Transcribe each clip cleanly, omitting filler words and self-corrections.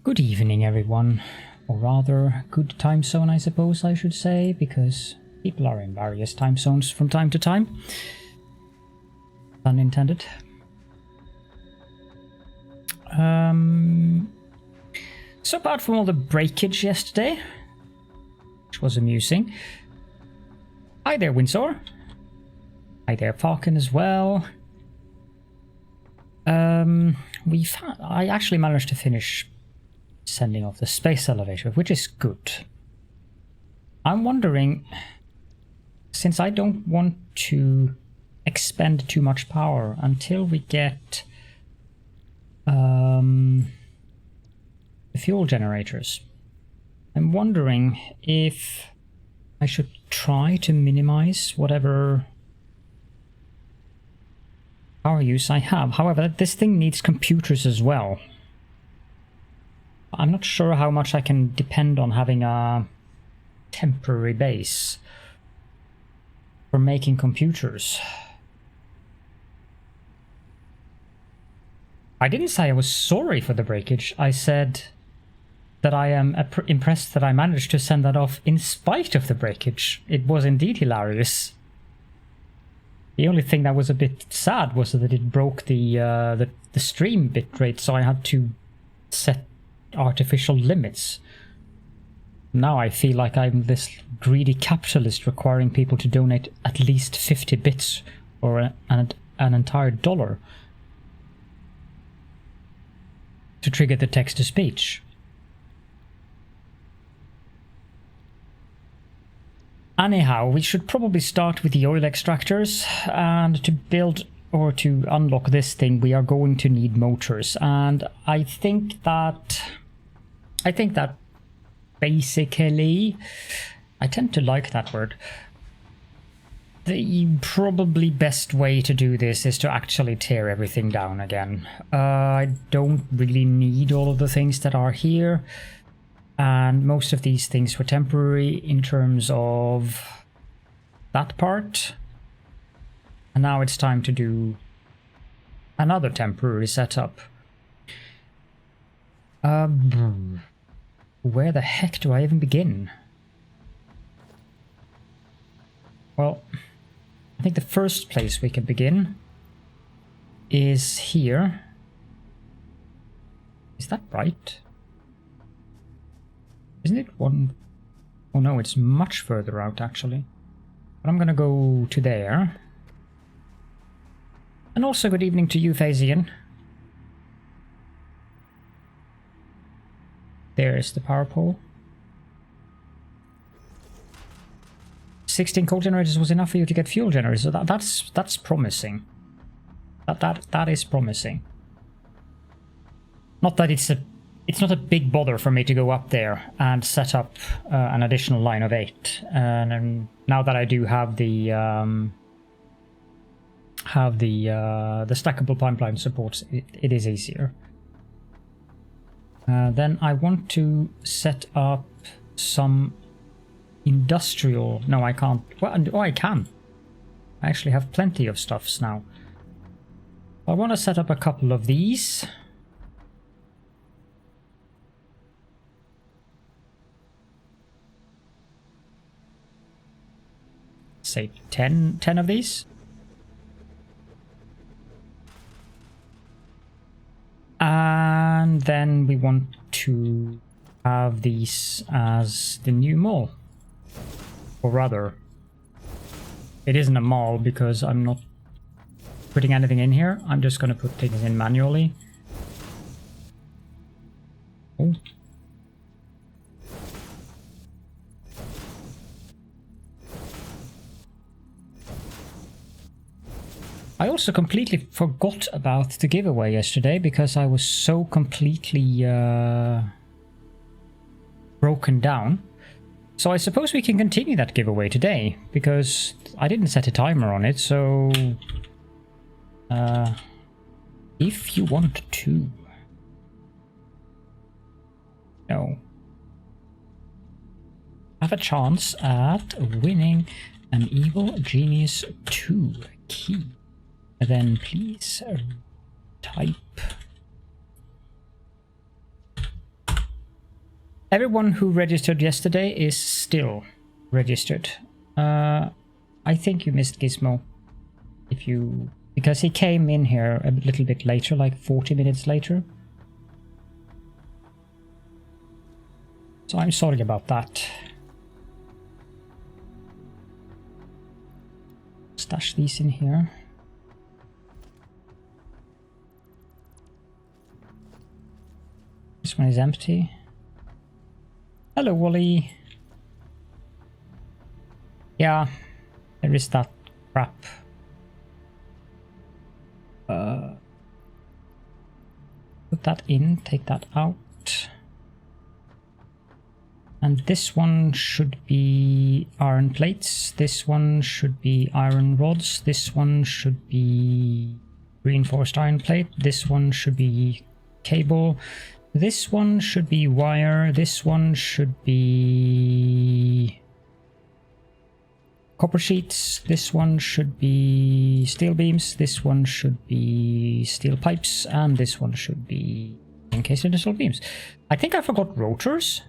Good evening, everyone. Or rather, good time zone, I suppose I should say, because people are in various time zones from time to time. Pun intended. So apart from all the breakage yesterday, which was amusing. Hi there, Windsor. Hi there, Falcon as well. I actually managed to finish sending off the space elevator, which is good. I'm wondering, since I don't want to expend too much power until we get the fuel generators, I'm wondering if I should try to minimize whatever power use I have. However, this thing needs computers as well. I'm not sure how much I can depend on having a temporary base for making computers. I didn't say I was sorry for the breakage. I said that I am impressed that I managed to send that off in spite of the breakage. It was indeed hilarious. The only thing that was a bit sad was that it broke the stream bitrate, so I had to set artificial limits. Now I feel like I'm this greedy capitalist requiring people to donate at least 50 bits or an entire dollar to trigger the text-to-speech. Anyhow, we should probably start with the oil extractors, and to build or to unlock this thing we are going to need motors, and I think that basically, I tend to like that word, the probably best way to do this is to actually tear everything down again. I don't really need all of the things that are here, and most of these things were temporary in terms of that part. And now it's time to do another temporary setup. Where the heck do I even begin? Well, I think the first place we can begin is here. Is that right? Isn't it one? Oh no, it's much further out actually. But I'm gonna go to there. And also good evening to you, Phasian. There's the power pole. 16 coal generators was enough for you to get fuel generators, so that's promising. That is promising. Not that it's not a big bother for me to go up there and set up an additional line of 8. And now that I do have the stackable pipeline supports, it is easier. Then I want to set up some industrial... No, I can't. Well, oh, I can. I actually have plenty of stuffs now. I want to set up a couple of these. Say 10 of these. And then we want to have these as the new mall. Or rather, it isn't a mall because I'm not putting anything in here. I'm just going to put things in manually. Oh. I also completely forgot about the giveaway yesterday because I was so completely broken down. So I suppose we can continue that giveaway today because I didn't set a timer on it, so if you want to. No. Have a chance at winning an Evil Genius 2 key. Then please type Everyone who registered yesterday is still registered. I think you missed Gizmo. Because he came in here a little bit later, like 40 minutes later. So I'm sorry about that. Stash these in here. This one is empty. Hello, Wally. Yeah, there is that crap. Put that in, take that out. And this one should be iron plates. This one should be iron rods. This one should be reinforced iron plate. This one should be cable. This one should be wire. This one should be copper sheets. This one should be steel beams. This one should be steel pipes. And this one should be encased industrial beams. I think I forgot rotors.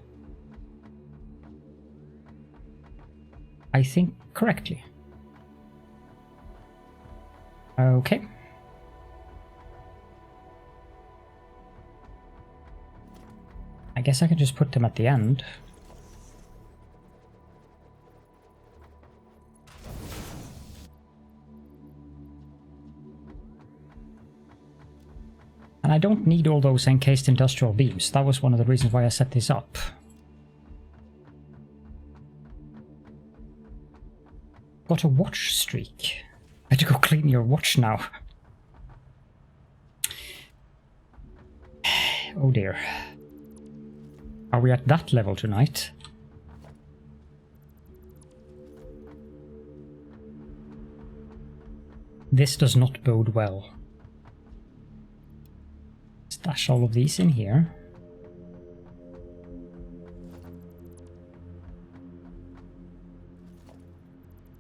I think correctly. Okay. I guess I can just put them at the end. And I don't need all those encased industrial beams. That was one of the reasons why I set this up. Got a watch streak. I had to go clean your watch now. Oh dear. Are we at that level tonight? This does not bode well. Stash all of these in here.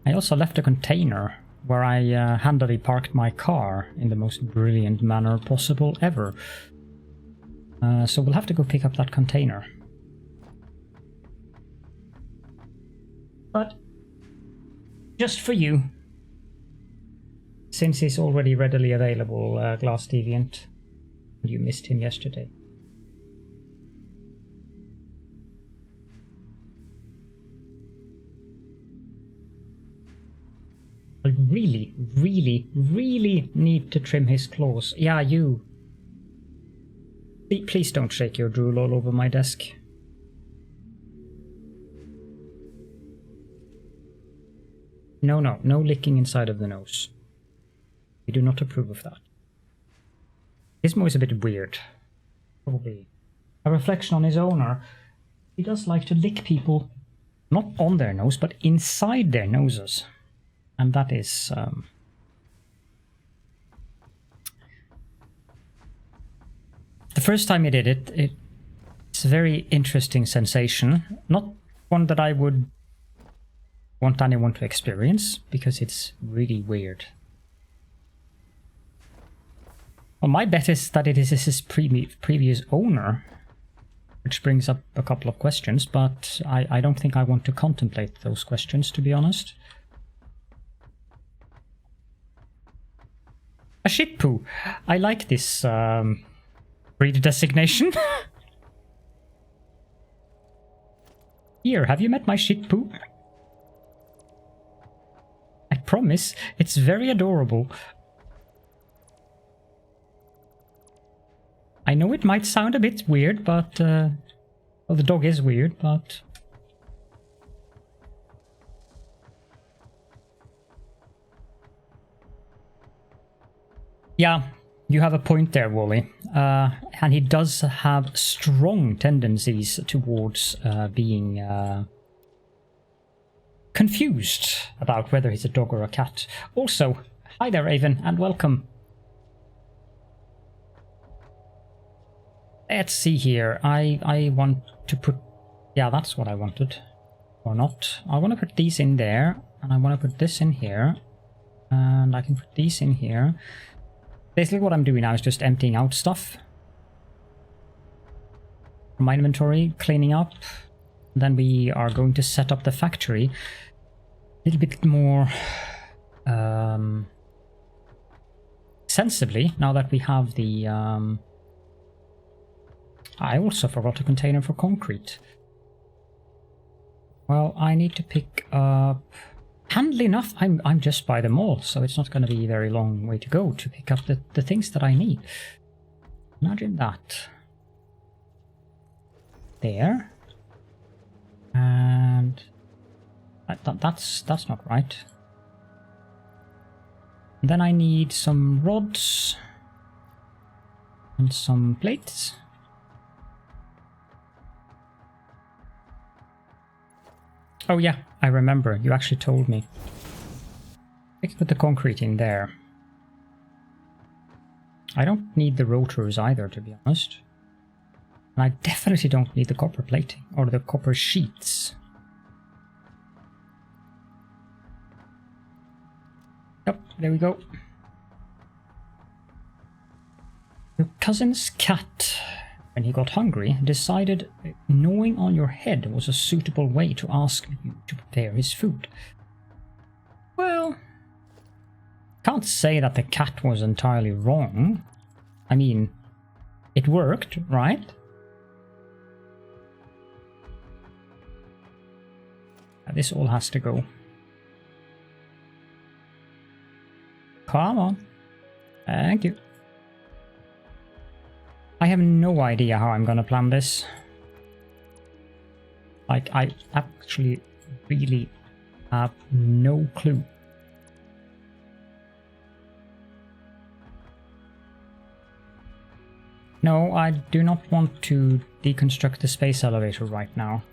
I also left a container where I handily parked my car in the most brilliant manner possible ever. So we'll have to go pick up that container. But just for you, since he's already readily available, Glass Deviant, you missed him yesterday. I really, really, really need to trim his claws. Yeah, you. Please don't shake your drool all over my desk. No, no, no licking inside of the nose. We do not approve of that. Gizmo is a bit weird. Probably a reflection on his owner. He does like to lick people, not on their nose, but inside their noses. And that is... the first time he did it, it's a very interesting sensation. Not one that I would want anyone to experience, because it's really weird. Well, my bet is that it is his previous owner, which brings up a couple of questions, but I don't think I want to contemplate those questions, to be honest. A shit poo. I like this breed designation. Here, have you met my shit poo? I promise, it's very adorable. I know it might sound a bit weird, but... well, the dog is weird, but... yeah, you have a point there, Wally. And he does have strong tendencies towards being confused about whether he's a dog or a cat. Also, hi there, Raven, and welcome. Let's see here. I want to put... yeah, that's what I wanted. Or not. I want to put these in there, and I want to put this in here. And I can put these in here. Basically what I'm doing now is just emptying out stuff. my inventory, cleaning up. Then we are going to set up the factory a little bit more sensibly, now that we have the... I also forgot a container for concrete. Well, I need to pick up... Handily enough, I'm just by the mall, so it's not going to be a very long way to go to pick up the things that I need. Imagine that. There. And... That's not right. And then I need some rods. And some plates. Oh yeah, I remember. You actually told me. I can put the concrete in there. I don't need the rotors either, to be honest. And I definitely don't need the copper plating, or the copper sheets. Yep, there we go. Your cousin's cat, when he got hungry, decided gnawing on your head was a suitable way to ask you to prepare his food. Well, can't say that the cat was entirely wrong. I mean, it worked, right? This all has to go. Come on. Thank you. I have no idea how I'm gonna plan this. Like, I actually really have no clue. No, I do not want to deconstruct the space elevator right now.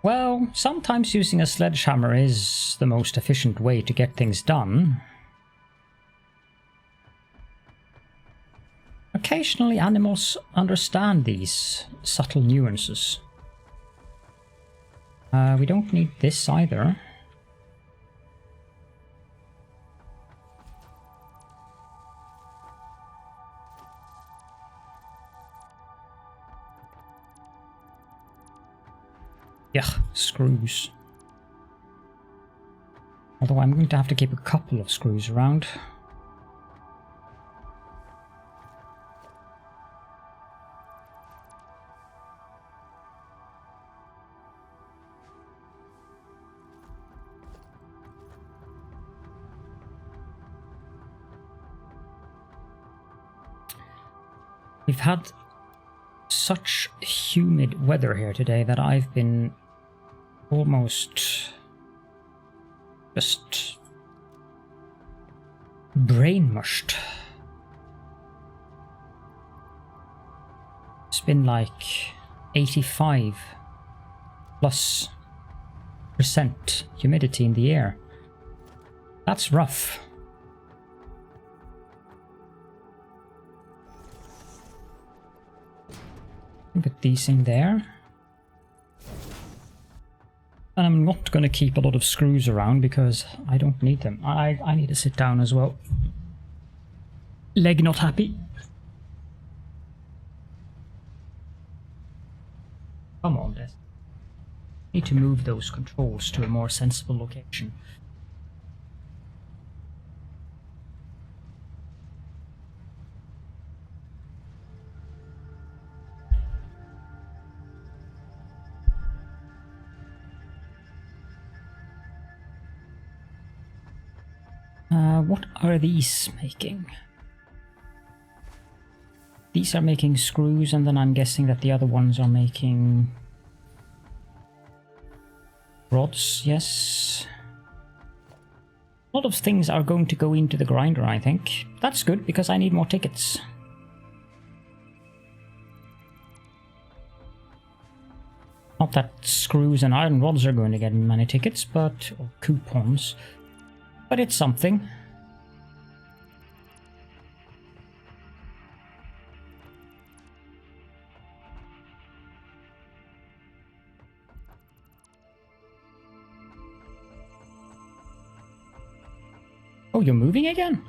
Well, sometimes using a sledgehammer is the most efficient way to get things done. Occasionally animals understand these subtle nuances. We don't need this either. Yeah, screws. Although I'm going to have to keep a couple of screws around. We've had such humid weather here today that I've been almost just brain mushed. It's been like 85+ % humidity in the air. That's rough. Put these in there. And I'm not going to keep a lot of screws around because I don't need them. I need to sit down as well. Leg not happy. Come on, Des. Need to move those controls to a more sensible location. What are these making? These are making screws, and then I'm guessing that the other ones are making rods, yes. A lot of things are going to go into the grinder, I think. That's good, because I need more tickets. Not that screws and iron rods are going to get many tickets, but... or coupons. But it's something. Oh, you're moving again?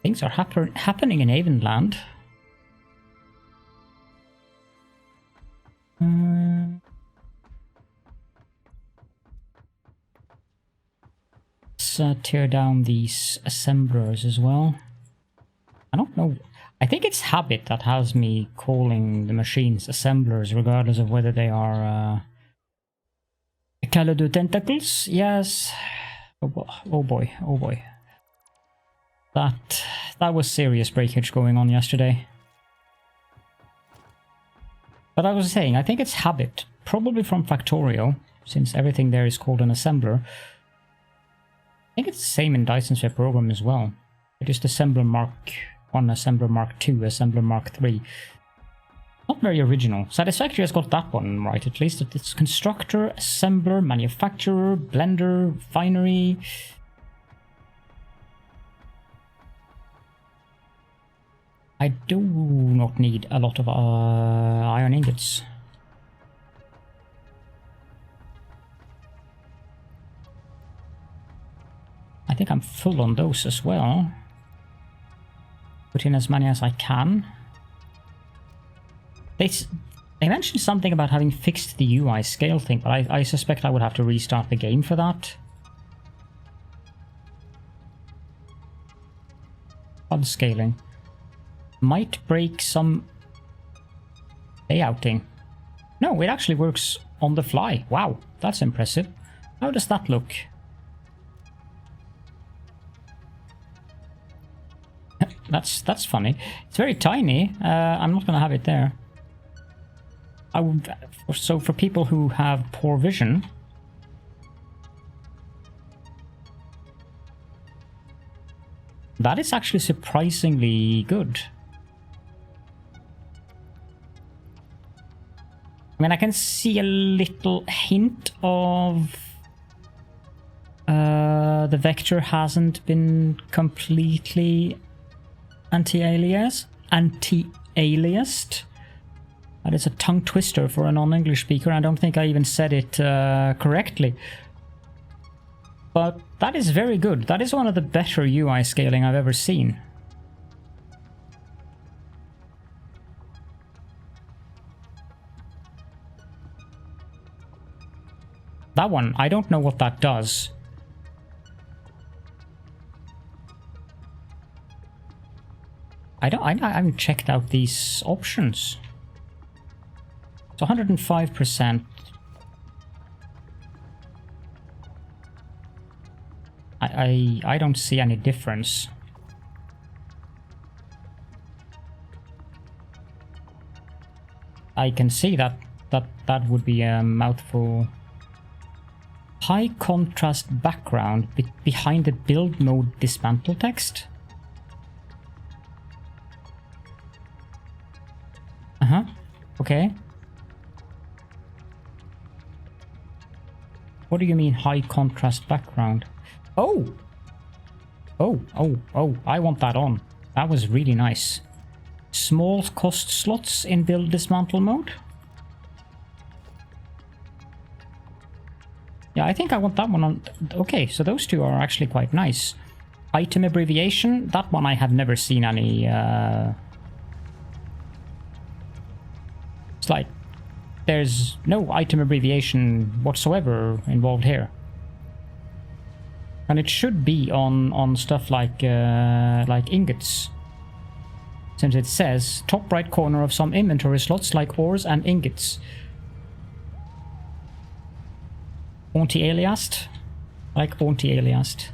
Things are happening in Havenland. Let's tear down these assemblers as well. I don't know. I think it's habit that has me calling the machines assemblers, regardless of whether they are Caledorn tentacles. Yes. Oh boy. Oh boy. That was serious breakage going on yesterday. But I was saying, I think it's habit, probably from Factorio, since everything there is called an assembler. I think it's the same in Dyson's web program as well. It is Assembler Mark 1, Assembler Mark 2, Assembler Mark 3. Not very original. Satisfactory has got that one right, at least. It's constructor, assembler, manufacturer, blender, finery. I do not need a lot of iron ingots. I think I'm full on those as well. Put in as many as I can. They mentioned something about having fixed the UI scale thing, but I suspect I would have to restart the game for that. HUD scaling. Might break some layouting. No, it actually works on the fly. Wow, that's impressive. How does that look? That's funny. It's very tiny. I'm not going to have it there. I would. So for people who have poor vision, that is actually surprisingly good. I mean, I can see a little hint of the vector hasn't been completely anti-aliased. That is a tongue twister for a non-English speaker. I don't think I even said it correctly. But that is very good. That is one of the better UI scaling I've ever seen. That one, I don't know what that does. I haven't checked out these options. It's 105%. I don't see any difference. I can see that would be a mouthful. High contrast background behind the build mode dismantle text. Okay. What do you mean high contrast background? Oh, I want that on. That was really nice. Small cost slots in build dismantle mode. Yeah, I think I want that one on. Okay, so those two are actually quite nice. Item abbreviation, that one I have never seen any. It's like there's no item abbreviation whatsoever involved here. And it should be on stuff like ingots. Since it says top right corner of some inventory slots like ores and ingots. Anti-aliased? Like anti-aliased.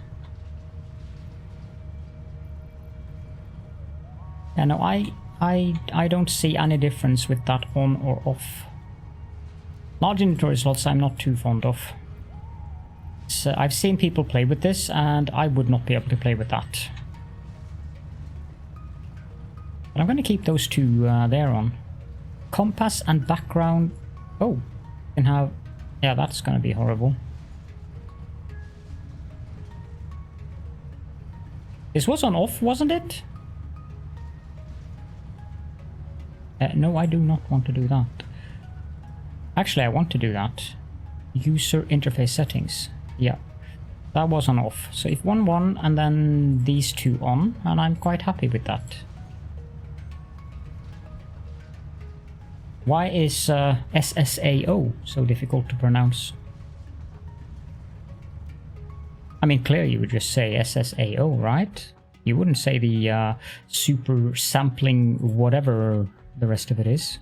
Yeah, no, I don't see any difference with that on or off. Large inventory slots I'm not too fond of. So I've seen people play with this and I would not be able to play with that. But I'm going to keep those two there on. Compass and background. Oh, can have. Yeah, that's going to be horrible. This was on off, wasn't it? No, I do not want to do that. Actually, I want to do that. User interface settings. Yeah, that was on off. So if 1 and then these two on, and I'm quite happy with that. Why is SSAO so difficult to pronounce? I mean, clearly you would just say SSAO, right? You wouldn't say the super sampling whatever the rest of it is.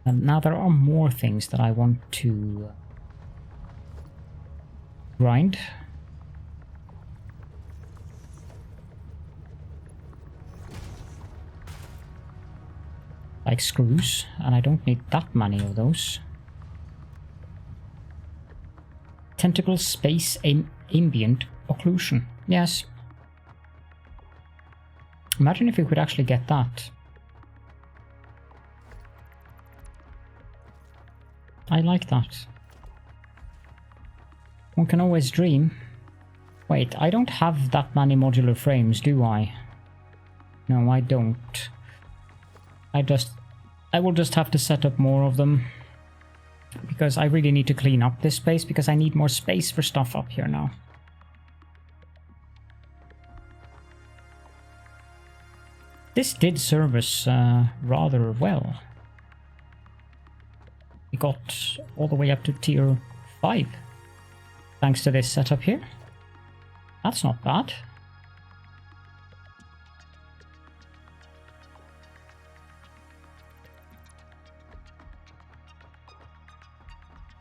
And now there are more things that I want to grind. Like screws, and I don't need that many of those. Tentacle space ambient occlusion. Yes. Imagine if we could actually get that. I like that. One can always dream. Wait, I don't have that many modular frames, do I? No, I don't. I will just have to set up more of them. Because I really need to clean up this space, because I need more space for stuff up here now. This did serve us rather well. We got all the way up to tier 5. Thanks to this setup here. That's not bad.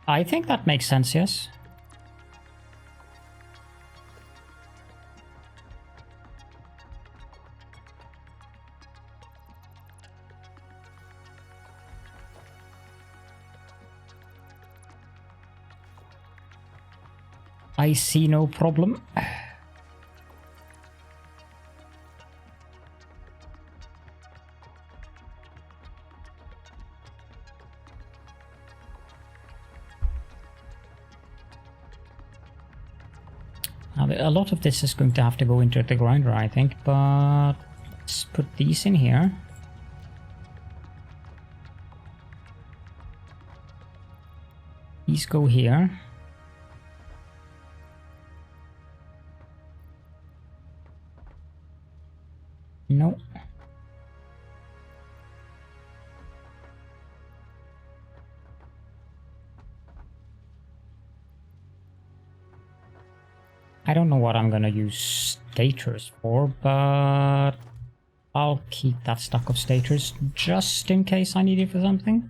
I think that makes sense, yes. I see no problem. A lot of this is going to have to go into the grinder, I think, but let's put these in here. These go here. No. I don't know what I'm gonna use stators for, but I'll keep that stack of stators just in case I need it for something.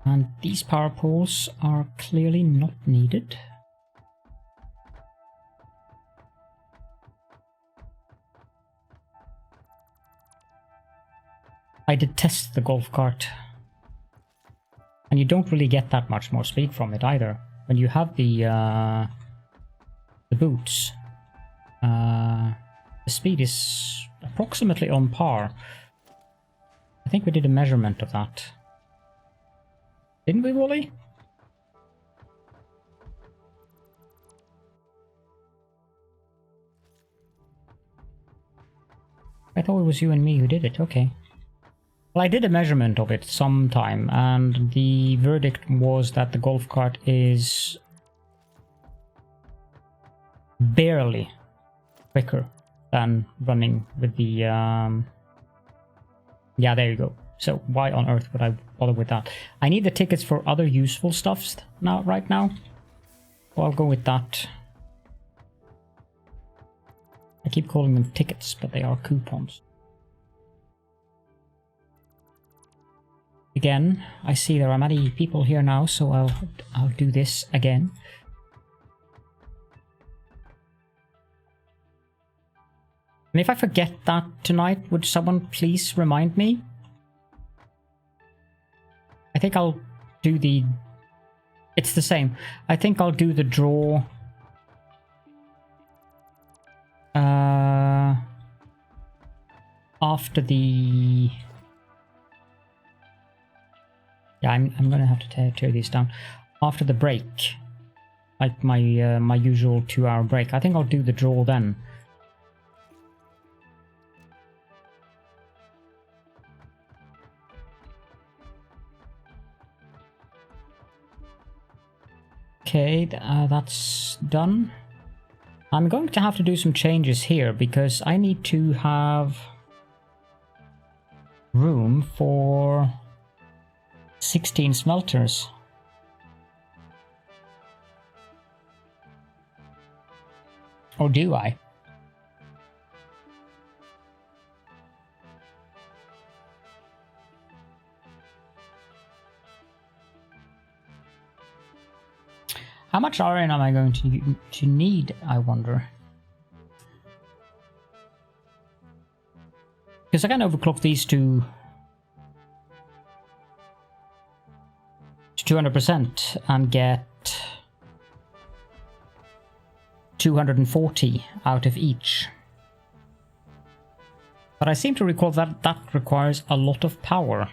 And these power poles are clearly not needed. I detest the golf cart. And you don't really get that much more speed from it either. When you have the boots, the speed is approximately on par. I think we did a measurement of that. Didn't we, Wally? I thought it was you and me who did it, okay. Well, I did a measurement of it sometime, and the verdict was that the golf cart is barely quicker than running with the... Yeah, there you go. So why on earth would I bother with that? I need the tickets for other useful stuffs now, right now. So I'll go with that. I keep calling them tickets, but they are coupons. Again, I see there are many people here now, so I'll do this again. And if I forget that tonight, would someone please remind me? I think I'll do the... It's the same. I think I'll do the draw after the... Yeah, I'm gonna have to tear these down. After the break, like my my usual 2-hour break, I think I'll do the draw then. Okay, that's done. I'm going to have to do some changes here because I need to have room for 16 smelters. Or do I? How much iron am I going to need, I wonder? Because I can overclock these to 200% and get 240 out of each. But I seem to recall that that requires a lot of power.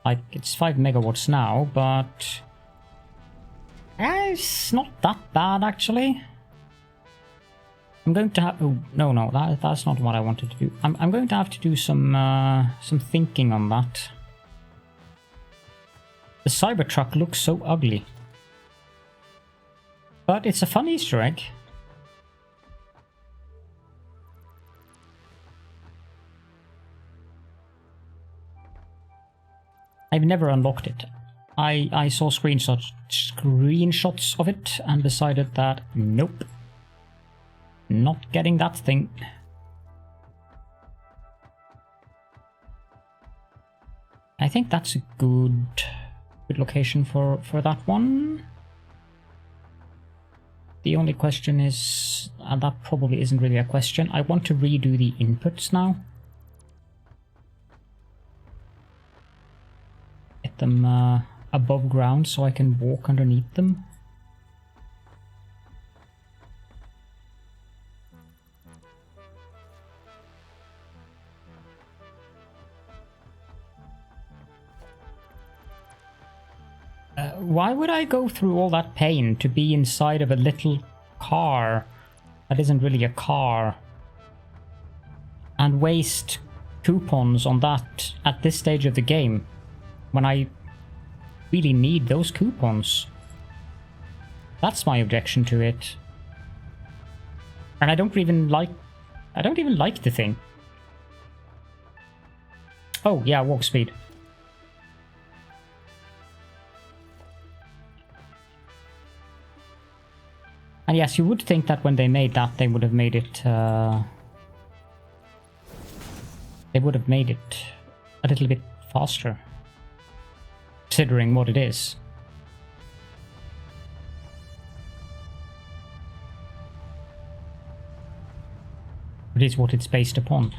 Like, it's 5 megawatts now, but... it's not that bad, actually. I'm going to have... Oh, no, that's not what I wanted to do. I'm going to have to do some thinking on that. The Cybertruck looks so ugly. But it's a fun Easter egg. I've never unlocked it. I saw screenshots of it and decided that nope, not getting that thing. I think that's a good location for that one. The only question is, and that probably isn't really a question, I want to redo the inputs now. Get them above ground so I can walk underneath them. Why would I go through all that pain to be inside of a little car that isn't really a car and waste coupons on that at this stage of the game when I really need those coupons? That's my objection to it. And I don't even like the thing. Oh yeah, walk speed. And yes, you would think that when they made that, they would have made it... they would have made it a little bit faster, considering what it is. It is what it's based upon.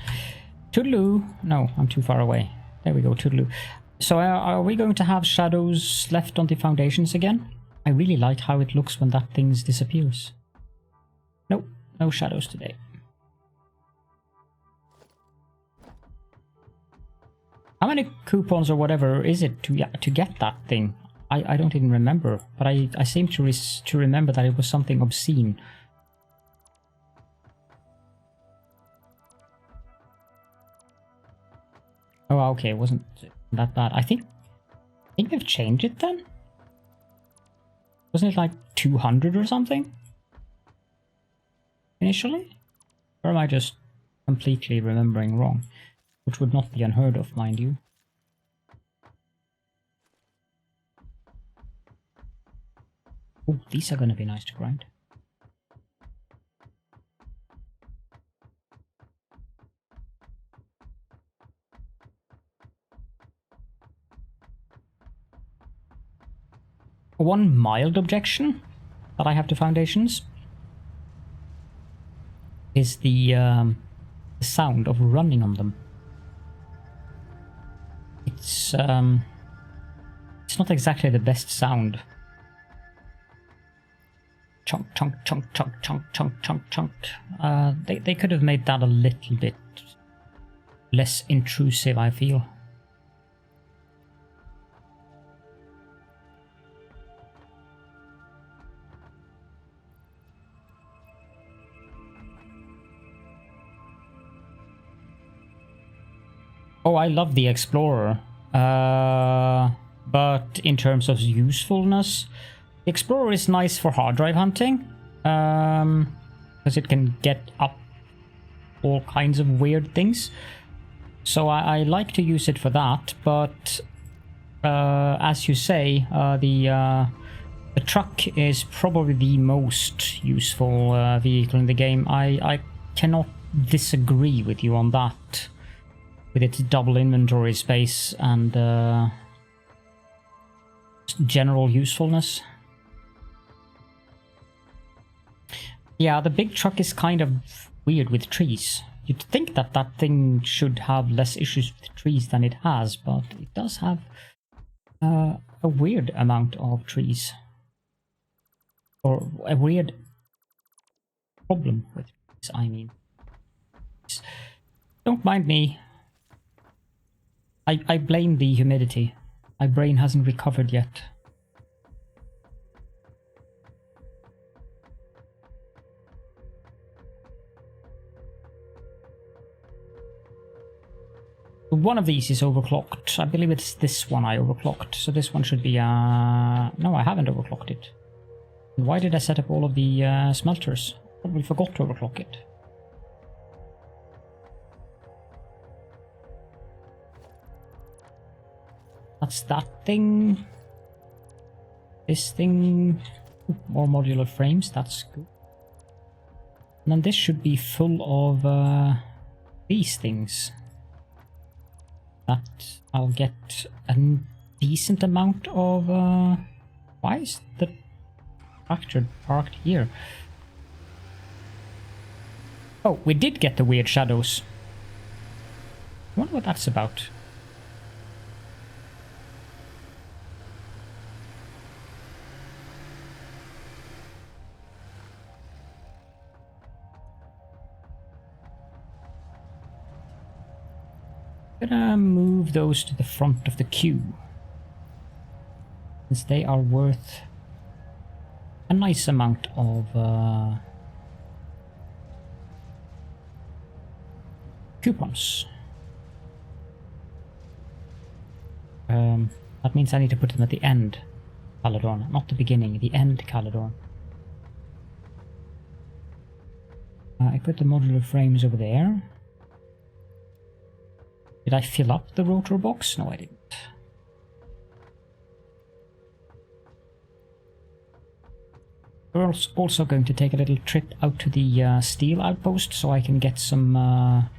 Toodaloo! No, I'm too far away. There we go, toodaloo. So are we going to have shadows left on the foundations again? I really like how it looks when that thing disappears. Nope, no shadows today. How many coupons or whatever is it to get that thing? I don't even remember, but I seem to remember that it was something obscene. Oh, okay, it wasn't that bad. I think they've changed it then? Wasn't it like 200 or something? Initially? Or am I just completely remembering wrong? Which would not be unheard of, mind you. Oh, these are gonna be nice to grind. One mild objection that I have to foundations is the sound of running on them. It's not exactly the best sound. Chunk, chunk, chunk, chunk, chunk, chunk, chunk, chunk. They could have made that a little bit less intrusive, I feel. Oh, I love the Explorer. But in terms of usefulness, the Explorer is nice for hard drive hunting. Because it can get up all kinds of weird things. So I like to use it for that, but as you say, the truck is probably the most useful vehicle in the game. I cannot disagree with you on that, with its double inventory space and general usefulness. Yeah, the big truck is kind of weird with trees. You'd think that that thing should have less issues with trees than it has, but it does have a weird amount of trees. Or a weird problem with trees, I mean. Don't mind me. I blame the humidity. My brain hasn't recovered yet. One of these is overclocked. I believe it's this one I overclocked. So this one should be... No, I haven't overclocked it. Why did I set up all of the smelters? Probably forgot to overclock it. That's that thing. This thing. More modular frames, that's good. And then this should be full of these things. That I'll get a decent amount of... Why is the tractor parked here? Oh, we did get the weird shadows. I wonder what that's about. I'm gonna move those to the front of the queue, since they are worth a nice amount of coupons. That means I need to put them at the end Caledorn, not the beginning, the end Caledorn. I put the modular frames over there. Did I fill up the rotor box? No, I didn't. We're also going to take a little trip out to the steel outpost so I can get some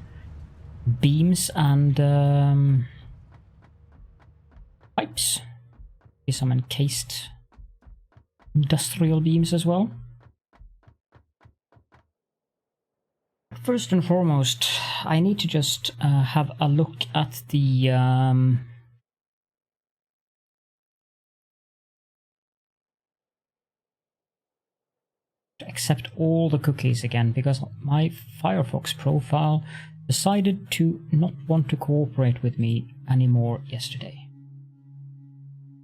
beams and pipes. Maybe some encased industrial beams as well. First and foremost, I need to just have a look at the accept all the cookies again, because my Firefox profile decided to not want to cooperate with me anymore yesterday.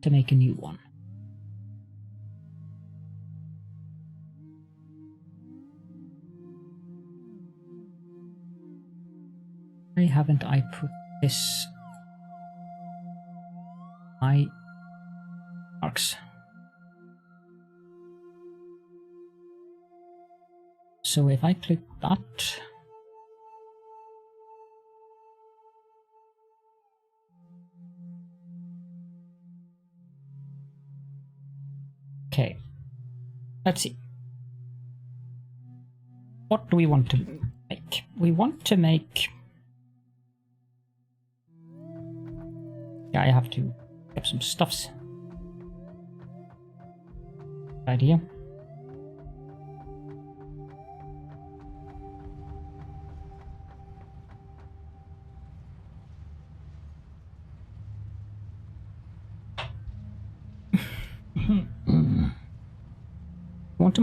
To make a new one. Why haven't I put this my marks? So if I click that, okay, let's see. What do we want to make? We want to make... Yeah, I have to get some stuffs. Idea. We want to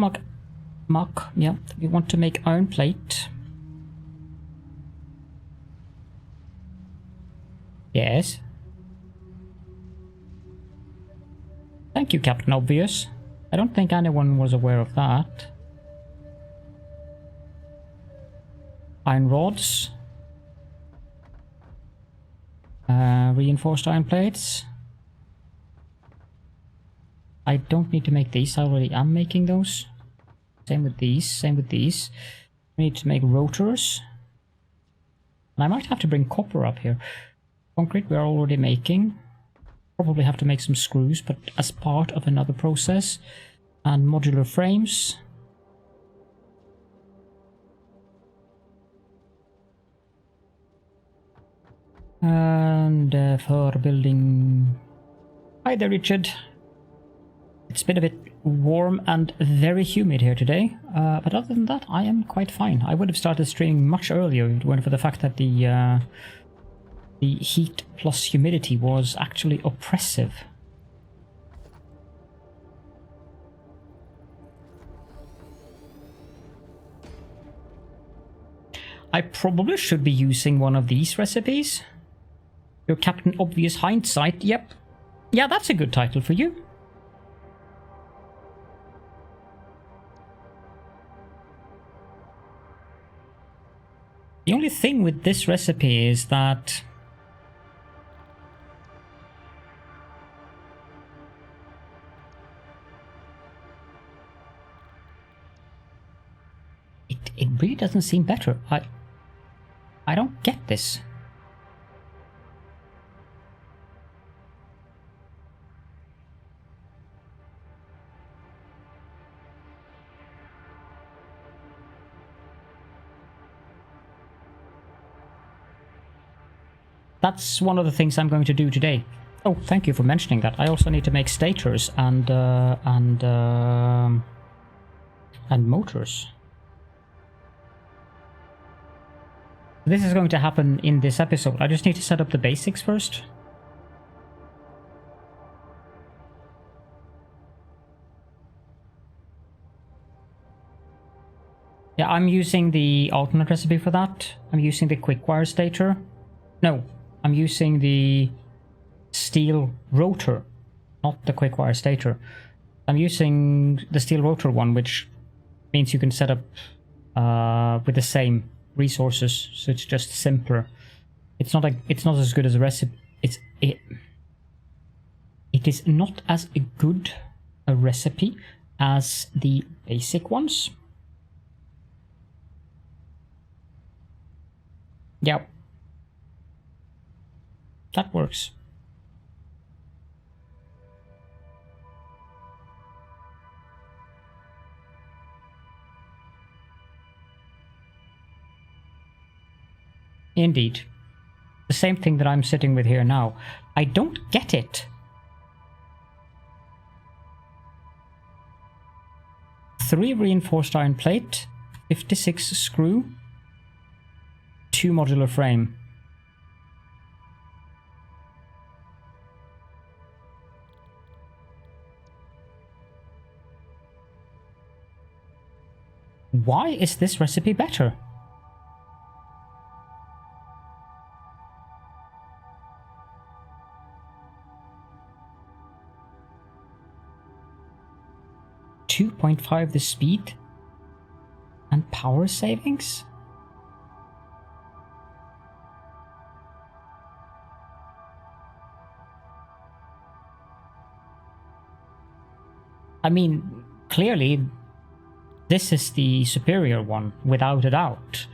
we want to make iron plate. Yes. Thank you, Captain Obvious. I don't think anyone was aware of that. Iron rods. Reinforced iron plates. I don't need to make these, I already am making those. Same with these, same with these. We need to make rotors. And I might have to bring copper up here. Concrete we are already making. Probably have to make some screws, but as part of another process. And modular frames. And for building... Hi there, Richard. It's been a bit warm and very humid here today, but other than that, I am quite fine. I would have started streaming much earlier if it weren't for the fact that the heat plus humidity was actually oppressive. I probably should be using one of these recipes. Your Captain Obvious Hindsight, yep. Yeah, that's a good title for you. The only thing with this recipe is that it really doesn't seem better. I don't get this. That's one of the things I'm going to do today. Oh, thank you for mentioning that. I also need to make stators and motors. This is going to happen in this episode. I just need to set up the basics first. Yeah, I'm using the alternate recipe for that. I'm using the Quickwire stator. No, I'm using the Steel Rotor, not the Quickwire stator. I'm using the Steel Rotor one, which means you can set up with the same resources, so it's just simpler. It's not as good as a recipe. It is not as good a recipe as the basic ones. Yeah. That works. Indeed. The same thing that I'm sitting with here now. I don't get it. 3 reinforced iron plate, 56 screw, 2 modular frame. Why is this recipe better? .5 the speed and power savings? I mean, clearly this is the superior one, without a doubt.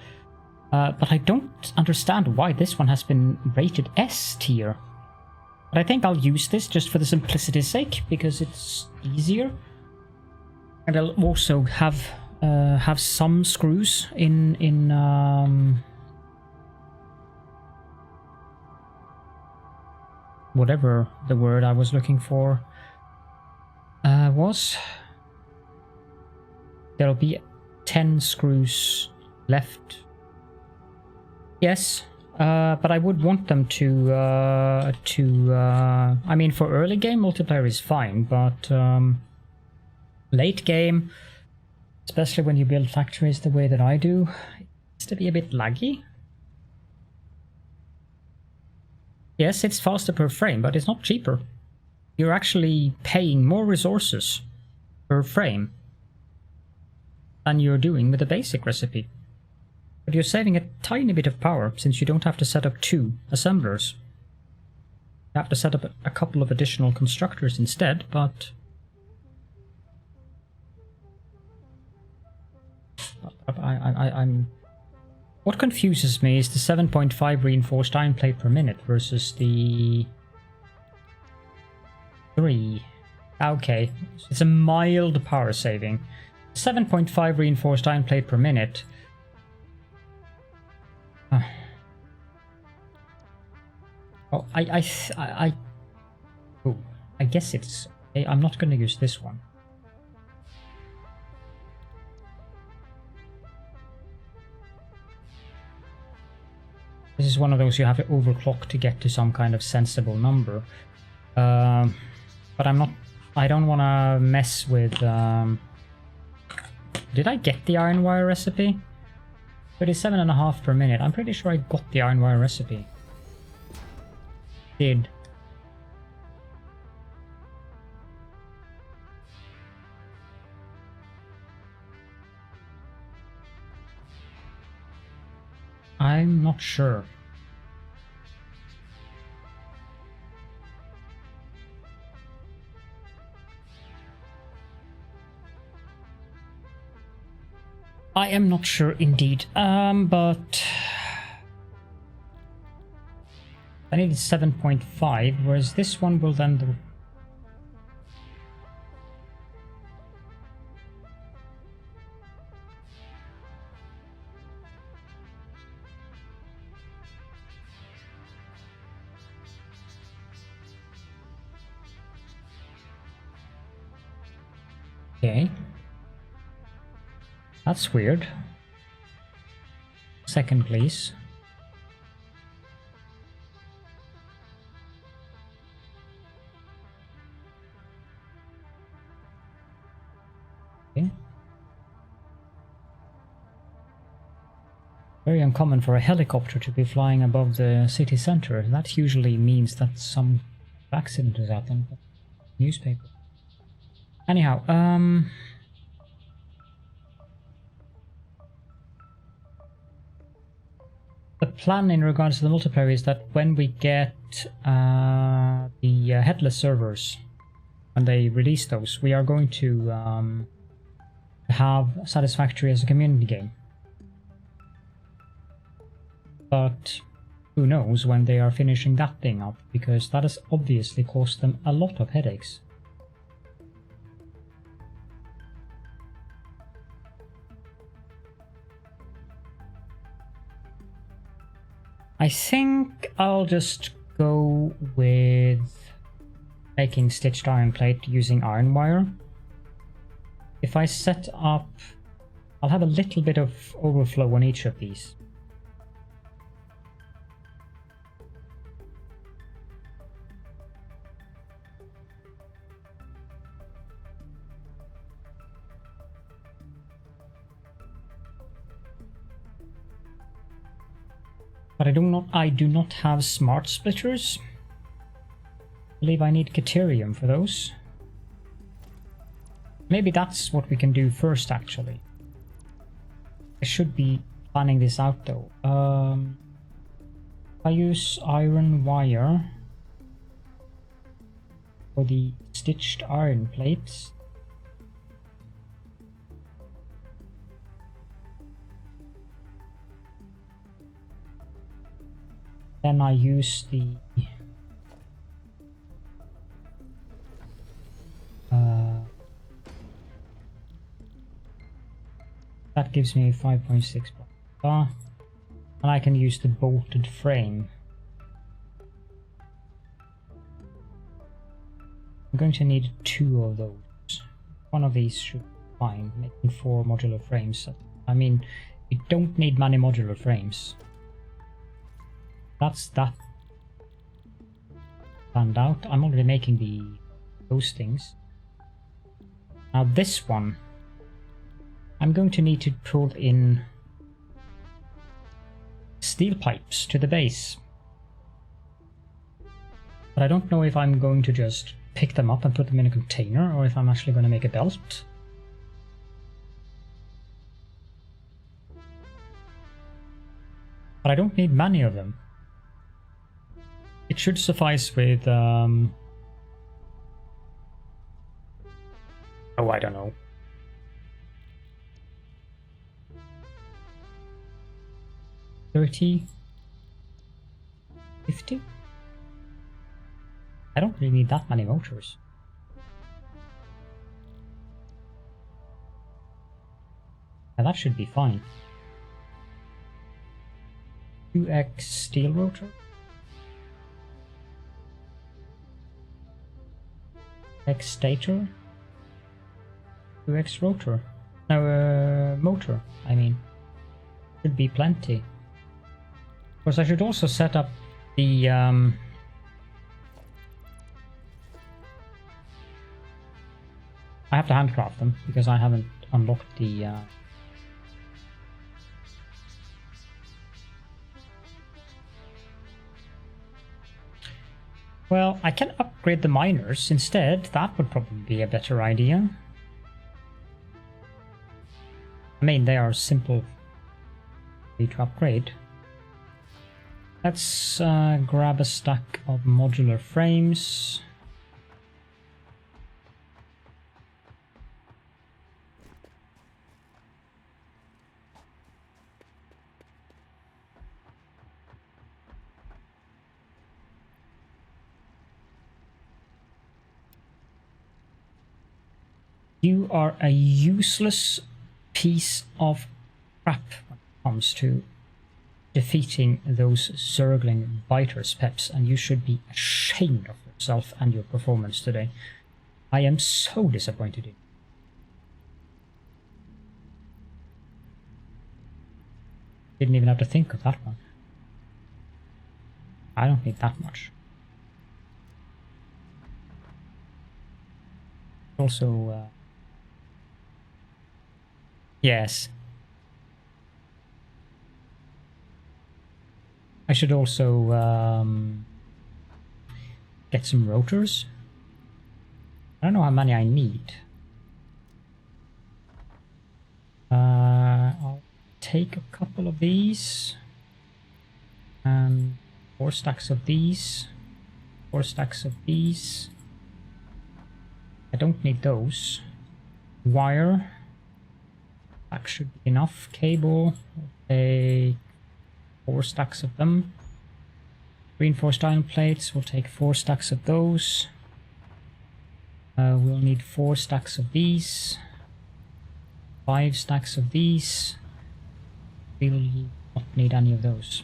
But I don't understand why this one has been rated S tier. But I think I'll use this just for the simplicity's sake, because it's easier. And I'll also have some screws in whatever the word I was looking for was. There'll be 10 screws left. Yes, but I would want them to I mean, for early game multiplayer is fine, but late game, especially when you build factories the way that I do, it needs to be a bit laggy. Yes, it's faster per frame, but it's not cheaper. You're actually paying more resources per frame than you're doing with the basic recipe. But you're saving a tiny bit of power since you don't have to set up 2 assemblers. You have to set up a couple of additional constructors instead, but I'm... What confuses me is the 7.5 reinforced iron plate per minute versus the 3. Okay, it's a mild power saving. 7.5 reinforced iron plate per minute. Oh, I guess it's... I'm not going to use this one. This is one of those you have to overclock to get to some kind of sensible number. But I'm not... I don't want to mess with... Did I get the iron wire recipe? 37.5 per minute. I'm pretty sure I got the iron wire recipe. Did. I'm not sure. I am not sure indeed, but I needed 7.5, whereas this one will then... Okay. That's weird. Second, please. Okay. Very uncommon for a helicopter to be flying above the city center. That usually means that some accident has happened. Newspaper. Anyhow, the plan in regards to the multiplayer is that when we get the headless servers, when they release those, we are going to have Satisfactory as a community game. But who knows when they are finishing that thing up, because that has obviously caused them a lot of headaches. I think I'll just go with making stitched iron plate using iron wire. If I set up, I'll have a little bit of overflow on each of these. But I do not have smart splitters. I believe I need Caterium for those. Maybe that's what we can do first, actually. I should be planning this out though. I use iron wire for the stitched iron plates. Then I use the that gives me 5.6 bar, and I can use the bolted frame. I'm going to need 2 of those. One of these should be fine, making 4 modular frames. I mean, you don't need many modular frames. That's that planned out. I'm already making those things. Now this one, I'm going to need to pull in steel pipes to the base. But I don't know if I'm going to just pick them up and put them in a container, or if I'm actually going to make a belt. But I don't need many of them. It should suffice with... Oh, I don't know. 30? 50? I don't really need that many motors. Yeah, that should be fine. 2x Steel Rotor. X Stator. 2x Rotor. No, motor, I mean. Should be plenty. Of course, I should also set up the... I have to handcraft them, because I haven't unlocked the... Well, I can upgrade the miners instead. That would probably be a better idea. I mean, they are simple to upgrade. Let's grab a stack of modular frames. You are a useless piece of crap when it comes to defeating those zergling biters, Peps, and you should be ashamed of yourself and your performance today. I am so disappointed in you. Didn't even have to think of that one. I don't need that much. Also, yes. I should also get some rotors. I don't know how many I need. I'll take a couple of these. And 4 stacks of these. 4 stacks of these. I don't need those. Wire. That should be enough. Cable. Take 4 stacks of them. Reinforced iron plates. We'll take 4 stacks of those. We'll need 4 stacks of these. 5 stacks of these. We'll not need any of those.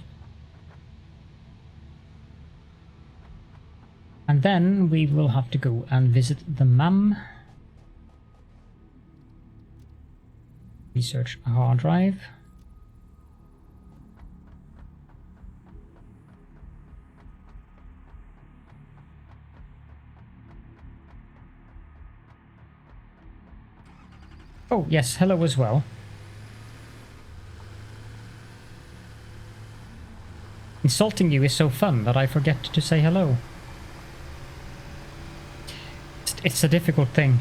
And then we will have to go and visit the MAM. Research a hard drive. Oh, yes, hello as well. Insulting you is so fun that I forget to say hello. It's a difficult thing.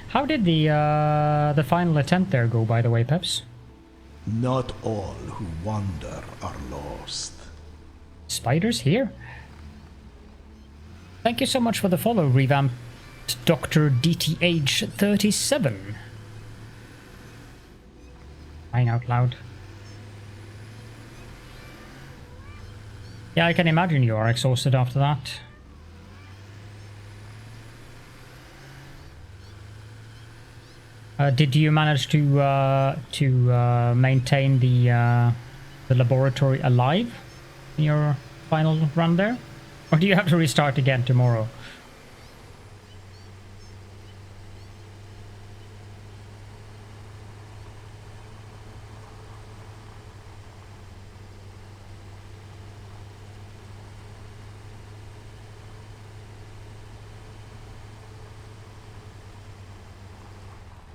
How did the final attempt there go, by the way, Peps? Not all who wander are lost. Spiders here? Thank you so much for the follow, revamped Dr. DTH37. Crying out loud. Yeah, I can imagine you are exhausted after that. Did you manage to maintain the laboratory alive in your final run there? Or do you have to restart again tomorrow?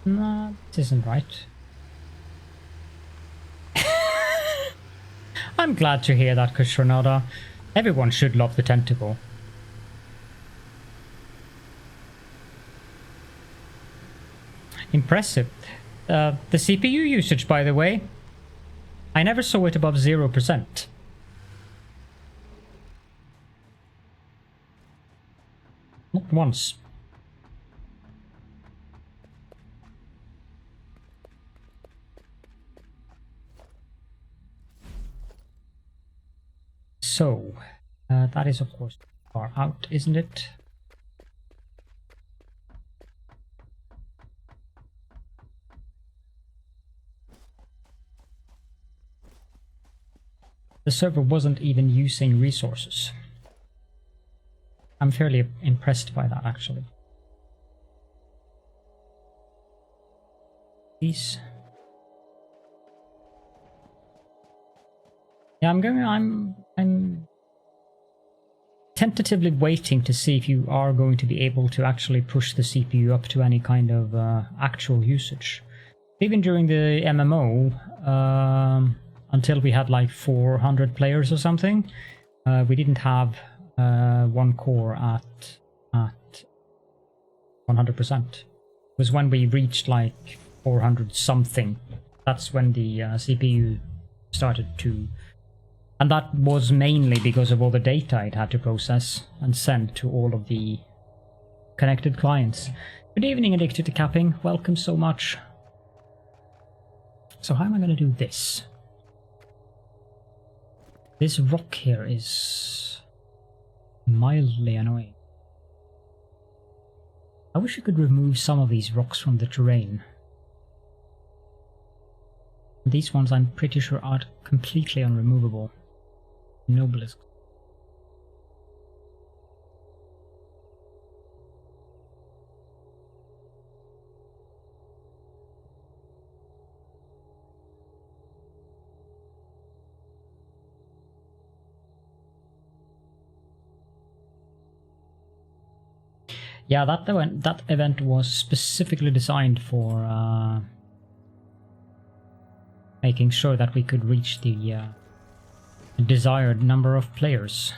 No, this isn't right. I'm glad to hear that, Kushronada. Everyone should love the tentacle. Impressive. The CPU usage, by the way, I never saw it above 0%. Not once. So, that is of course far out, isn't it? The server wasn't even using resources. I'm fairly impressed by that, actually. These. Yeah, I'm tentatively waiting to see if you are going to be able to actually push the CPU up to any kind of actual usage. Even during the MMO, until we had like 400 players or something, we didn't have one core at 100%. It was when we reached like 400 something. That's when the CPU started to... And that was mainly because of all the data it had to process and send to all of the connected clients. Good evening, Addicted to Capping. Welcome so much. So how am I going to do this? This rock here is mildly annoying. I wish I could remove some of these rocks from the terrain. These ones I'm pretty sure are completely unremovable. Noblest. Yeah, that event was specifically designed for making sure that we could reach the desired number of players.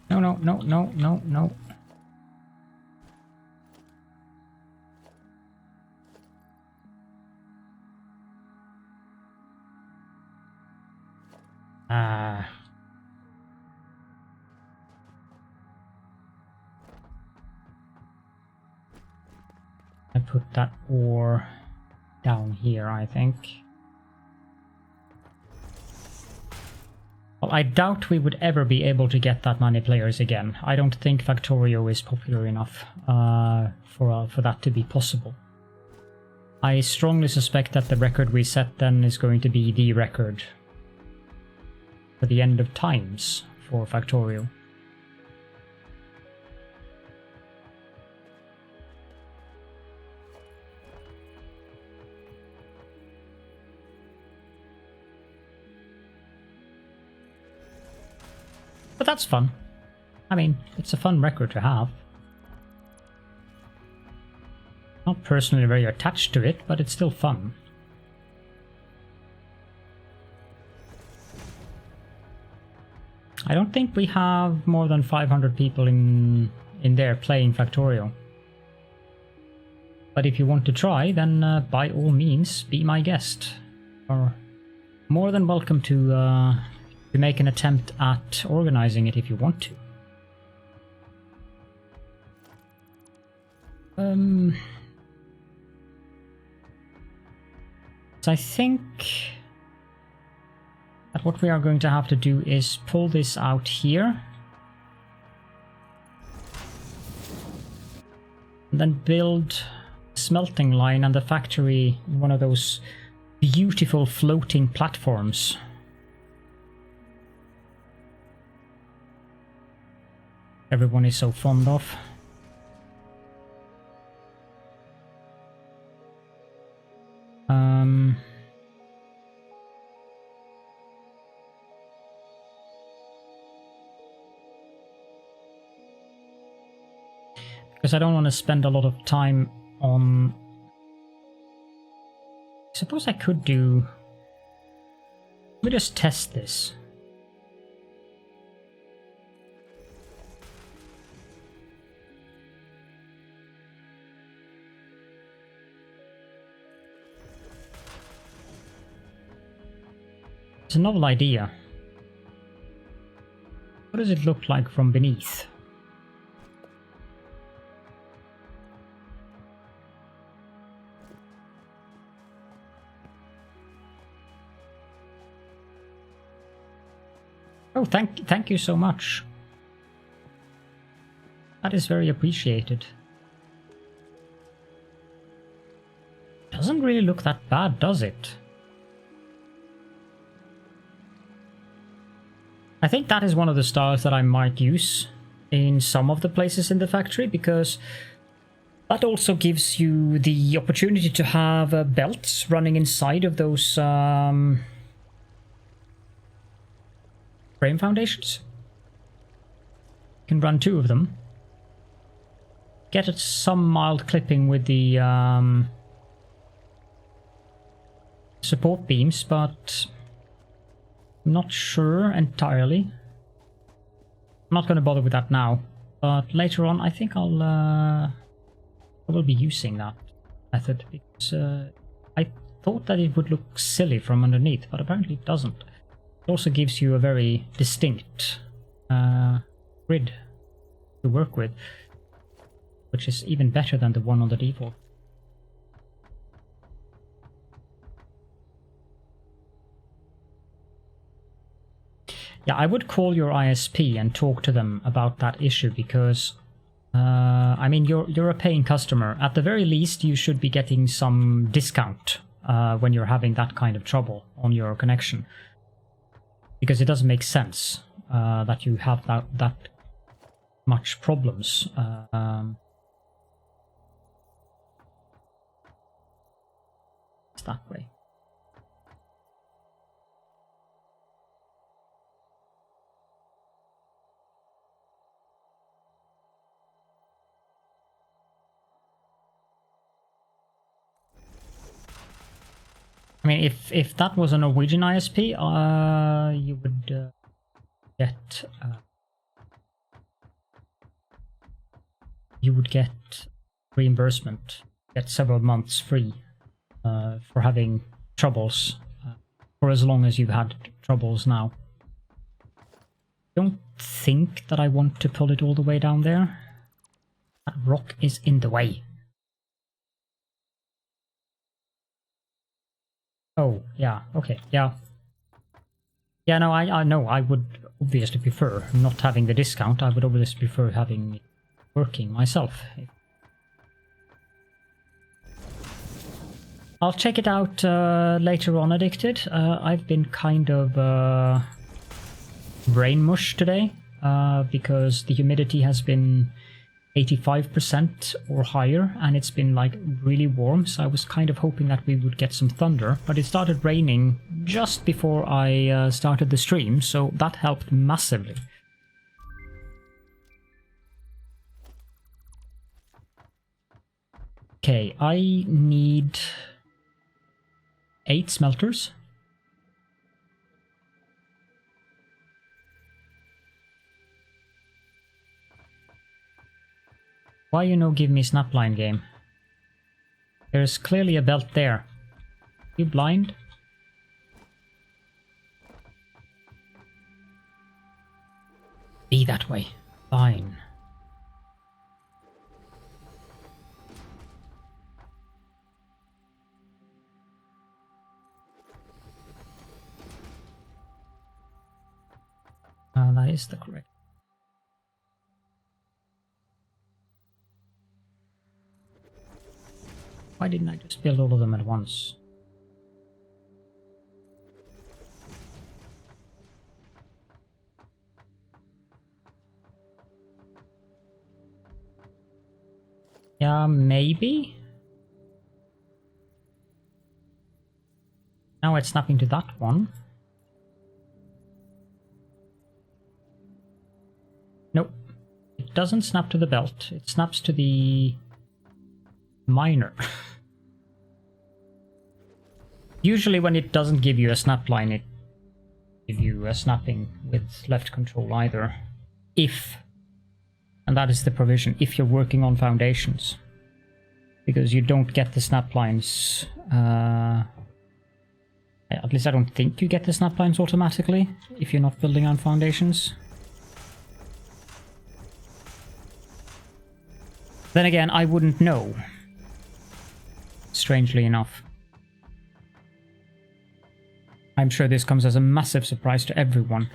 No. I put that ore down here, I think. Well, I doubt we would ever be able to get that many players again. I don't think Factorio is popular enough for that to be possible. I strongly suspect that the record we set then is going to be the record for the end of times for Factorio. But that's fun. I mean, it's a fun record to have. Not personally very attached to it, but it's still fun. I don't think we have more than 500 people in there playing Factorio. But if you want to try, then by all means, be my guest. You're more than welcome to make an attempt at organizing it if you want to. So I think that what we are going to have to do is pull this out here. And then build a smelting line and the factory in one of those beautiful floating platforms. Everyone is so fond of. Because I don't want to spend a lot of time on... I suppose I could do... Let me just test this. It's a novel idea. What does it look like from beneath? Oh, thank you so much. That is very appreciated. Doesn't really look that bad, does it? I think that is one of the styles that I might use in some of the places in the factory, because that also gives you the opportunity to have belts running inside of those frame foundations. You can run 2 of them. Get some mild clipping with the support beams, but I'm not sure entirely. I'm not going to bother with that now, but later on I think I will be using that method, because I thought that it would look silly from underneath, but apparently it doesn't. It also gives you a very distinct grid to work with, which is even better than the one on the default. Yeah, I would call your ISP and talk to them about that issue, because I mean, you're a paying customer. At the very least, you should be getting some discount when you're having that kind of trouble on your connection, because it doesn't make sense that you have that much problems. It's that way. I mean, if that was a Norwegian ISP, you would get reimbursement, get several months free for having troubles for as long as you've had troubles now. Don't think that I want to pull it all the way down there. That rock is in the way. Oh, yeah, okay, yeah. Yeah, no, I know, I would obviously prefer not having the discount. I would obviously prefer having it working myself. I'll check it out later on, Addicted. I've been kind of brain mush today because the humidity has been 85% or higher, and it's been like really warm, so I was kind of hoping that we would get some thunder, but it started raining just before I started the stream, so that helped massively. Okay, I need 8 smelters. Why you no give me snapline game? There's clearly a belt there. You blind? Be that way. Fine. That is the correct. Why didn't I just build all of them at once? Yeah, maybe? Now it's snapping to that one. Nope. It it doesn't snap to the belt. It snaps to the miner. Usually when it doesn't give you a snap line, it gives you a snapping with left control either. If, and that is the provision, if you're working on foundations. Because you don't get the snap lines, at least I don't think you get the snap lines automatically if you're not building on foundations. Then again, I wouldn't know, strangely enough. I'm sure this comes as a massive surprise to everyone.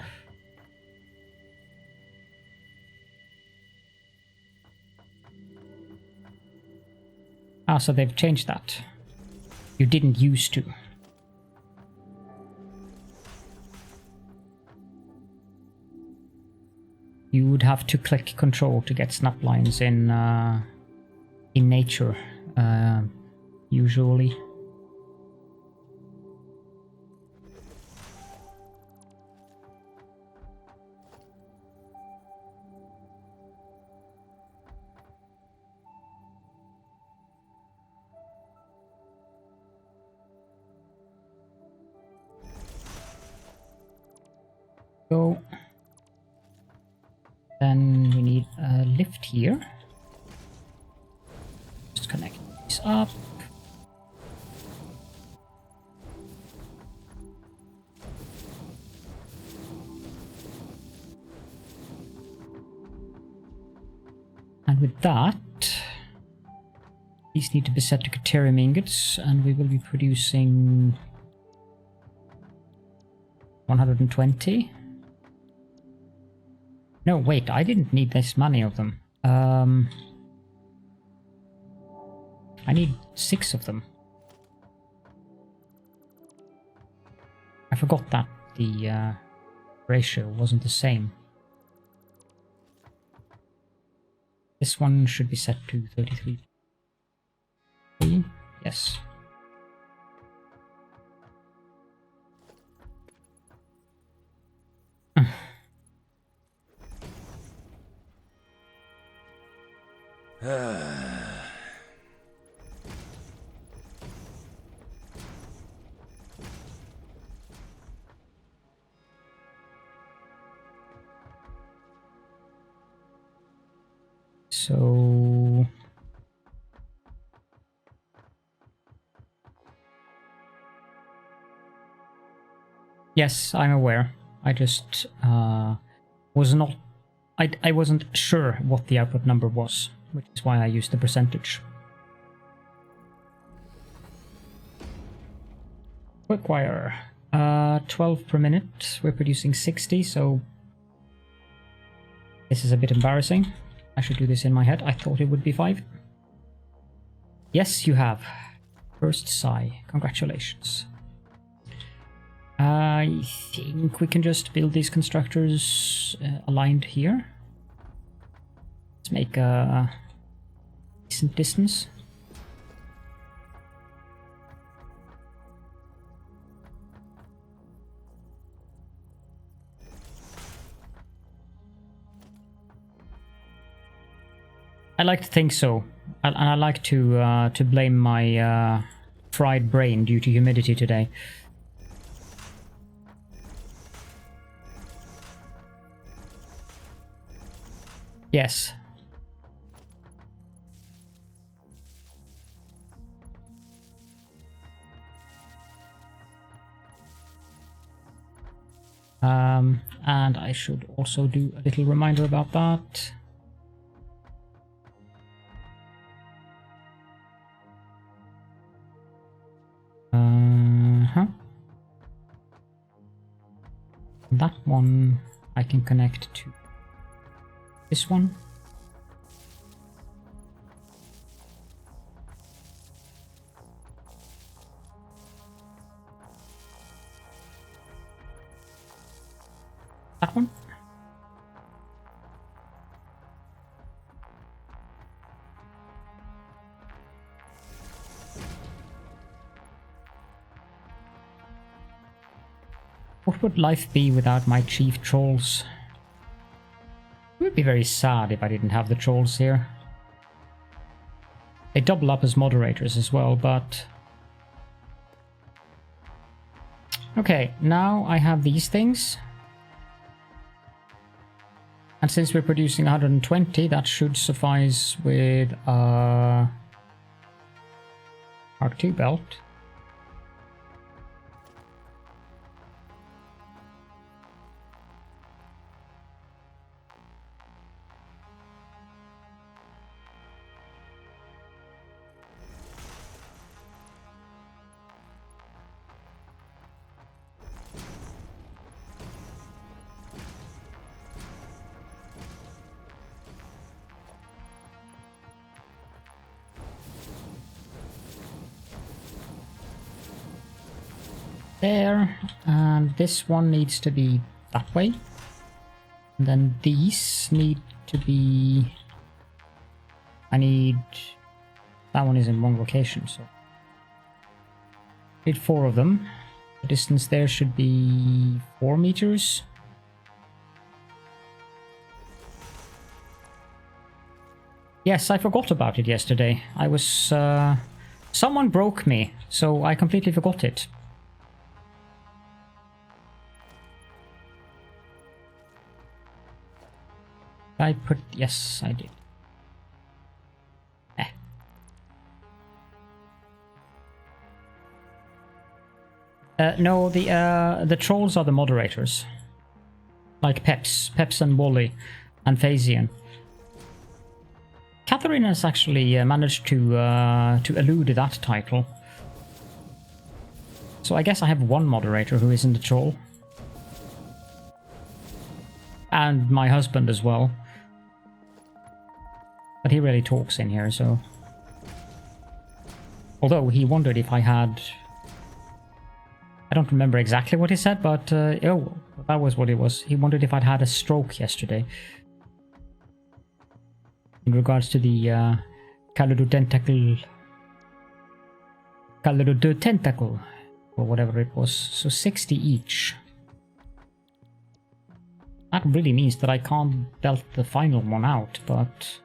Ah, so they've changed that. You didn't used to. You would have to click control to get snap lines in nature, usually. So then we need a lift here. Just connect these up. And with that, these need to be set to Caterium ingots, and we will be producing 120. No, wait, I didn't need this many of them. I need 6 of them. I forgot that the ratio wasn't the same. This one should be set to 33. Yes. So yes, I'm aware. I just was not. I wasn't sure what the output number was, which is why I used the percentage. Quickwire. 12 per minute. We're producing 60, so this is a bit embarrassing. I should do this in my head. I thought it would be 5. Yes, you have. First sigh. Congratulations. I think we can just build these constructors aligned here. Let's make a decent distance. I like to think so, and I like to blame my fried brain due to humidity today. Yes. And I should also do a little reminder about that. That one I can connect to this one. That one. What would life be without my chief trolls? Whoop. be very sad if I didn't have the trolls here. They double up as moderators as well, but... Okay, now I have these things. And since we're producing 120, that should suffice with Mark II belt. There, and this one needs to be that way. And then these need to be... I need... That one is in one location, so... Need 4 of them. The distance there should be 4 meters. Yes, I forgot about it yesterday. I was... Someone broke me, so I completely forgot it. I put... Yes, I did. No, the trolls are the moderators. Like Peps and Wally and Phasian. Catherine has actually managed to elude that title. So I guess I have one moderator who isn't a troll. And my husband as well. But he really talks in here, so... Although he wondered if I had... I don't remember exactly what he said, but... oh, that was what it was. He wondered if I'd had a stroke yesterday. In regards to the Caledorn tentacle, or whatever it was. So 60 each. That really means that I can't belt the final one out, but...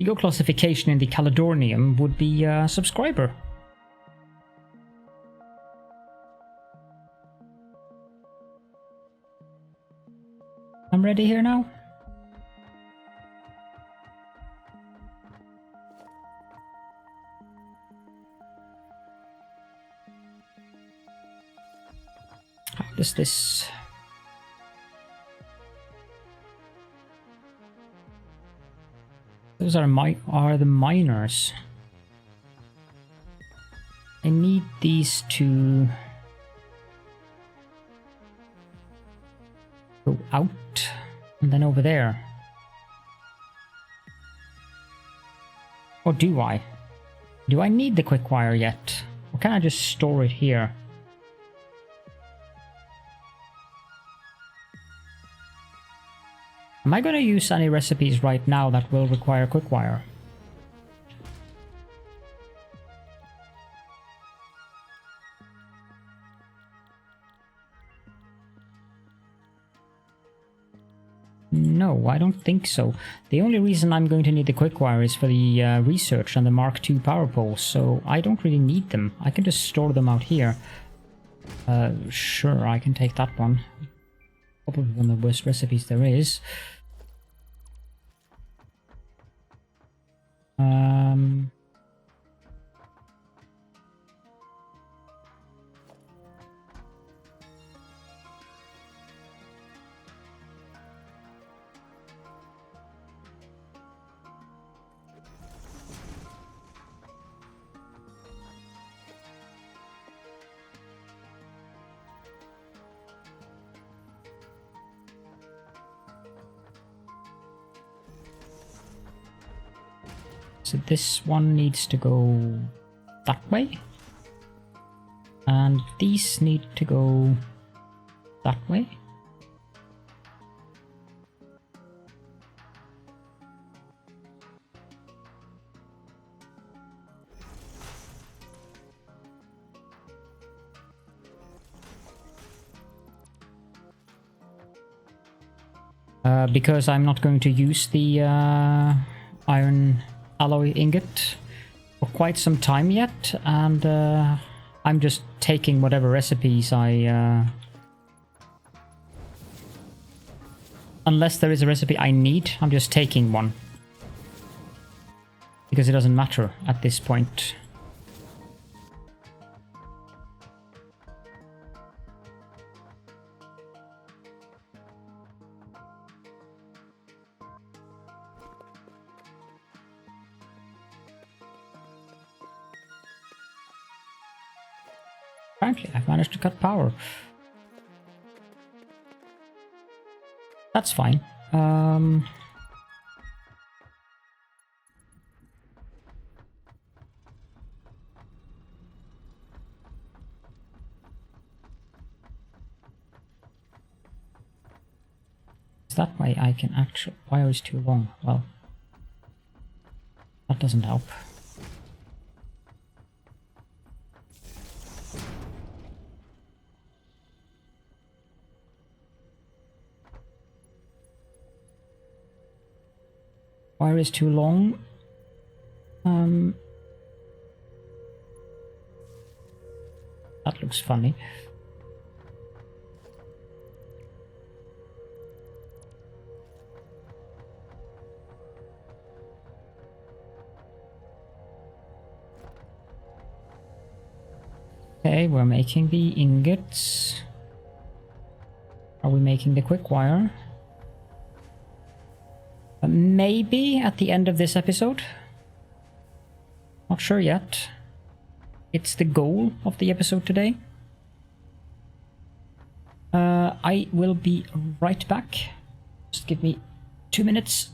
Your classification in the Caledornium would be a subscriber. I'm ready here now. How does this... Those are the miners. I need these to go out and then over there. Or do I? Do I need the Quickwire yet? Or can I just store it here? Am I going to use any recipes right now that will require Quickwire? No, I don't think so. The only reason I'm going to need the Quickwire is for the research and the Mark II power poles, so I don't really need them. I can just store them out here. Sure, I can take that one. Probably one of the worst recipes there is. So this one needs to go that way. And these need to go that way. Because I'm not going to use the iron alloy ingot for quite some time yet, and I'm just taking whatever recipes I... Unless there is a recipe I need, I'm just taking one. Because it doesn't matter at this point. Apparently, I've managed to cut power. That's fine. That way I can actually... Wire is too long. Well, that doesn't help. Wire is too long. That looks funny. Okay, we're making the ingots. Are we making the quickwire? Maybe at the end of this episode. Not sure yet. It's the goal of the episode today. I will be right back. Just give me 2 minutes.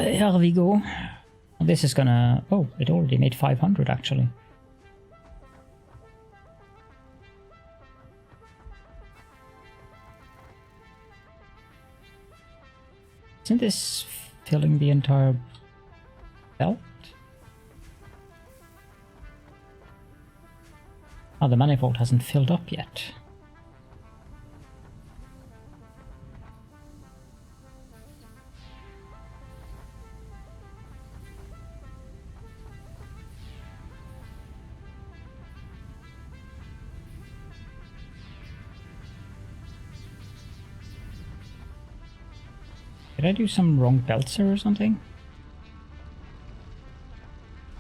Here we go. This is gonna... Oh, it already made 500 actually. Isn't this filling the entire belt? Oh, the manifold hasn't filled up yet. Did I do some wrong belts or something?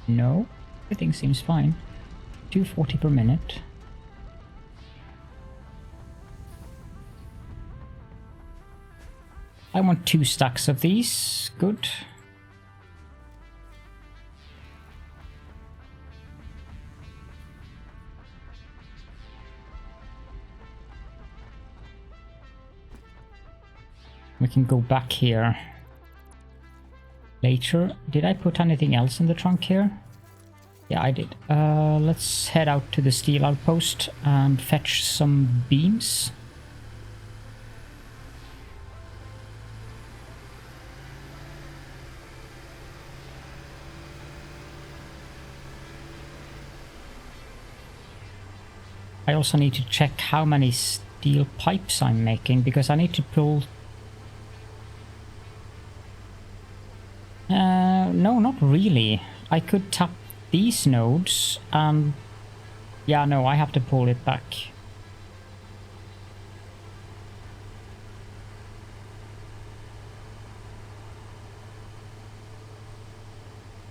No, everything seems fine. 240 per minute. I want 2 stacks of these. Good. We can go back here later. Did I put anything else in the trunk here? Yeah, I did. Let's head out to the steel outpost and fetch some beams. I also need to check how many steel pipes I'm making, because I need to pull... no, not really. I could tap these nodes and... yeah, no, I have to pull it back.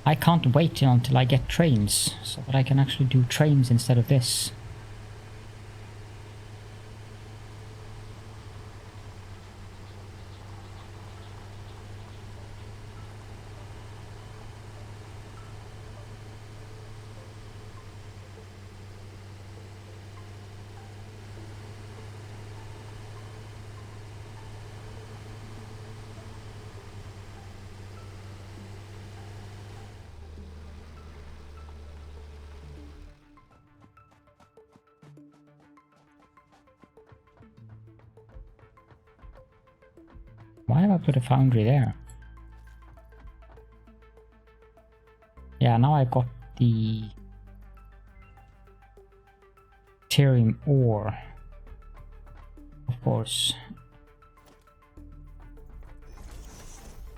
I can't wait until I get trains, so that I can actually do trains instead of this. Why have I put a foundry there? Yeah, now I've got the Caterium ore, of course.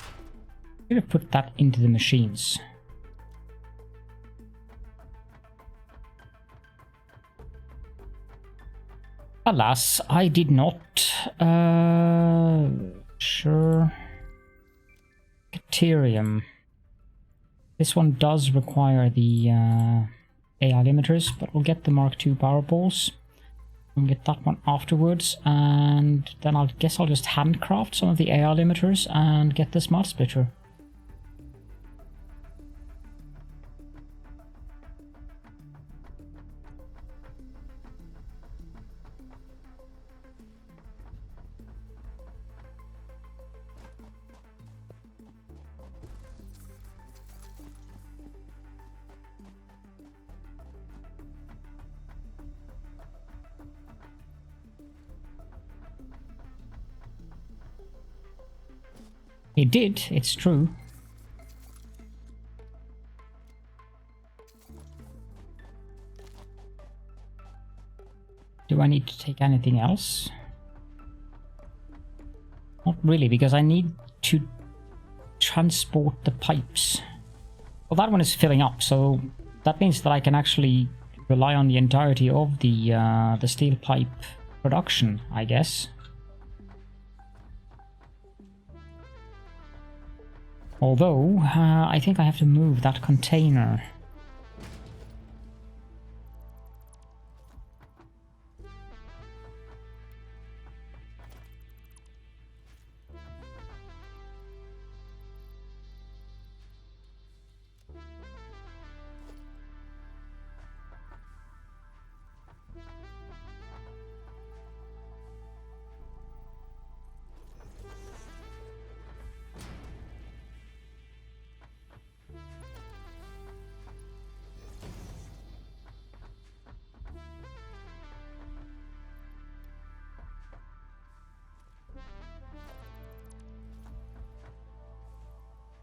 I'm gonna put that into the machines. Alas, I did not. Sure. Caterium. This one does require the AI limiters, but we'll get the Mark II power balls. We'll get that one afterwards, and then I guess I'll just handcraft some of the AI limiters and get the smart splitter. It did, it's true. Do I need to take anything else? Not really, because I need to transport the pipes. Well, that one is filling up, so that means that I can actually rely on the entirety of the steel pipe production, I guess. Although, I think I have to move that container.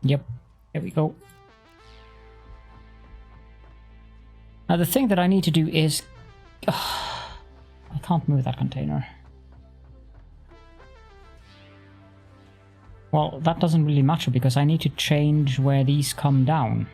Yep, there we go. Now the thing that I need to do is... I can't move that container. Well, that doesn't really matter because I need to change where these come down.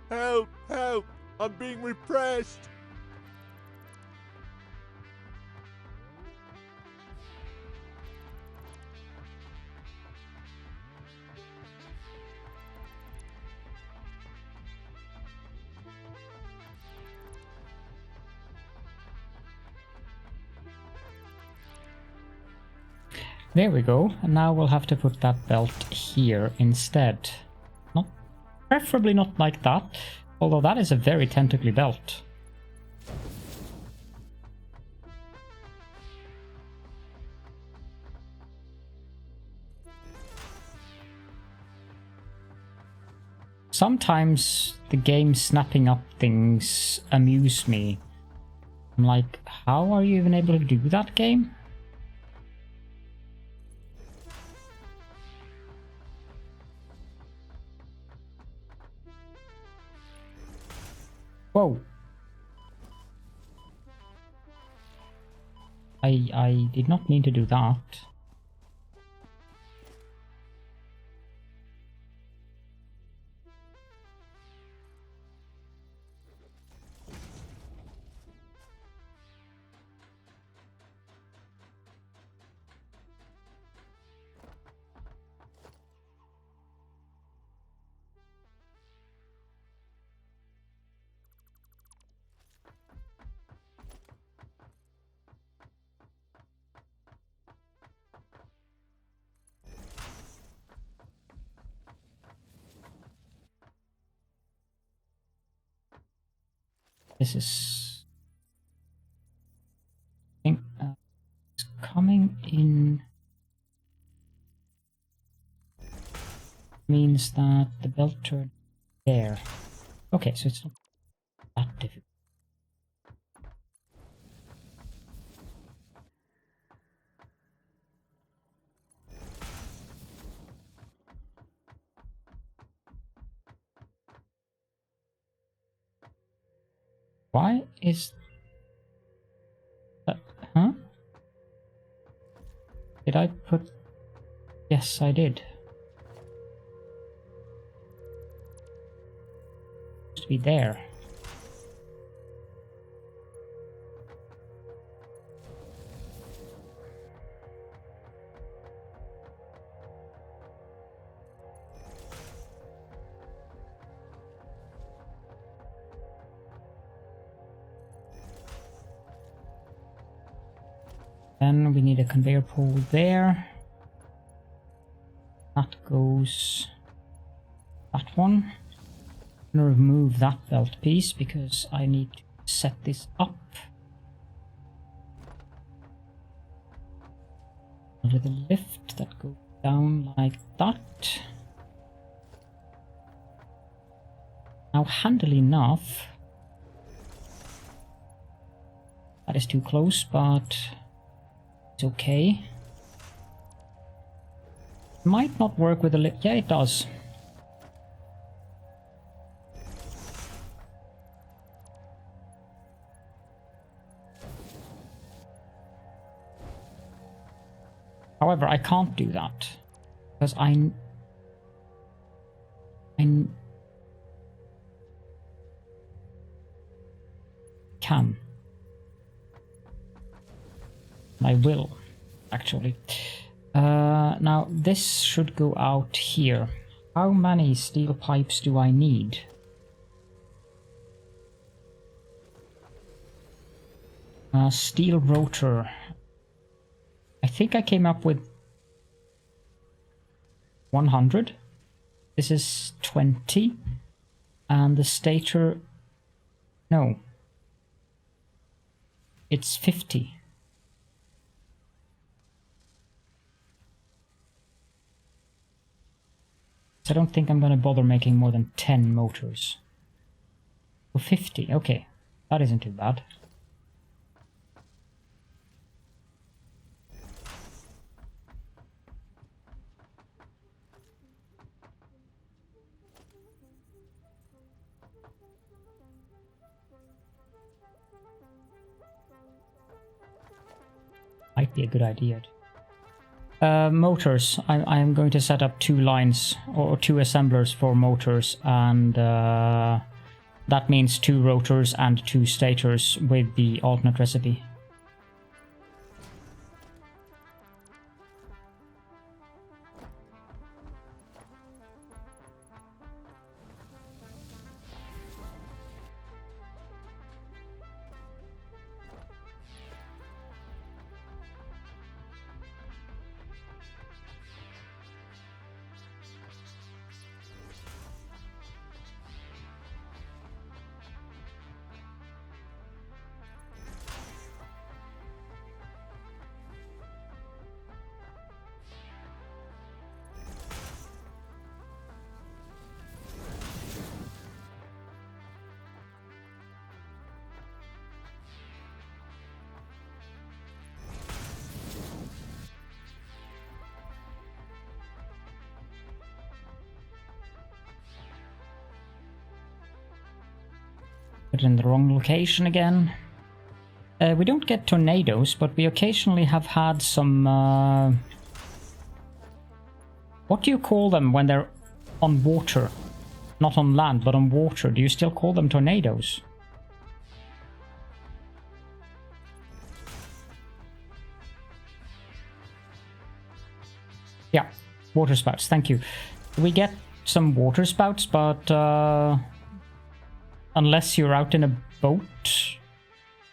Help! Help! I'm being repressed! There we go, and now we'll have to put that belt here instead. Preferably not like that, although that is a very tentacly belt. Sometimes the game snapping up things amuse me. I'm like, how are you even able to do that, game? Whoa. I did not mean to do that. This is... I think it's coming in... means that the belt turned there. Okay, so it's not that difficult. Why is that? Huh? Did I put... Yes, I did. Supposed to be there. Then we need a conveyor pole there. That goes... that one. I'm gonna remove that belt piece because I need to set this up. With a lift that goes down like that. Now, handily enough... that is too close, but... it's okay. Might not work with a lift. Yeah, it does. However, I can't do that because I can. I will, actually. Now, this should go out here. How many steel pipes do I need? Steel Rotor. I think I came up with 100. This is 20. And the stator... No. It's 50. So I don't think I'm gonna bother making more than 10 motors. Oh, 50, okay. That isn't too bad. Might be a good idea. Motors. I am going to set up 2 lines or 2 assemblers for motors, and that means 2 rotors and 2 stators with the alternate recipe. Put it in the wrong location again. We don't get tornadoes, but we occasionally have had some... what do you call them when they're on water? Not on land, but on water. Do you still call them tornadoes? Yeah, water spouts, thank you. We get some water spouts, but unless you're out in a boat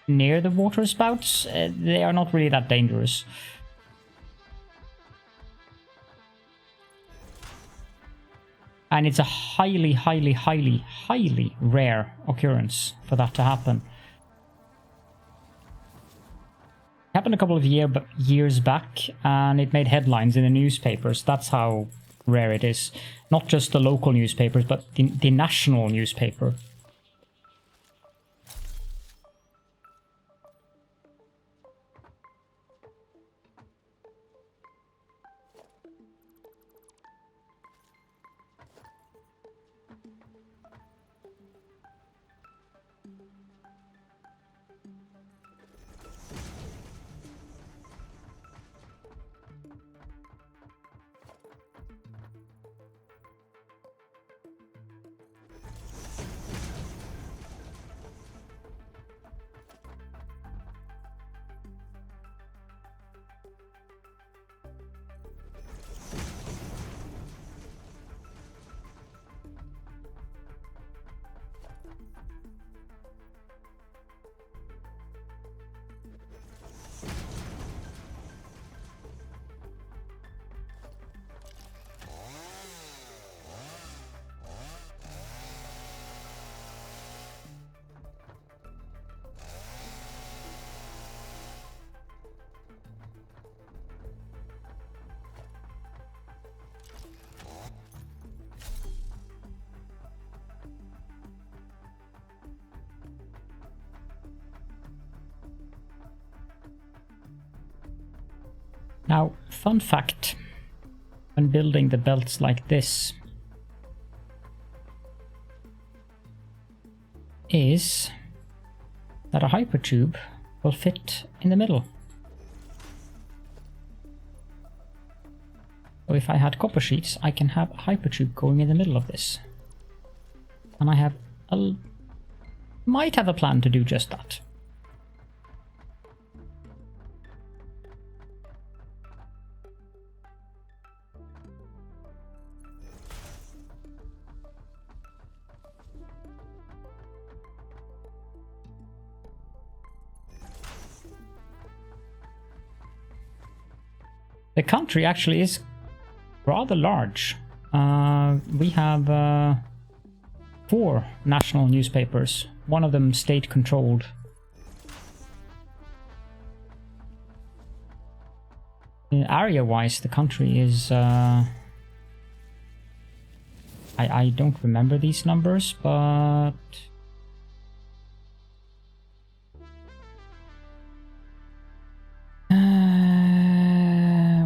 near the water spouts, they are not really that dangerous. And it's a highly, highly, highly, highly rare occurrence for that to happen. It happened a couple of years back, and it made headlines in the newspapers. That's how rare it is. Not just the local newspapers, but the national newspaper. Now, fun fact, when building the belts like this, is that a hypertube will fit in the middle. So if I had copper sheets, I can have a hypertube going in the middle of this. And I have might have a plan to do just that. The country actually is rather large. We have 4 national newspapers, one of them state-controlled. Area-wise, the country is... I don't remember these numbers, but...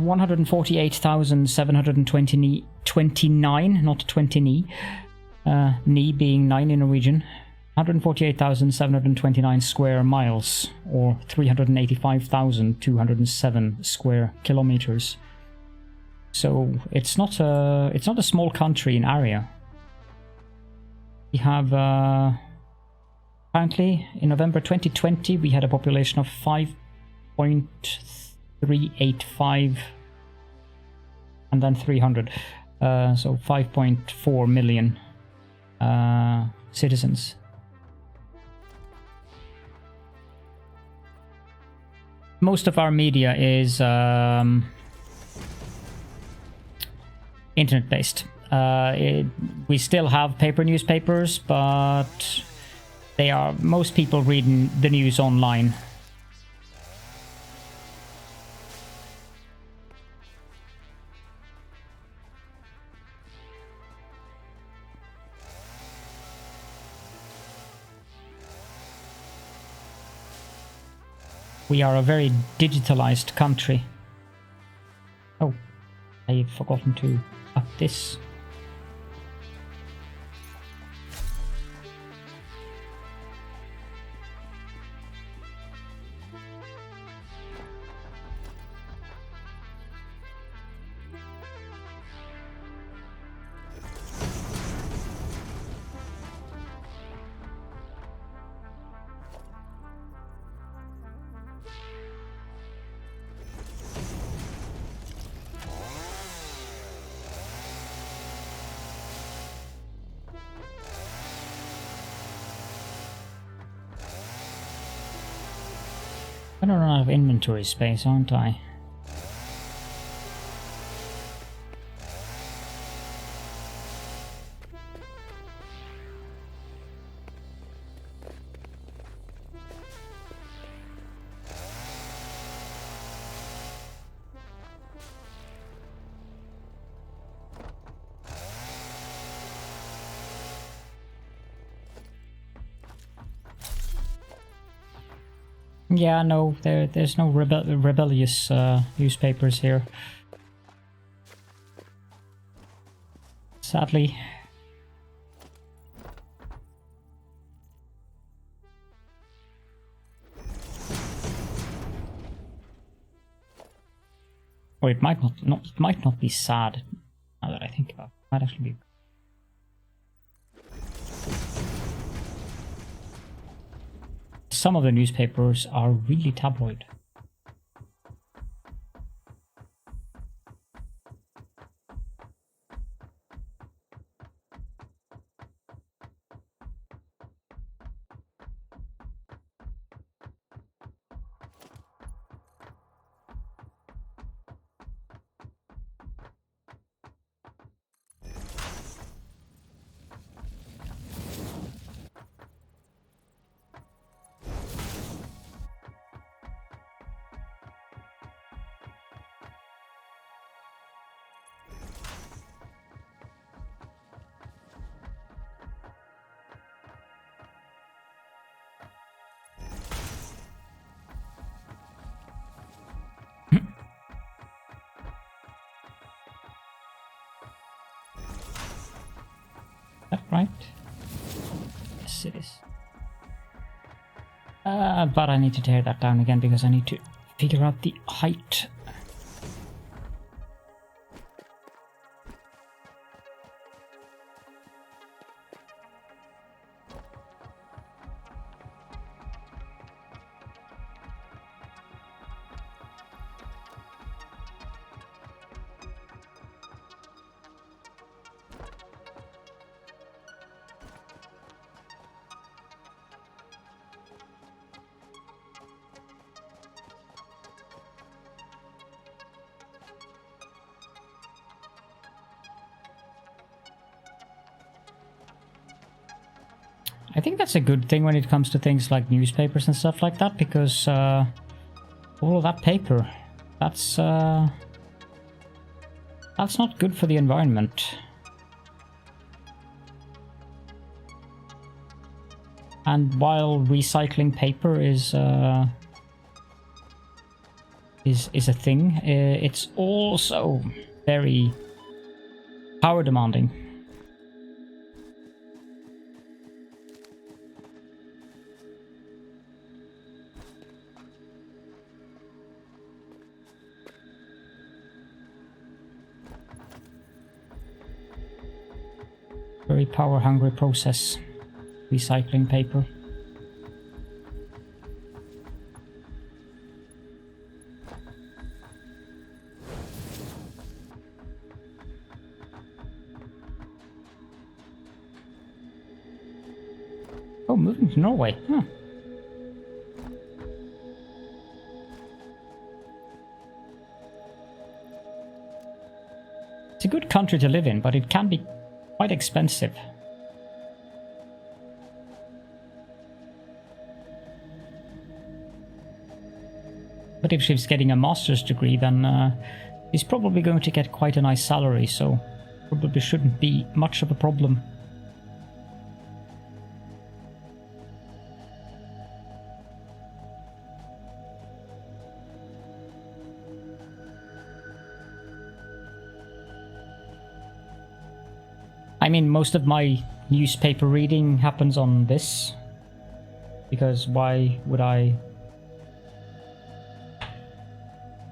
148,729, not 20 ni. Ni being 9 in Norwegian. 148,729 square miles, or 385,207 square kilometers. So it's not a small country in area. We have currently in November 2020 we had a population of 5.385 and then 300, so 5.4 million citizens. Most of our media is internet-based. We still have paper newspapers, but most people reading the news online. We are a very digitalized country. Oh, I've forgotten to up this. I'm gonna run out of inventory space, aren't I? Yeah, no, there's no rebellious newspapers here. Sadly. Or it might not be sad, now that I think about it. It might actually be. Some of the newspapers are really tabloid. That right? Yes, it is. But I need to tear that down again because I need to figure out the height. think that's a good thing when it comes to things like newspapers and stuff like that, because all of that paper, that's not good for the environment. And while recycling paper is a thing, it's also very power demanding. Very power hungry process, recycling paper. Oh, moving to Norway. Huh. It's a good country to live in, but it can be quite expensive. But if she's getting a master's degree, then she's probably going to get quite a nice salary, so probably shouldn't be much of a problem. I mean, most of my newspaper reading happens on this, because why would I?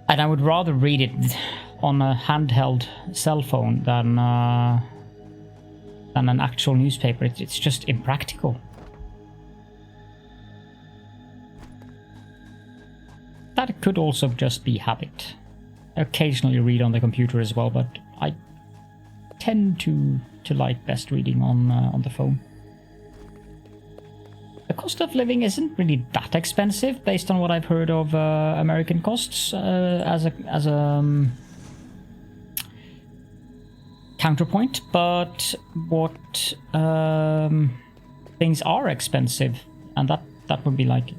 And I would rather read it on a handheld cell phone than an actual newspaper. It's just impractical. That could also just be habit. I occasionally read on the computer as well, but I tend to like best reading on the phone. The cost of living isn't really that expensive based on what I've heard of American costs as a counterpoint, but what things are expensive, and that would be like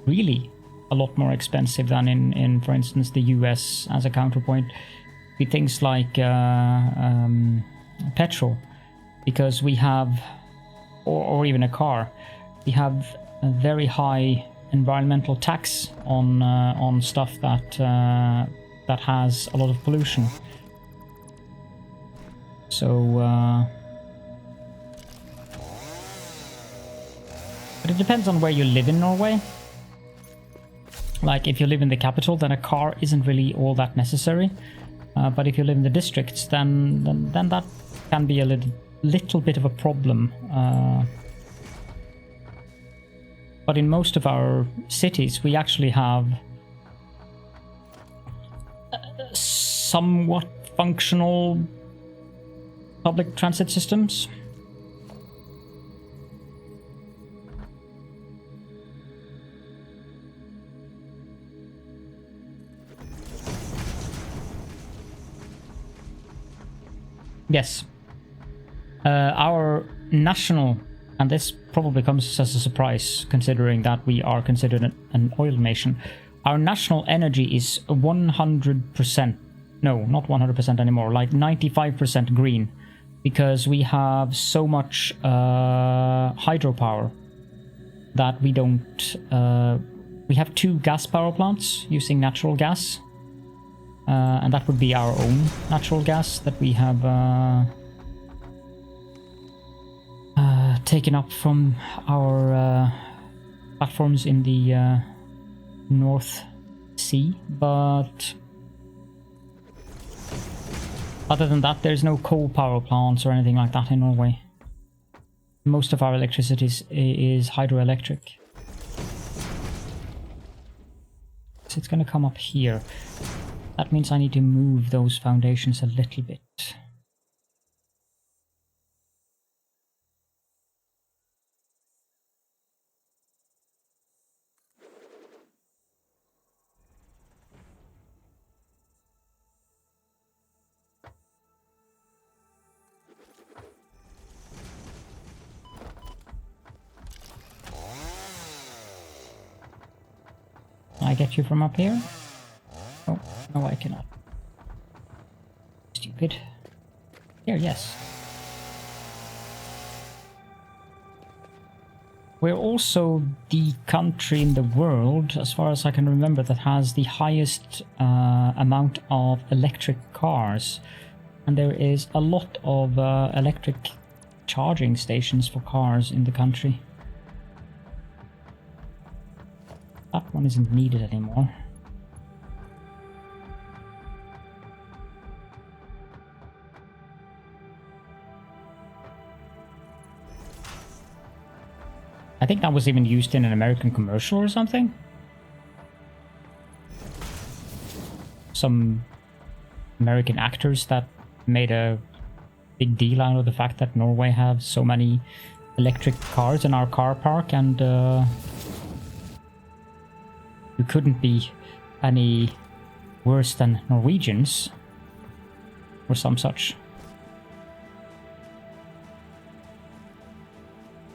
really a lot more expensive than in for instance the US as a counterpoint, be things like petrol, because we have, or even a car, we have a very high environmental tax on stuff that has a lot of pollution. So, but it depends on where you live in Norway. Like if you live in the capital, then a car isn't really all that necessary. But if you live in the districts, then that can be a little bit of a problem. But in most of our cities, we actually have somewhat functional public transit systems. Yes. Our national, and this probably comes as a surprise considering that we are considered an oil nation, our national energy is 100%, no, not 100% anymore, like 95% green, because we have so much hydropower that we don't, we have 2 gas power plants using natural gas. And that would be our own natural gas that we have taken up from our platforms in the North Sea. But other than that, there's no coal power plants or anything like that in Norway. Most of our electricity is hydroelectric. So it's going to come up here. That means I need to move those foundations a little bit. Can I get you from up here? Oh, no, I cannot. Stupid. Here, yes. We're also the country in the world, as far as I can remember, that has the highest amount of electric cars. And there is a lot of electric charging stations for cars in the country. That one isn't needed anymore. I think that was even used in an American commercial or something. Some American actors that made a big deal out of the fact that Norway have so many electric cars in our car park, and you couldn't be any worse than Norwegians or some such.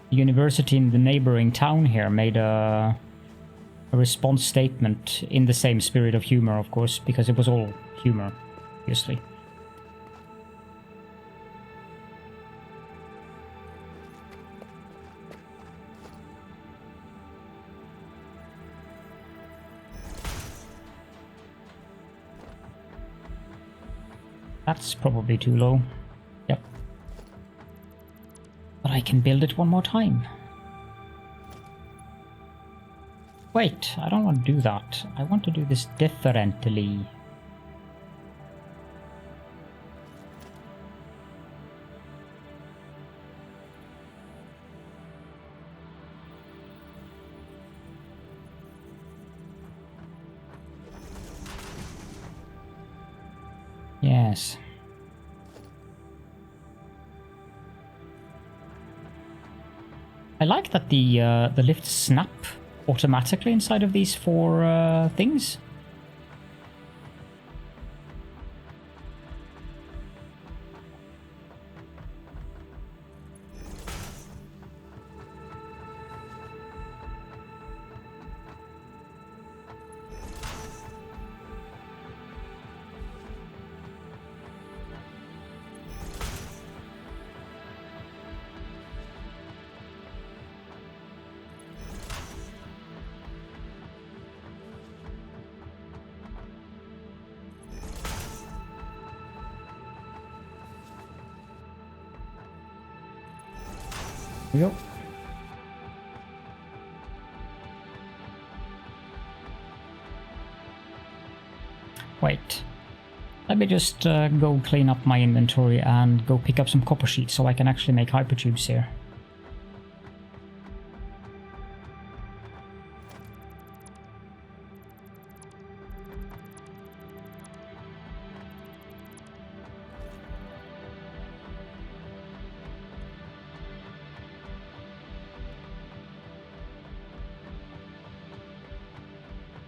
The university in the neighboring town here made a response statement in the same spirit of humor, of course, because it was all humor, obviously. That's probably too low. Yep. But I can build it one more time. Wait, I don't want to do that. I want to do this differently. Yes. I like that the lifts snap automatically inside of these four things. Here we go. Wait. Let me just go clean up my inventory and go pick up some copper sheets so I can actually make hypertubes here.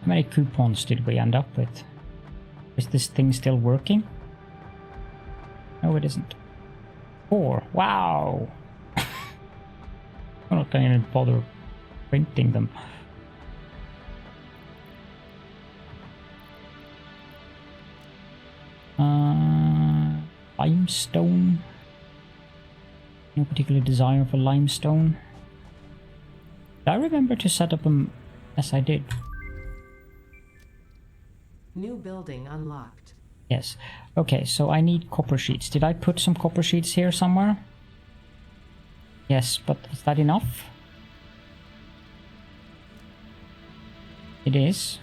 How many coupons did we end up with? Is this thing still working? No, it isn't. 4. Wow! I'm not going to bother printing them. Limestone. No particular desire for limestone. Did I remember to set up a... Yes, I did. New building unlocked. Yes. Okay, so I need copper sheets. Did I put some copper sheets here somewhere? Yes, but is that enough? It is.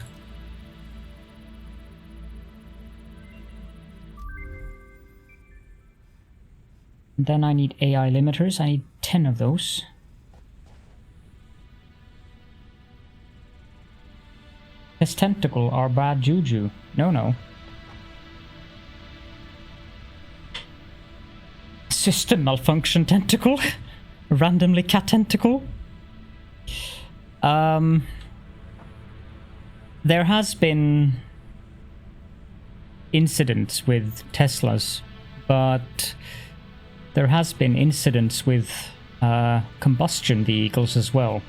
And then I need AI limiters. I need 10 of those. This tentacle are bad juju. No, no. System malfunction tentacle. Randomly cat tentacle. There has been incidents with Teslas, but there has been incidents with combustion vehicles as well.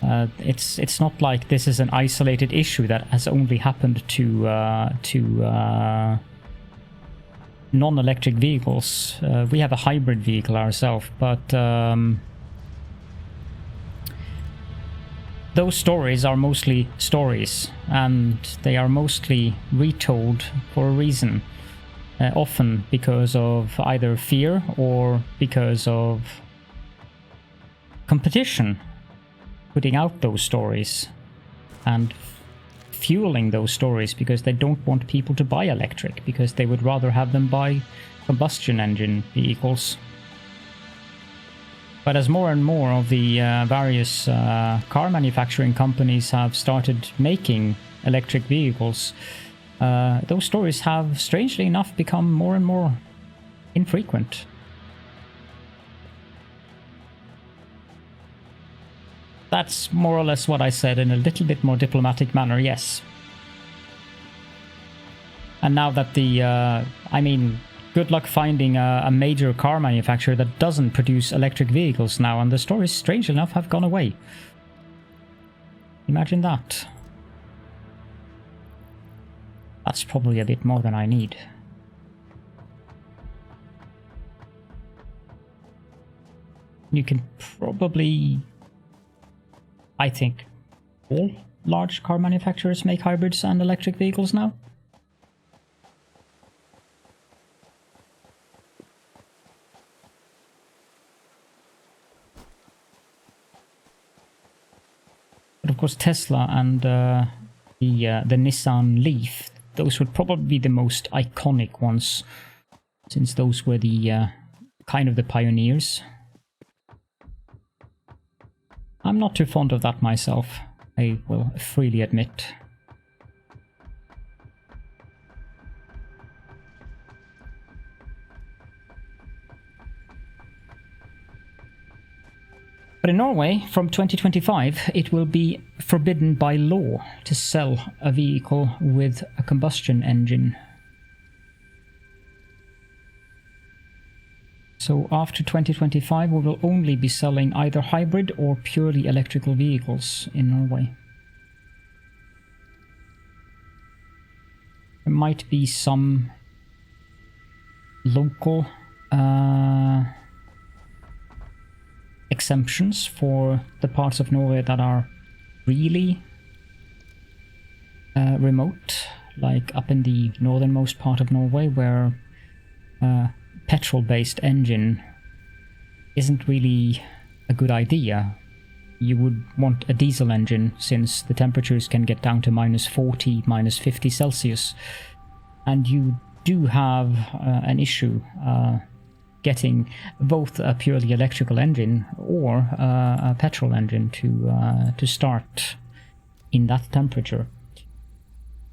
It's not like this is an isolated issue that has only happened to non-electric vehicles. We have a hybrid vehicle ourselves, but those stories are mostly stories, and they are mostly retold for a reason. Often because of either fear or because of competition, putting out those stories and fueling those stories because they don't want people to buy electric, because they would rather have them buy combustion engine vehicles. But as more and more of the various car manufacturing companies have started making electric vehicles, those stories have, strangely enough, become more and more infrequent. That's more or less what I said in a little bit more diplomatic manner, yes. And now that I mean, good luck finding a major car manufacturer that doesn't produce electric vehicles now, and the stories, strangely enough, have gone away. Imagine that. That's probably a bit more than I need. You can probably... I think all large car manufacturers make hybrids and electric vehicles now. But of course Tesla and the Nissan Leaf, those would probably be the most iconic ones, since those were the kind of the pioneers. I'm not too fond of that myself, I will freely admit. But in Norway, from 2025, it will be forbidden by law to sell a vehicle with a combustion engine. So after 2025, we will only be selling either hybrid or purely electrical vehicles in Norway. There might be some local exemptions for the parts of Norway that are really remote, like up in the northernmost part of Norway, where petrol-based engine isn't really a good idea. You would want a diesel engine, since the temperatures can get down to -40, -50 Celsius, and you do have an issue getting both a purely electrical engine or a petrol engine to start in that temperature.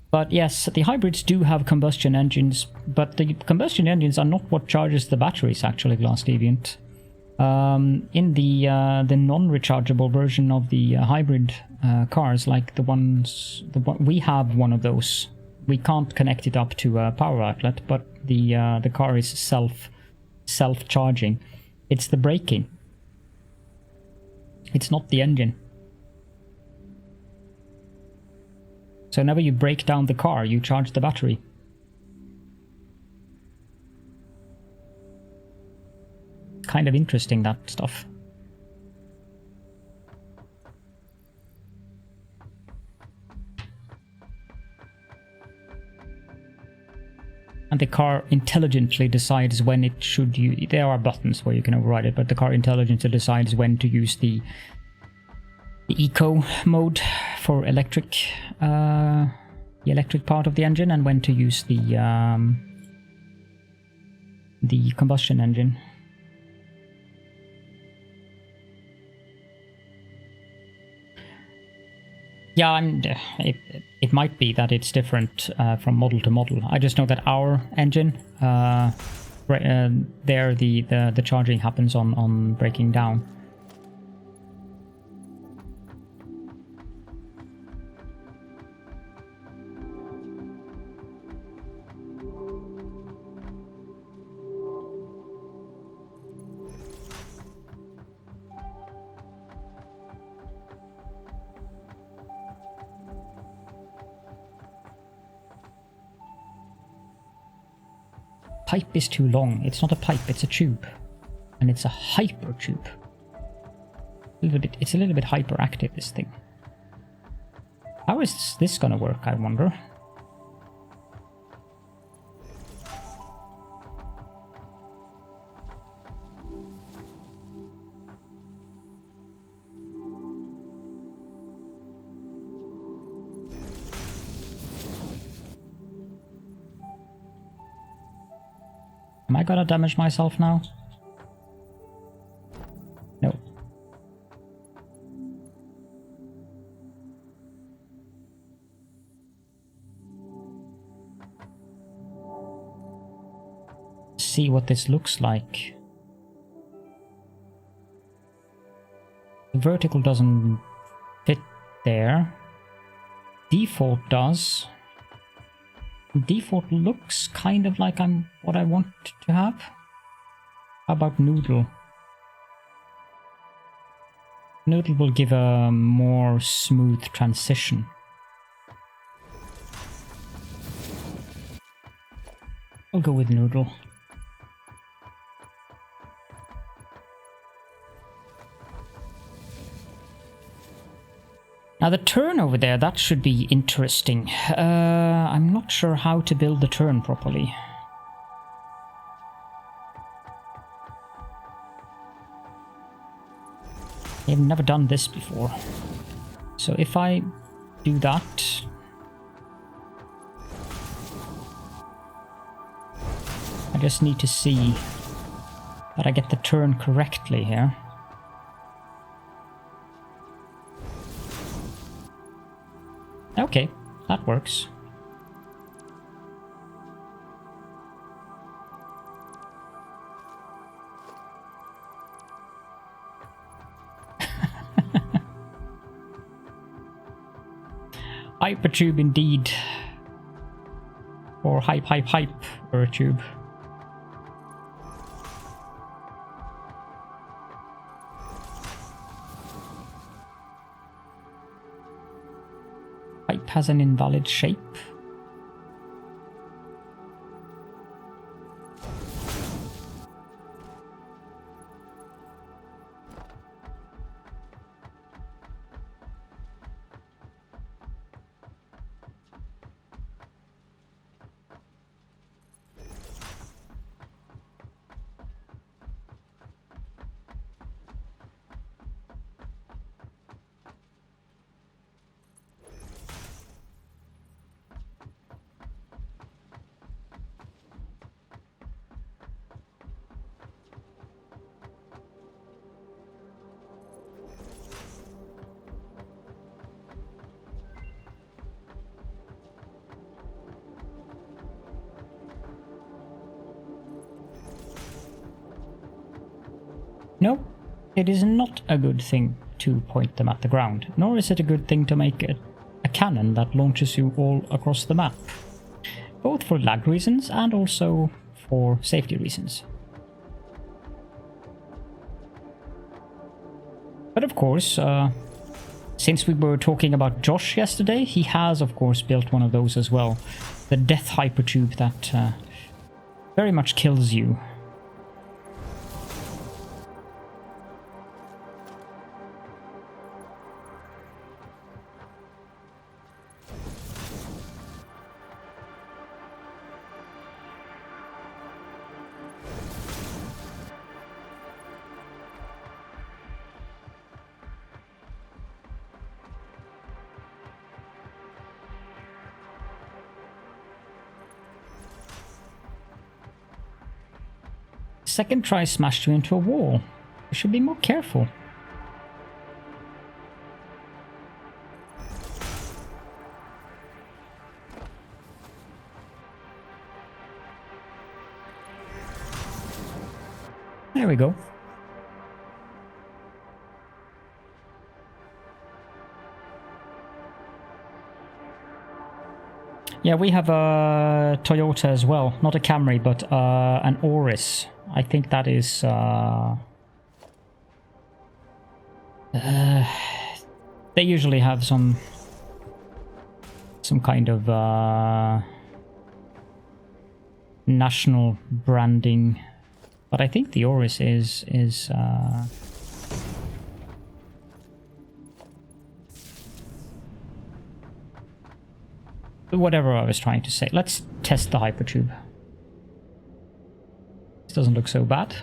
But yes, the hybrids do have combustion engines, but the combustion engines are not what charges the batteries, actually, Glass Deviant. In the non-rechargeable version of the hybrid cars, like we have one of those. We can't connect it up to a power outlet, but the car is self-charging. It's the braking. It's not the engine. So whenever you break down the car, you charge the battery. Kind of interesting, that stuff. And the car intelligently decides when it should use... There are buttons where you can override it, but the car intelligently decides when to use the eco mode for electric, the electric part of the engine, and when to use the combustion engine. Yeah, it might be that it's different from model to model. I just know that our engine, there the charging happens on breaking down. pipe is too long. It's not a pipe, it's a tube. And it's a hypertube. It's a little bit hyperactive, this thing. How is this gonna work, I wonder? Am I gonna damage myself now? No. See what this looks like. The vertical doesn't fit there. Default does. Default looks kind of like I'm what I want to have. How about Noodle? Noodle will give a more smooth transition. I'll go with Noodle. Now the turn over there, that should be interesting. I'm not sure how to build the turn properly. I've never done this before. So if I do that... I just need to see that I get the turn correctly here. Okay, that works. Hypertube indeed. Or hype or a tube. Pipe has an invalid shape. No, it is not a good thing to point them at the ground, nor is it a good thing to make a cannon that launches you all across the map, both for lag reasons and also for safety reasons. But of course, since we were talking about Josh yesterday, he has of course built one of those as well, the Death Hypertube that very much kills you. Second try smashed you into a wall. You should be more careful. There we go. Yeah, we have a Toyota as well. Not a Camry, but an Auris. I think that is... they usually have some kind of national branding. But I think the Oris is whatever I was trying to say. Let's test the Hypertube. This doesn't look so bad.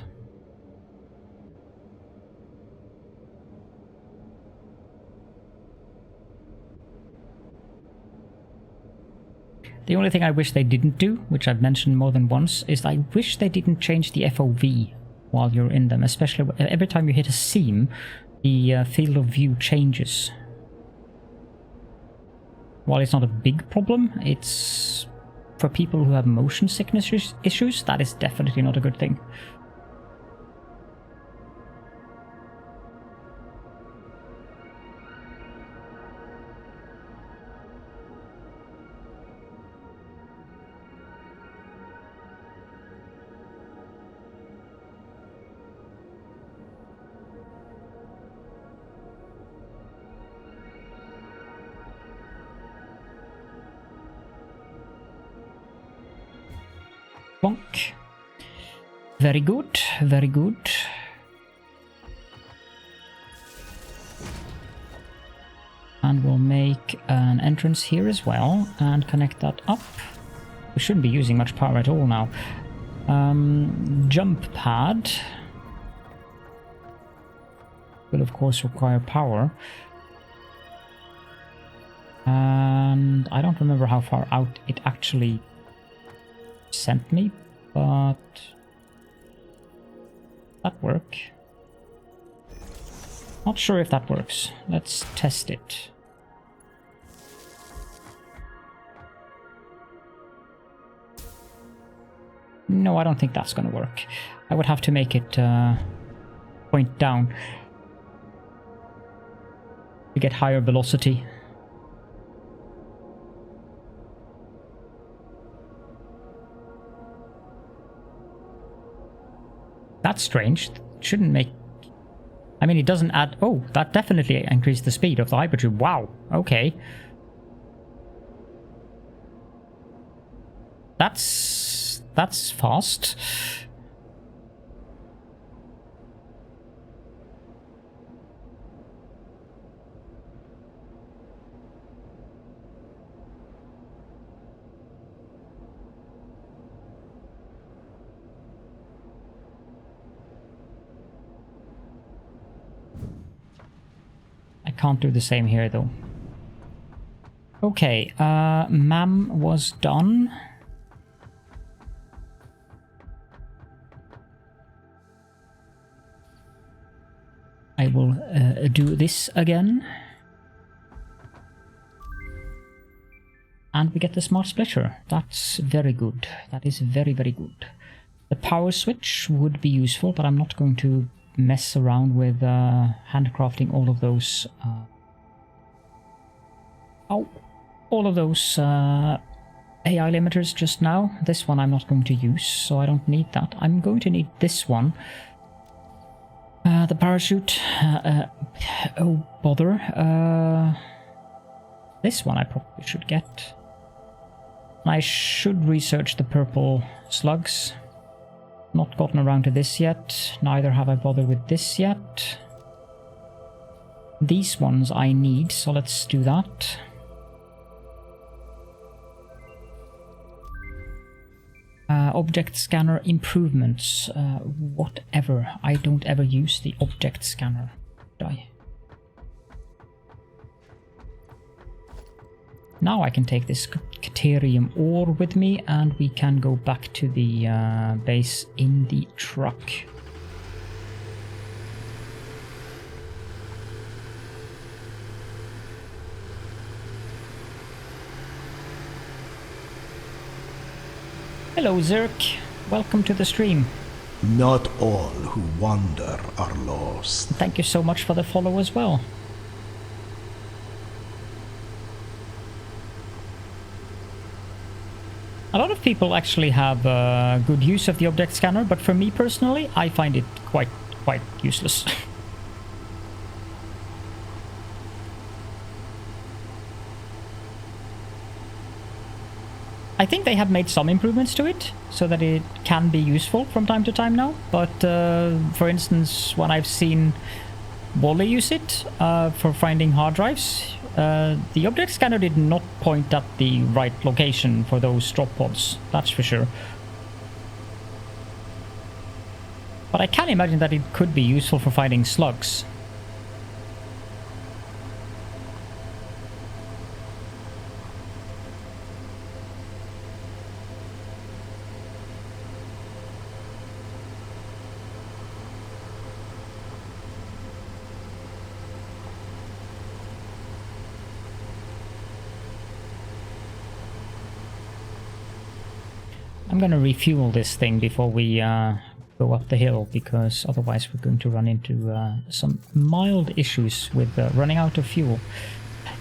The only thing I wish they didn't do, which I've mentioned more than once, is I wish they didn't change the FOV while you're in them, especially every time you hit a seam, the field of view changes. While it's not a big problem, it's for people who have motion sickness issues, that is definitely not a good thing. Bonk. Very good, very good. And we'll make an entrance here as well and connect that up. We shouldn't be using much power at all now. Jump pad will of course require power. And I don't remember how far out it actually sent me, but that work. Not sure if that works. Let's test it. No, I don't think that's gonna work. I would have to make it point down to get higher velocity. That's strange. It shouldn't make... I mean, it doesn't add... Oh, that definitely increased the speed of the Hypertube. Wow, okay. That's fast. I can't do the same here though. Okay, MAM was done. I will do this again. And we get the smart splitter. That's very good. That is very, very good. The power switch would be useful, but I'm not going to mess around with handcrafting all of those AI limiters just now. This one I'm not going to use, so I don't need that. I'm going to need this one. The parachute. Oh bother. This one I probably should get. I should research the purple slugs. Not gotten around to this yet. Neither have I bothered with this yet. These ones I need, so let's do that. Object scanner improvements. Whatever. I don't ever use the object scanner. Do I? Now I can take this Caterium ore with me and we can go back to the base in the truck. Hello Zerk, welcome to the stream. Not all who wander are lost. Thank you so much for the follow as well. A lot of people actually have good use of the object scanner, but for me personally, I find it quite useless. I think they have made some improvements to it so that it can be useful from time to time now. But for instance, when I've seen Wally use it for finding hard drives, the object scanner did not point at the right location for those drop pods, that's for sure. But I can imagine that it could be useful for finding slugs. I'm gonna refuel this thing before we go up the hill, because otherwise we're going to run into some mild issues with running out of fuel.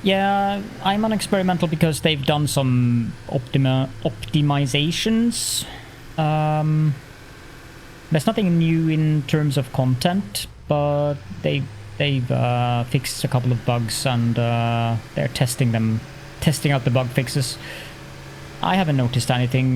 Yeah, I'm on experimental because they've done some optimizations. There's nothing new in terms of content, but they've fixed a couple of bugs, and they're testing out the bug fixes. I haven't noticed anything,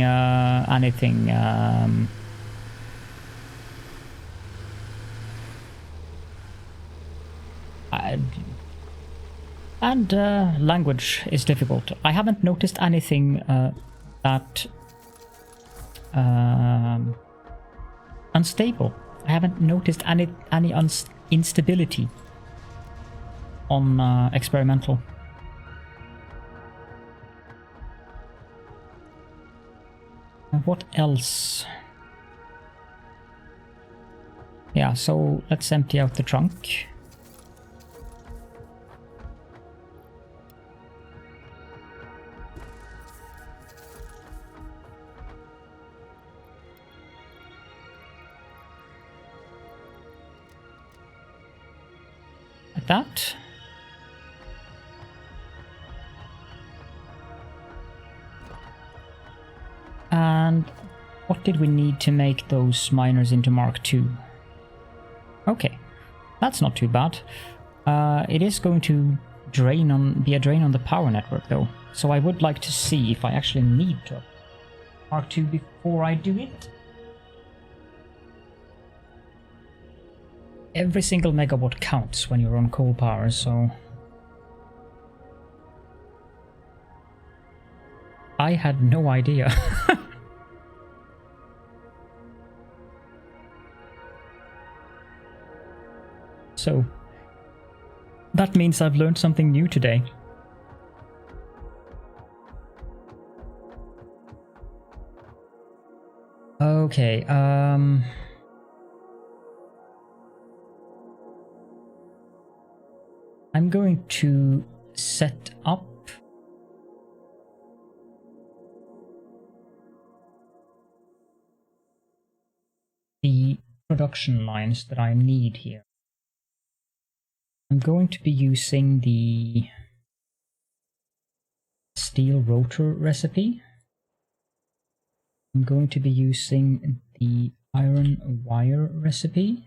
language is difficult. I haven't noticed anything that unstable. I haven't noticed any instability on experimental. What else? Yeah, so let's empty out the trunk. Like that. And what did we need to make those miners into Mark II? Okay, that's not too bad. It is going to be a drain on the power network though, so I would like to see if I actually need to Mark II before I do it. Every single megawatt counts when you're on coal power, so I had no idea. So that means I've learned something new today. Okay, I'm going to set up the production lines that I need here. I'm going to be using the Steel Rotor recipe. I'm going to be using the iron wire recipe.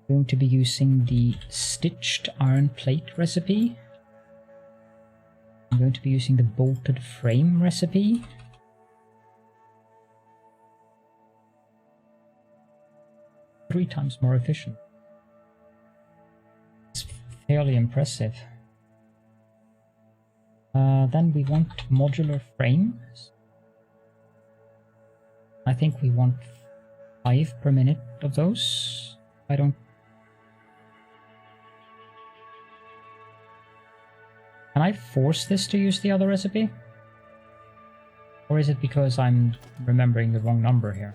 I'm going to be using the stitched iron plate recipe. I'm going to be using the bolted frame recipe. Three times more efficient. It's fairly impressive. Then we want modular frames. I think we want 5 per minute of those. I don't... Can I force this to use the other recipe? Or is it because I'm remembering the wrong number here?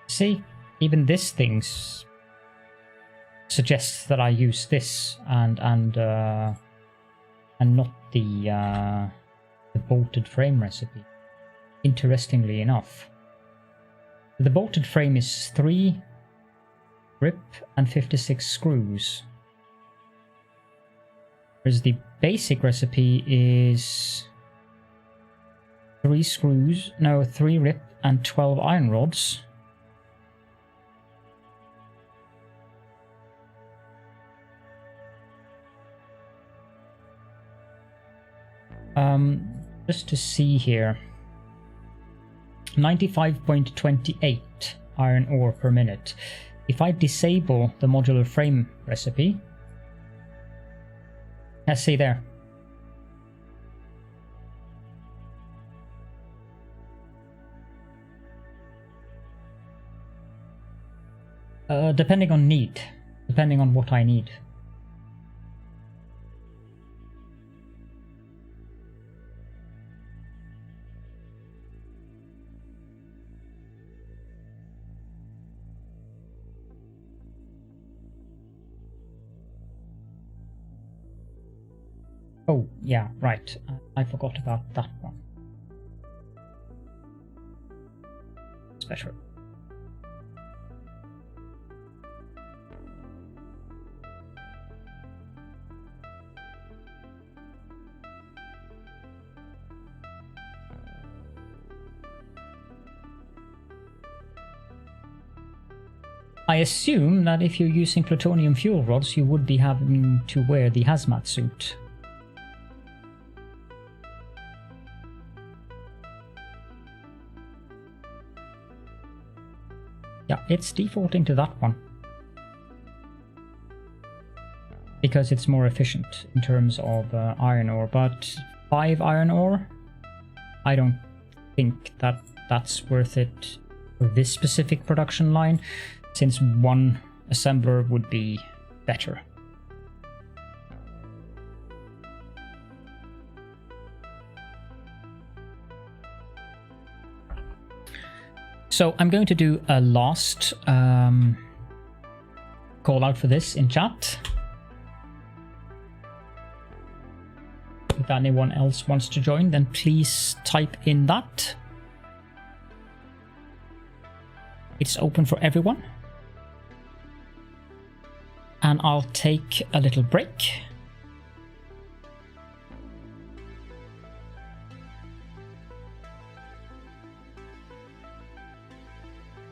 See, even this thing suggests that I use this and not the bolted frame recipe. Interestingly enough, the bolted frame is 3 grip and 56 screws, whereas the basic recipe is 3 rip and 12 iron rods. Just to see here. 95.28 iron ore per minute. If I disable the modular frame recipe, let's see there. Depending on need, depending on what I need. Oh, yeah, right. I forgot about that one. Special. I assume that if you're using plutonium fuel rods, you would be having to wear the hazmat suit. Yeah, it's defaulting to that one. Because it's more efficient in terms of iron ore, but 5 iron ore? I don't think that that's worth it for this specific production line, since one assembler would be better. So I'm going to do a last call out for this in chat. If anyone else wants to join, then please type in that. It's open for everyone. And I'll take a little break.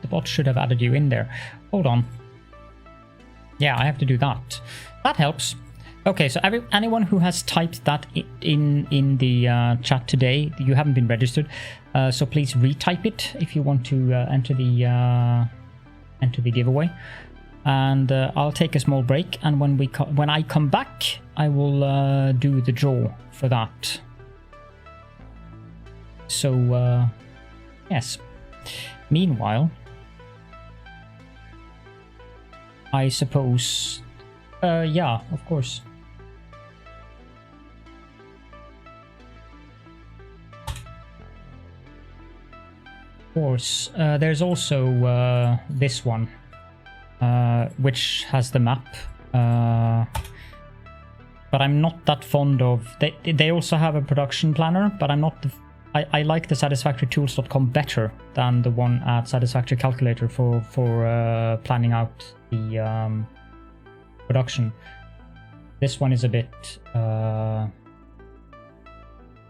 The bot should have added you in there. Hold on. Yeah, I have to do that. That helps. Okay, so anyone who has typed that in the chat today, you haven't been registered. So please retype it if you want to enter the giveaway. And I'll take a small break, and when I come back, I will do the draw for that. So yes. Meanwhile, I suppose, yeah, of course. Of course, there's also this one. Which has the map, but I'm not that fond of. They also have a production planner, but I'm not. I like the satisfactorytools.com better than the one at Satisfactory Calculator for planning out the production. This one is a bit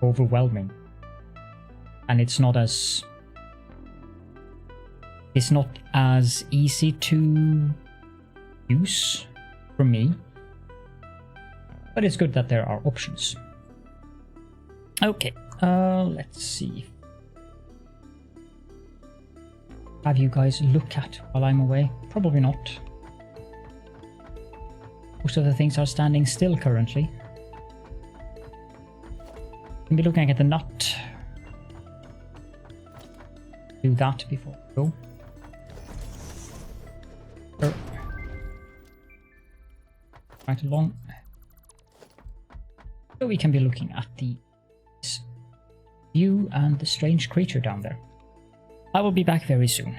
overwhelming, and it's not as easy to use for me, but it's good that there are options. Okay, let's see. Have you guys look at while I'm away? Probably not. Most of the things are standing still currently. Can be looking at the nut. Do that before we go. Right along. So we can be looking at the view and the strange creature down there. I will be back very soon.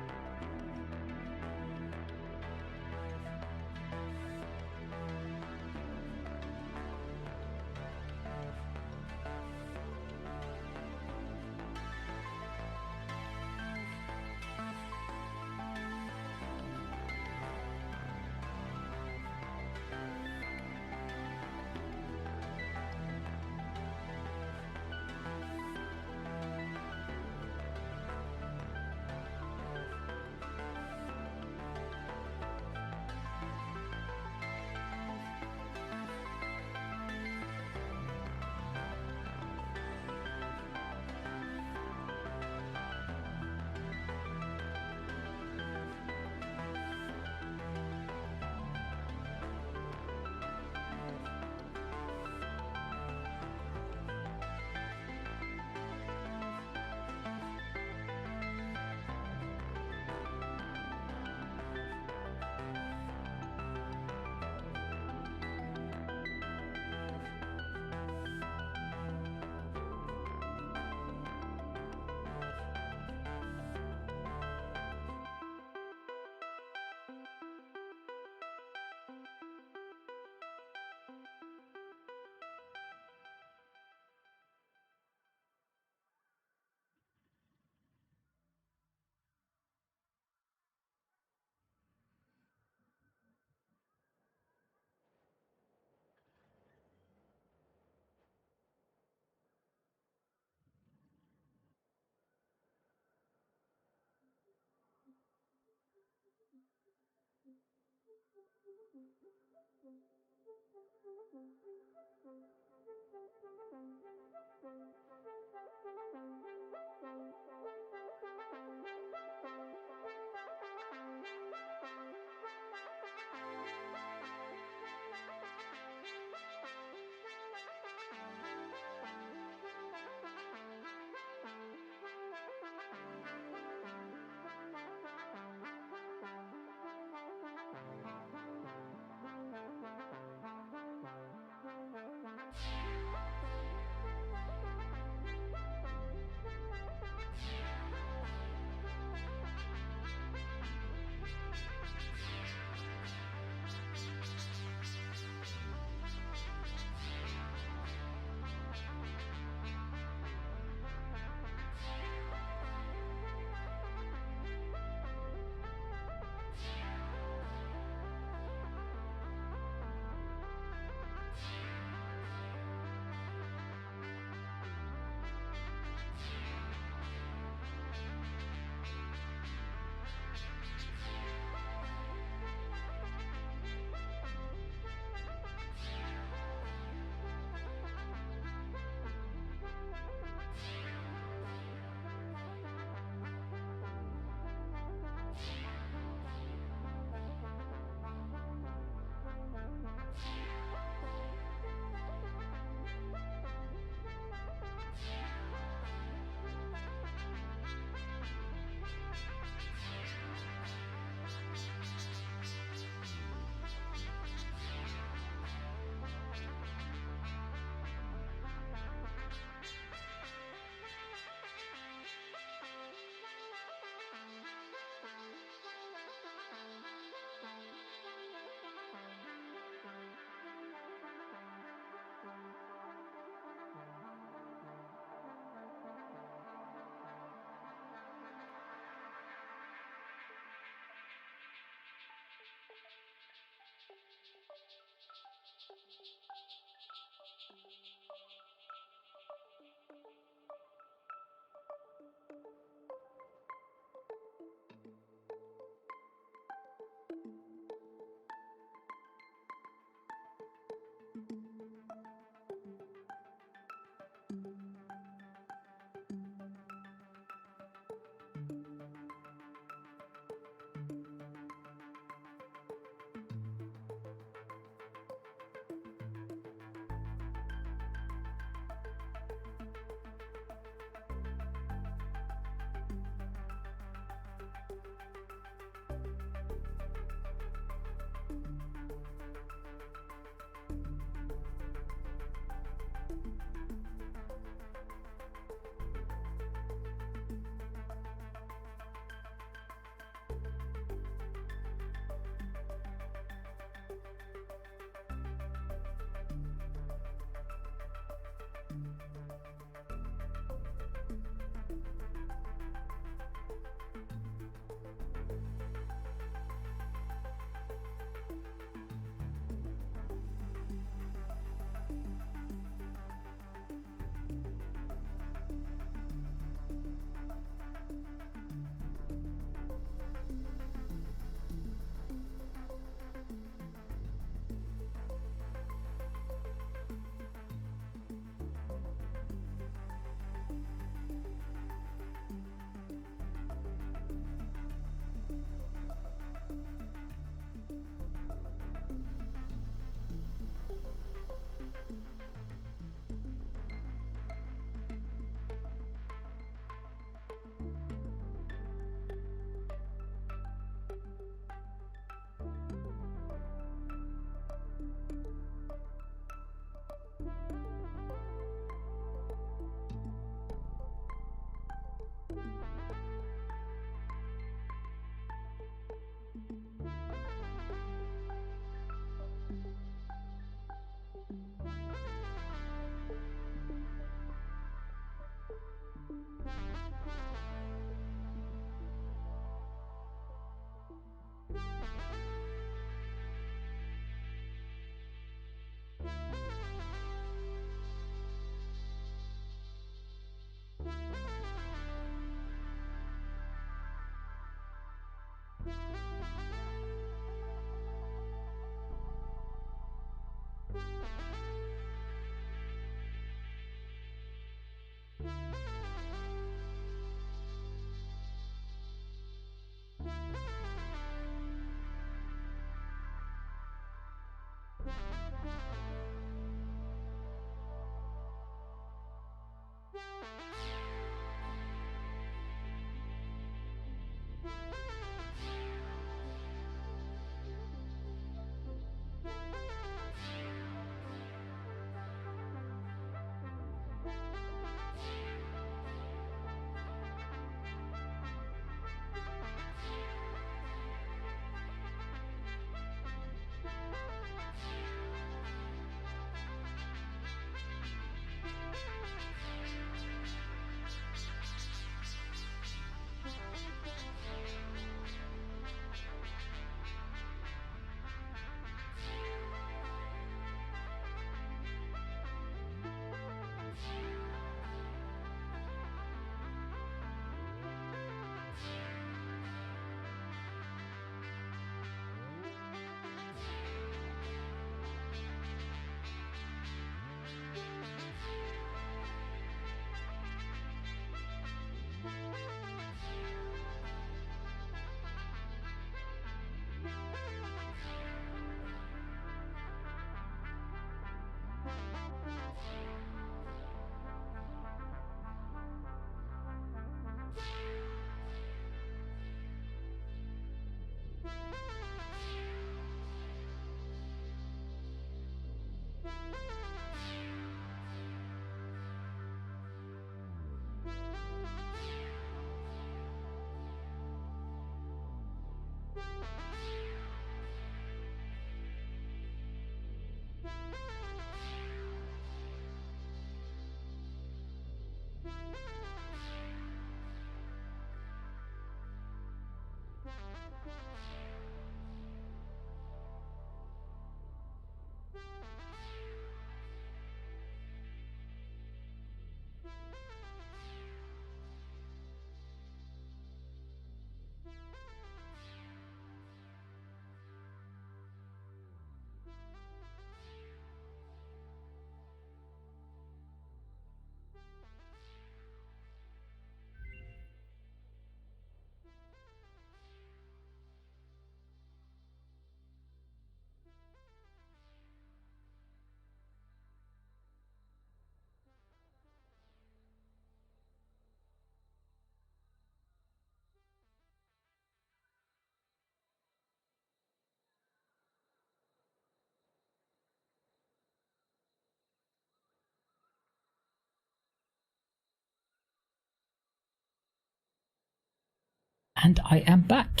And I am back.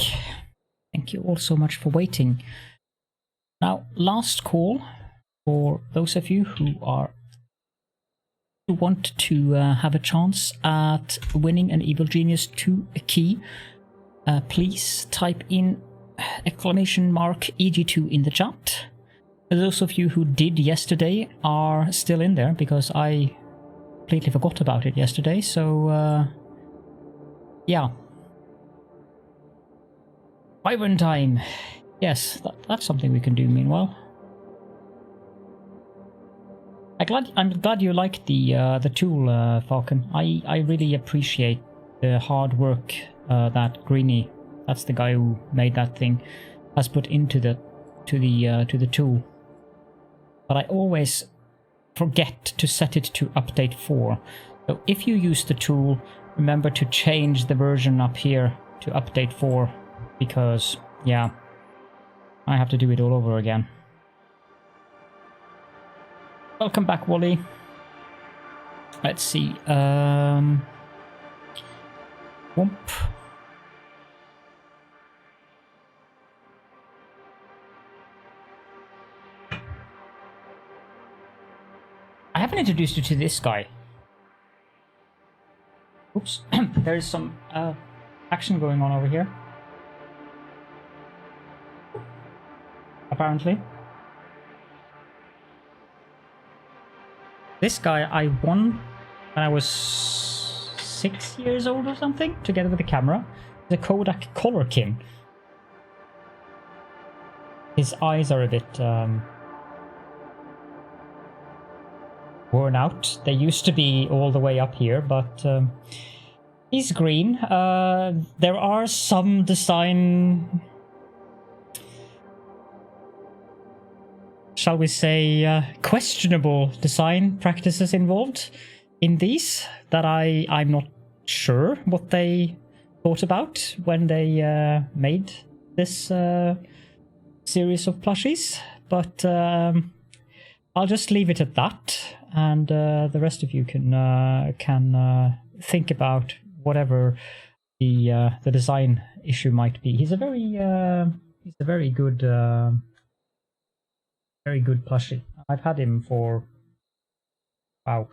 Thank you all so much for waiting. Now, last call for those of you who want to have a chance at winning an Evil Genius 2 key. Please type in !EG2 in the chat. Those of you who did yesterday are still in there because I completely forgot about it yesterday. So, yeah. Wyvern time. Yes, that's something we can do meanwhile. I'm glad you liked the tool, Falcon. I really appreciate the hard work that Greenie, that's the guy who made that thing, has put into the tool. But I always forget to set it to update 4. So if you use the tool, remember to change the version up here to update 4, because yeah, I have to do it all over again. Welcome back, Wally. Let's see. Whoop. I haven't introduced you to this guy. Oops. There is some action going on over here. Apparently. This guy I won when I was 6 years old or something, together with the camera. The Kodak Color King. His eyes are a bit worn out. They used to be all the way up here, but he's green. There are some design, shall we say, questionable design practices involved in these that I'm not sure what they thought about when they made this series of plushies, but I'll just leave it at that, and the rest of you can think about whatever the design issue might be. He's a very good plushie. I've had him for, wow,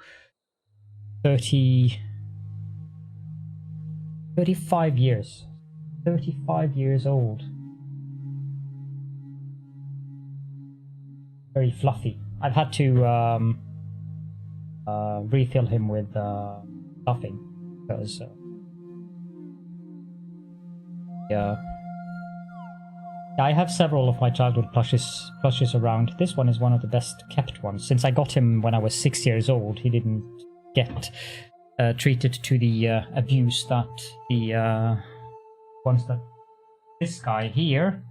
35 years. 35 years old. Very fluffy. I've had to refill him with stuffing because yeah. I have several of my childhood plushies around. This one is one of the best kept ones. Since I got him when I was 6 years old, he didn't get treated to the abuse that the ones that this guy here.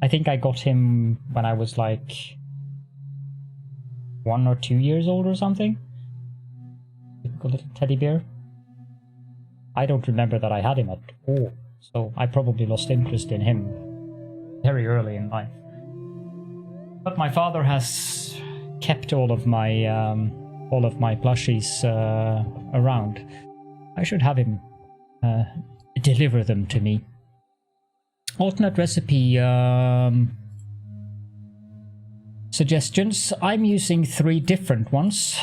I think I got him when I was like 1 or 2 years old or something. Typical little teddy bear. I don't remember that I had him at all. So I probably lost interest in him very early in life. But my father has kept all of my plushies around. I should have him deliver them to me. Alternate recipe suggestions. I'm using 3 different ones.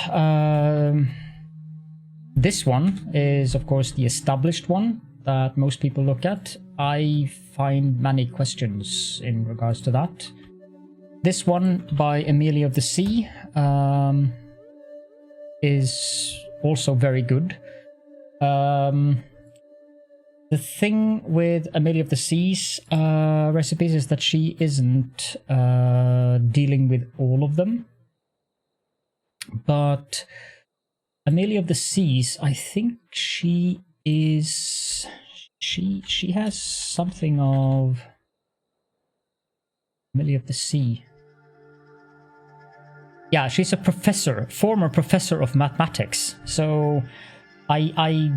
This one is, of course, the established one that most people look at. I find many questions in regards to that. This one by Amelia of the Sea is also very good. The thing with Amelia of the Sea's recipes is that she isn't dealing with all of them. But Amelia of the Seas, I think she is... She has something of Amelia of the Sea. Yeah, she's a professor, former professor of mathematics. So I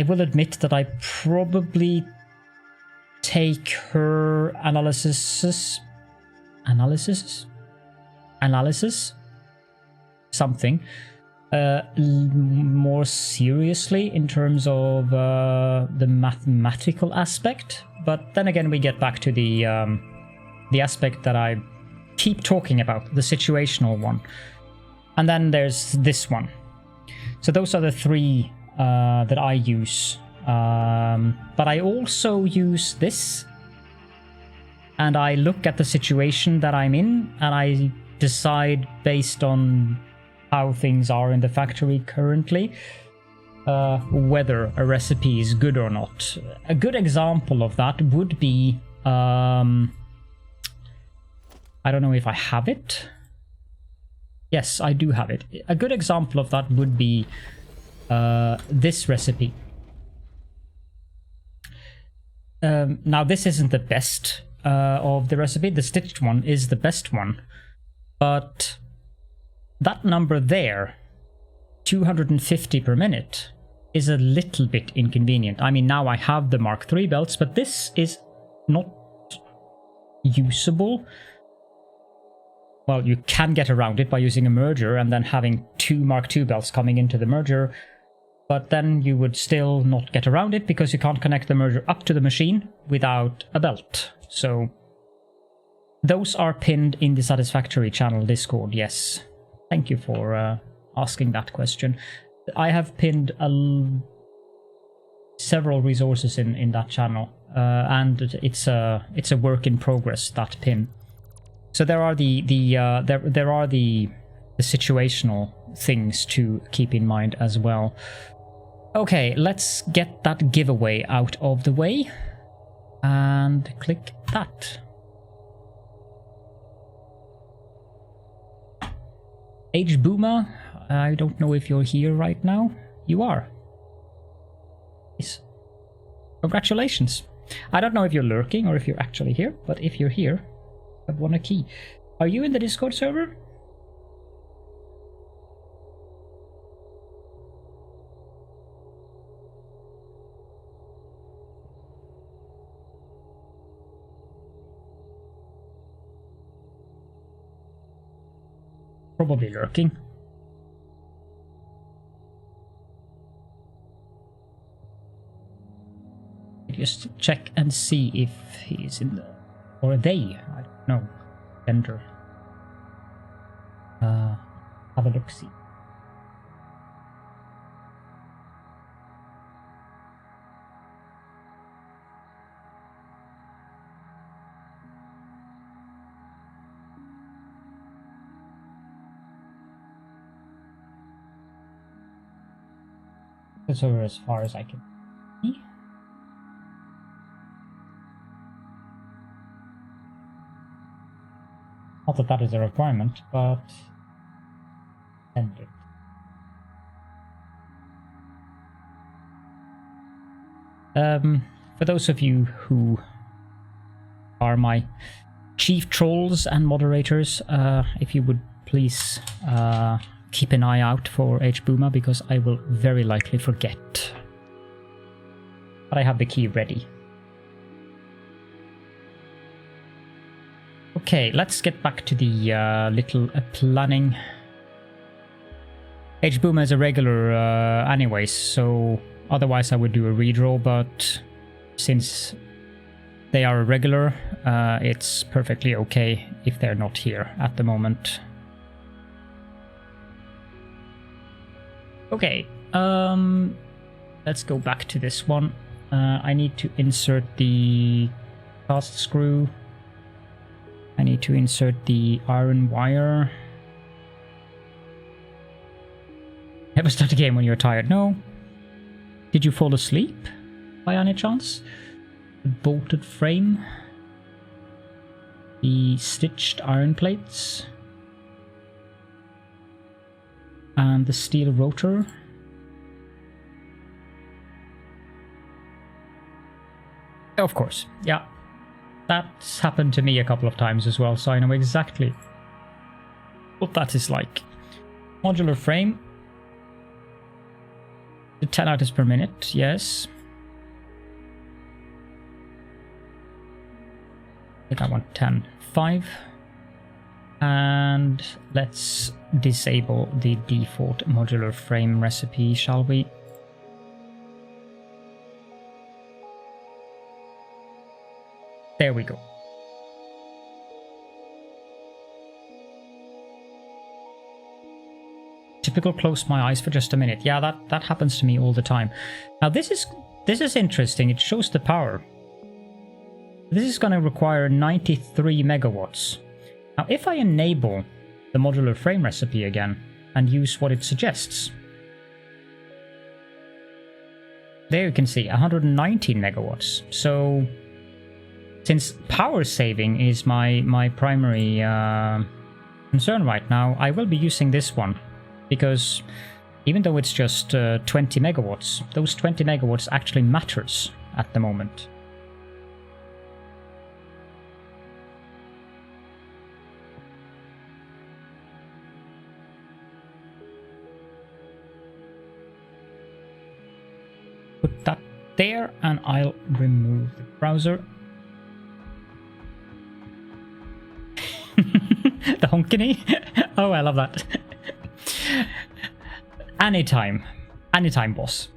will admit that I probably take her analysis, something, more seriously in terms of the mathematical aspect, but then again we get back to the aspect that I keep talking about, the situational one. And then there's this one. So those are the three that I use. But I also use this, and I look at the situation that I'm in, and I decide based on how things are in the factory currently, whether a recipe is good or not. A good example of that would be, I don't know if I have it. Yes, I do have it. A good example of that would be this recipe. Now, this isn't the best of the recipe. The stitched one is the best one. But that number there, 250 per minute, is a little bit inconvenient. I mean, now I have the Mark III belts, but this is not usable. Well, you can get around it by using a merger and then having two Mark II belts coming into the merger, but then you would still not get around it because you can't connect the merger up to the machine without a belt. So those are pinned in the Satisfactory channel Discord, yes. Thank you for asking that question. I have pinned several resources in that channel, and it's a work in progress, that pin. So there are the situational things to keep in mind as well. Okay, let's get that giveaway out of the way and click that. H Boomer, I don't know if you're here right now. You are. Yes. Congratulations. I don't know if you're lurking or if you're actually here, but if you're here, I've won a key. Are you in the Discord server? Probably lurking. Just check and see if he's in the... or they, I don't know. Gender. Have a look-see. That's over as far as I can see. Not that that is a requirement, but send it. For those of you who are my chief trolls and moderators, if you would please keep an eye out for H Boomer, because I will very likely forget. But I have the key ready. Okay, let's get back to the little planning. H Boomer is a regular anyways, so otherwise I would do a redraw, but since they are a regular, it's perfectly okay if they're not here at the moment. Okay, let's go back to this one. I need to insert the cast screw. I need to insert the iron wire. Ever start a game when you're tired? No. Did you fall asleep by any chance? The bolted frame. The stitched iron plates. And the steel rotor. Of course, yeah. That's happened to me a couple of times as well, so I know exactly what that is like. Modular frame. The 10 items per minute, yes. I think I want 10. 5. And let's disable the default modular frame recipe, shall we? There we go. Typical close my eyes for just a minute. Yeah, that happens to me all the time. Now this is interesting. It shows the power. This is going to require 93 megawatts. Now if I enable the modular frame recipe again and use what it suggests, there you can see 119 megawatts. So since power saving is my primary concern right now, I will be using this one, because even though it's just 20 megawatts, those 20 megawatts actually matters at the moment. Put that there, and I'll remove the browser. The honkiny? Oh, I love that. Anytime, boss.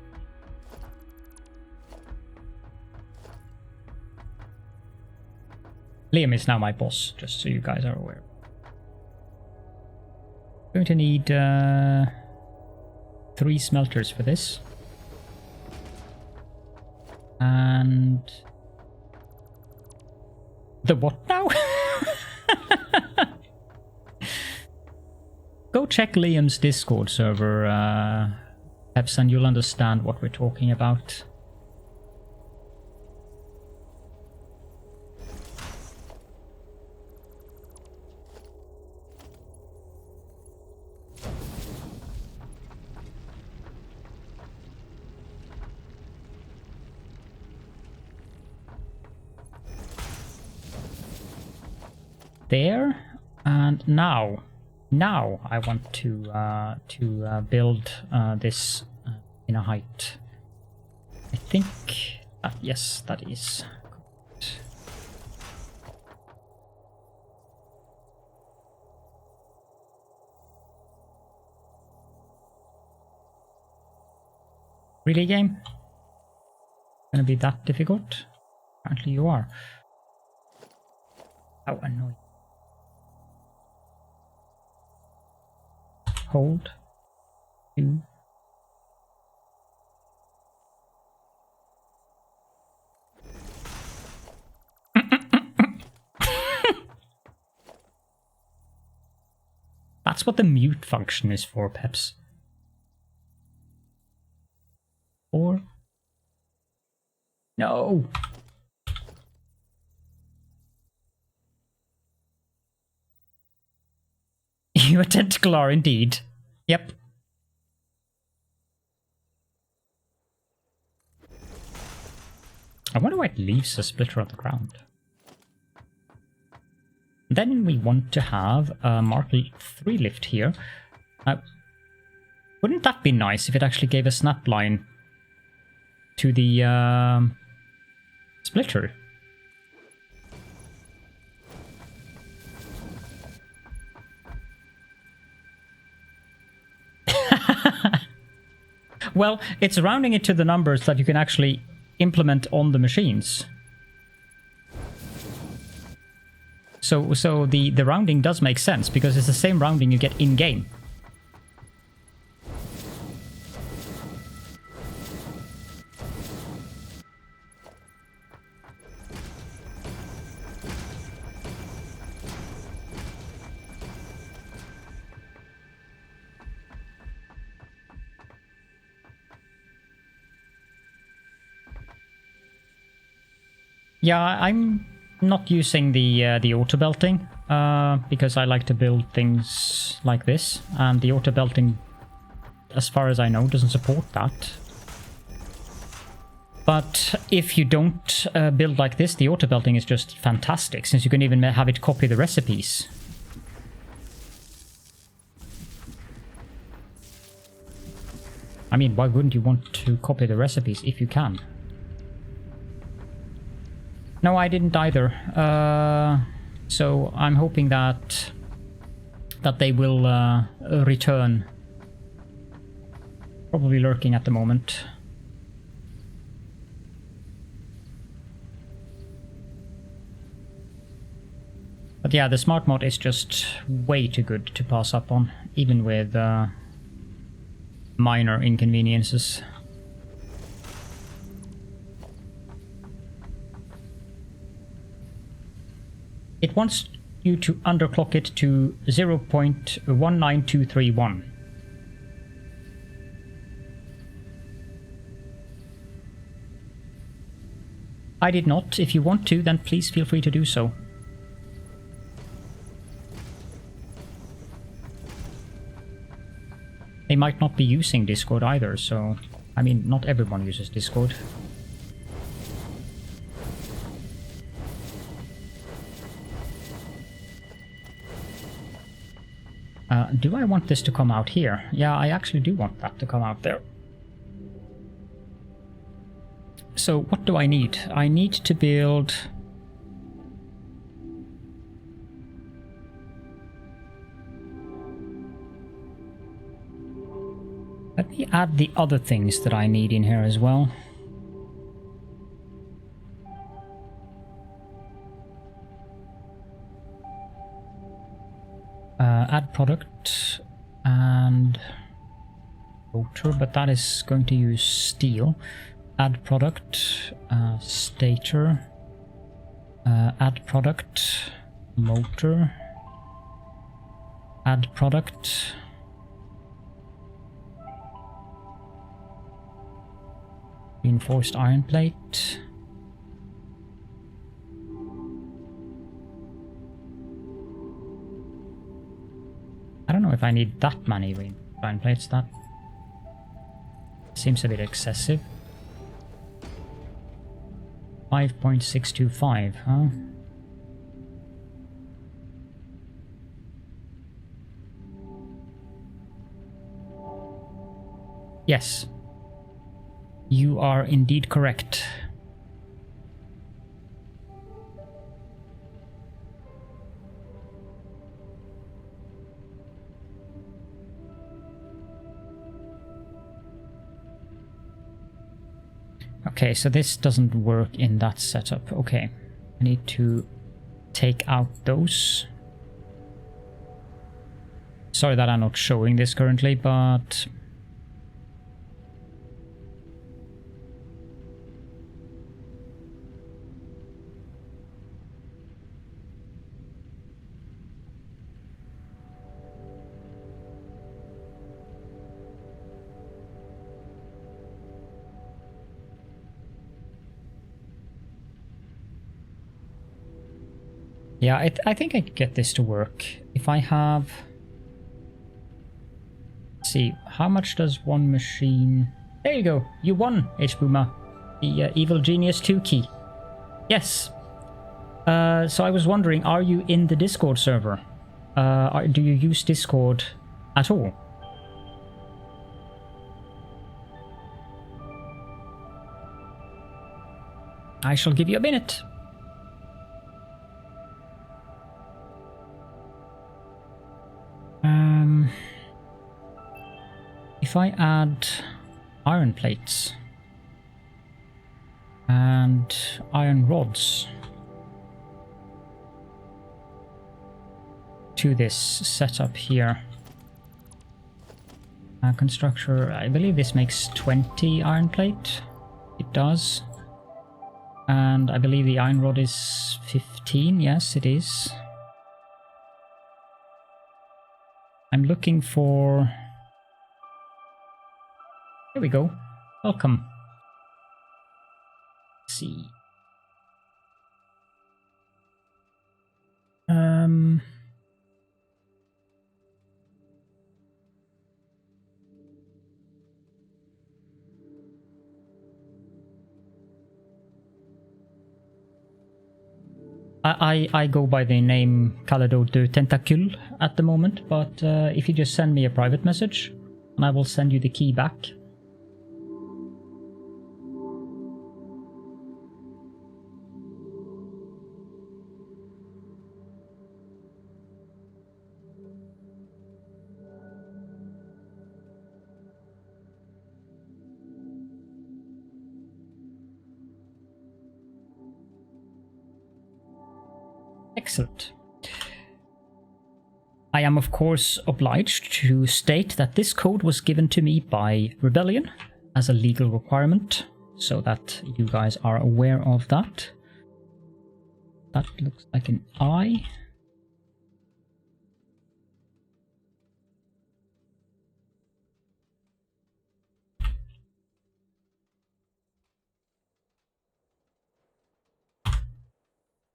Liam is now my boss, just so you guys are aware. Going to need 3 smelters for this. And the what now? Go check Liam's Discord server, Peps, and you'll understand what we're talking about. There, and now I want to build this in a height. I think yes, that is correct. Really, game? Gonna be that difficult? Apparently you are. How annoying. Hold. 2. That's what the mute function is for, Peps. 4. No. You a tentacle are indeed. Yep. I wonder why it leaves a splitter on the ground. Then we want to have a Mark III lift here. Wouldn't that be nice if it actually gave a snap line to the splitter? Well, it's rounding it to the numbers that you can actually implement on the machines. So the rounding does make sense, because it's the same rounding you get in-game. Yeah, I'm not using the auto belting because I like to build things like this, and the auto belting, as far as I know, doesn't support that. But if you don't build like this, the auto belting is just fantastic, since you can even have it copy the recipes. I mean, why wouldn't you want to copy the recipes if you can? No, I didn't either. So I'm hoping that that they will return. Probably lurking at the moment. But yeah, the smart mod is just way too good to pass up on, even with minor inconveniences. It wants you to underclock it to 0.19231. I did not. If you want to, then please feel free to do so. They might not be using Discord either, so... I mean, not everyone uses Discord. Do I want this to come out here? Yeah, I actually do want that to come out there. So, what do I need? I need to build... Let me add the other things that I need in here as well. Add product and rotor, but that is going to use steel. Add product, stator, add product, motor, add product, reinforced iron plate. I don't know if I need that many iron plates. That seems a bit excessive. 5.625, huh? Yes. You are indeed correct. Okay, so this doesn't work in that setup. Okay, I need to take out those. Sorry that I'm not showing this currently, but... yeah, I think I could get this to work. If I have... Let's see, how much does one machine... There you go, you won, H-Boomer. The Evil Genius 2 key. Yes. So I was wondering, are you in the Discord server? Do you use Discord at all? I shall give you a minute. If I add iron plates and iron rods to this setup here, constructor, I believe this makes 20 iron plate. It does. And I believe the iron rod is 15. Yes, it is. I'm looking for... Here we go. Welcome. Let's see. I go by the name Caledorn de Tentacule at the moment, but if you just send me a private message, and I will send you the key back. Excellent. I am of course obliged to state that this code was given to me by Rebellion as a legal requirement, so that you guys are aware of that. That looks like an I.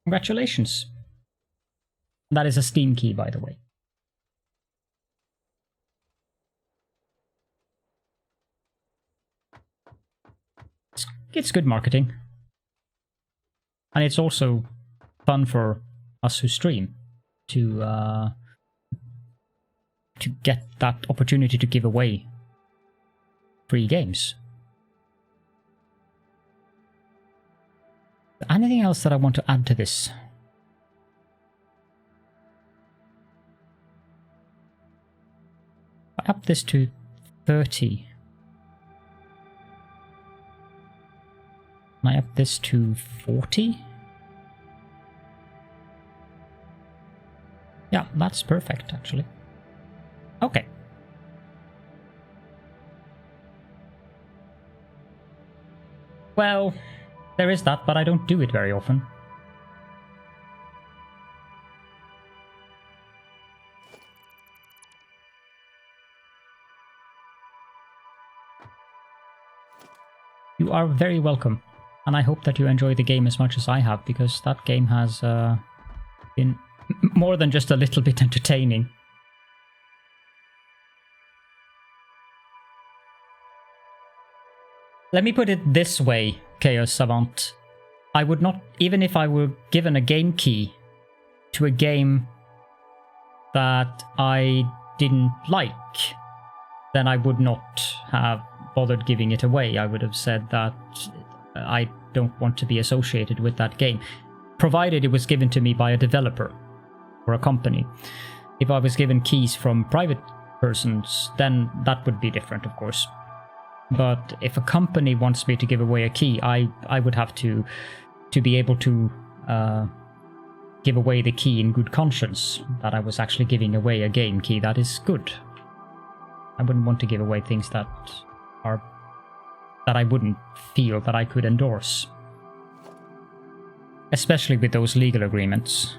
Congratulations. That is a Steam key, by the way. It's good marketing. And it's also fun for us who stream to get that opportunity to give away free games. Anything else that I want to add to this? I up this to 30. I up this to 40. Yeah, that's perfect, actually. Okay. Well, there is that, but I don't do it very often. You are very welcome, and I hope that you enjoy the game as much as I have, because that game has been more than just a little bit entertaining. Let me put it this way, Chaos Savant. I would not, even if I were given a game key to a game that I didn't like, then I would not have bothered giving it away. I would have said that I don't want to be associated with that game, provided it was given to me by a developer or a company. If I was given keys from private persons, then that would be different, of course. But if a company wants me to give away a key, I would have to be able to give away the key in good conscience, that I was actually giving away a game key that is good. I wouldn't want to give away things that I wouldn't feel that I could endorse. Especially with those legal agreements.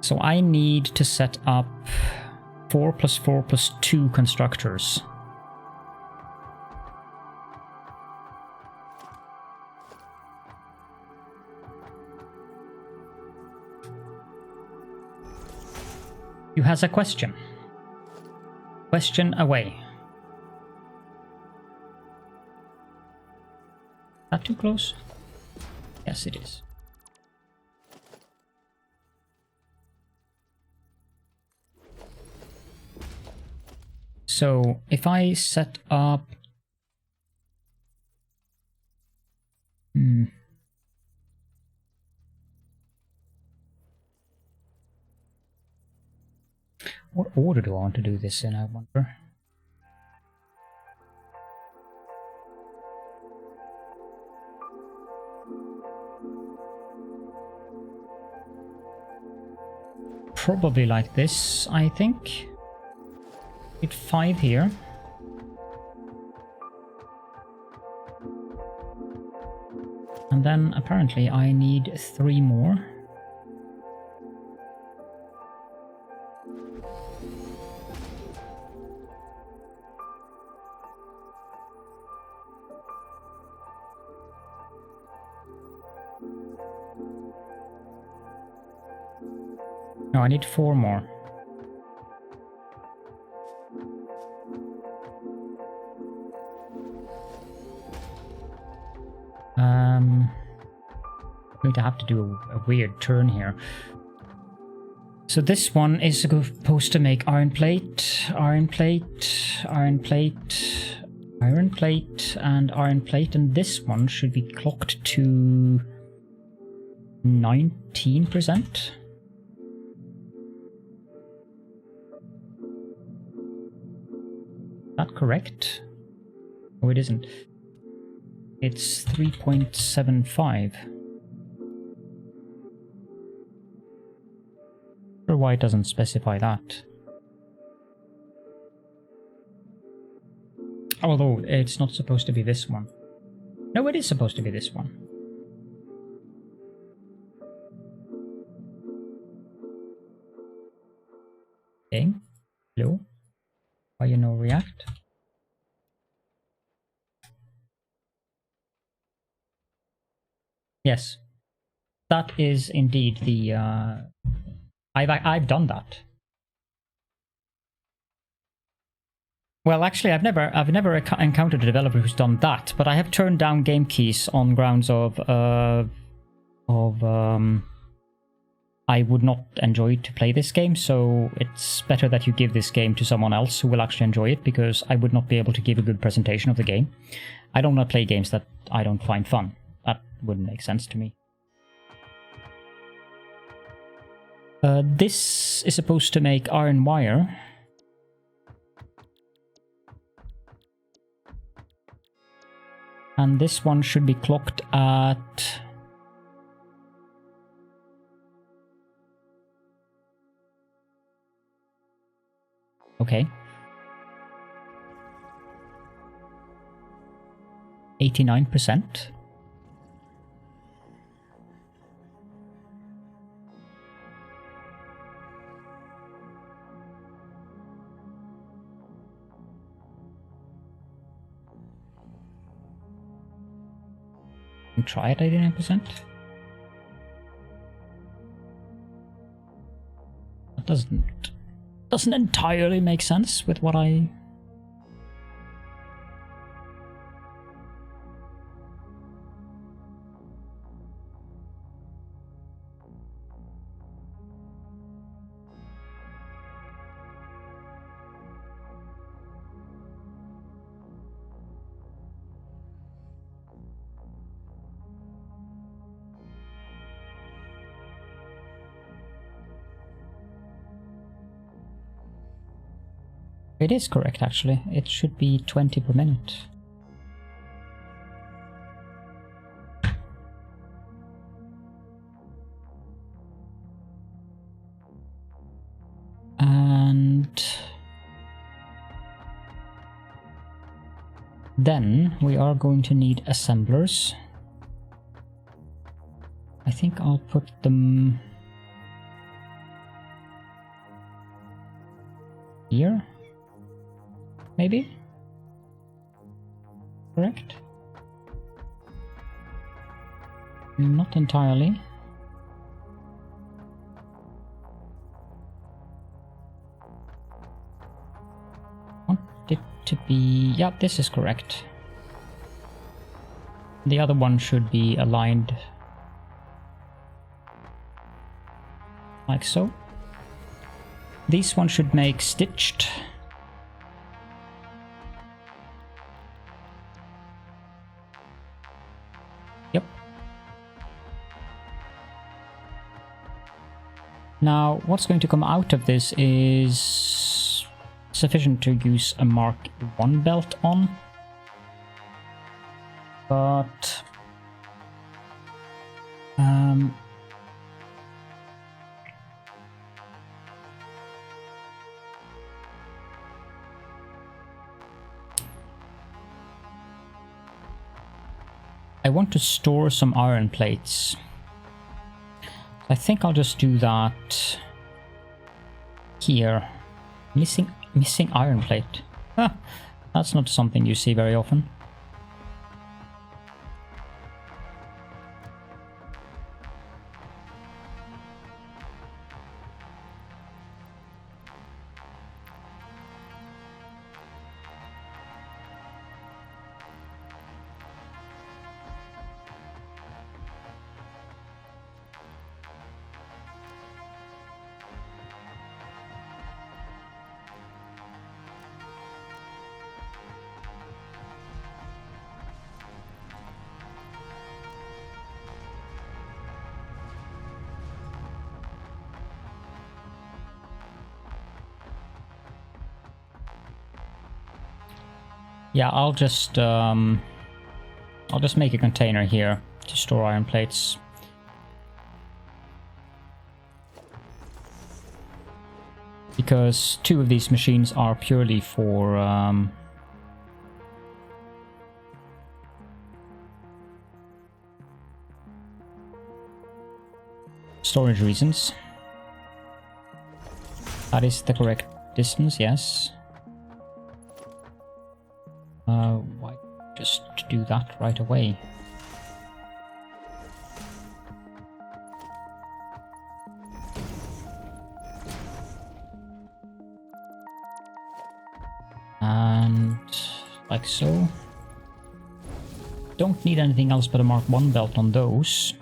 So I need to set up 4 + 4 + 2 constructors. You has a question. Question away. Is that too close? Yes, it is. So if I set up... What order do I want to do this in, I wonder? Probably like this, I think. Hit 5 here. And then apparently I need 3 more. No, I need 4 more. I'm going to have to do a weird turn here. So this one is supposed to make iron plate, iron plate, iron plate, iron plate, and iron plate, and this one should be clocked to 19%. Is that correct? Oh, it isn't. It's 3.75. sure why it doesn't specify that. Although it's not supposed to be this one. No, it is supposed to be this one. Game? Hello? Why you no react? Yes. That is indeed the I've done that. Well, actually, I've never encountered a developer who's done that, but I have turned down game keys on grounds of I would not enjoy to play this game, so it's better that you give this game to someone else who will actually enjoy it, because I would not be able to give a good presentation of the game. I don't want to play games that I don't find fun. That wouldn't make sense to me. This is supposed to make iron wire. And this one should be clocked at... Okay. 89%. Try it at 89%. That doesn't entirely make sense with what I... It is correct, actually. It should be 20 per minute. And then we are going to need assemblers. I think I'll put them here. Maybe? Correct? Not entirely. Want it to be... Yeah, this is correct. The other one should be aligned like so. This one should make stitched. Now, what's going to come out of this is sufficient to use a Mark I belt on. But... I want to store some iron plates. I think I'll just do that here. Missing iron plate. Huh, that's not something you see very often. Yeah, I'll just make a container here to store iron plates. Because 2 of these machines are purely for storage reasons. That is the correct distance, yes. Why just do that right away? And like so. Don't need anything else but a Mark 1 belt on those.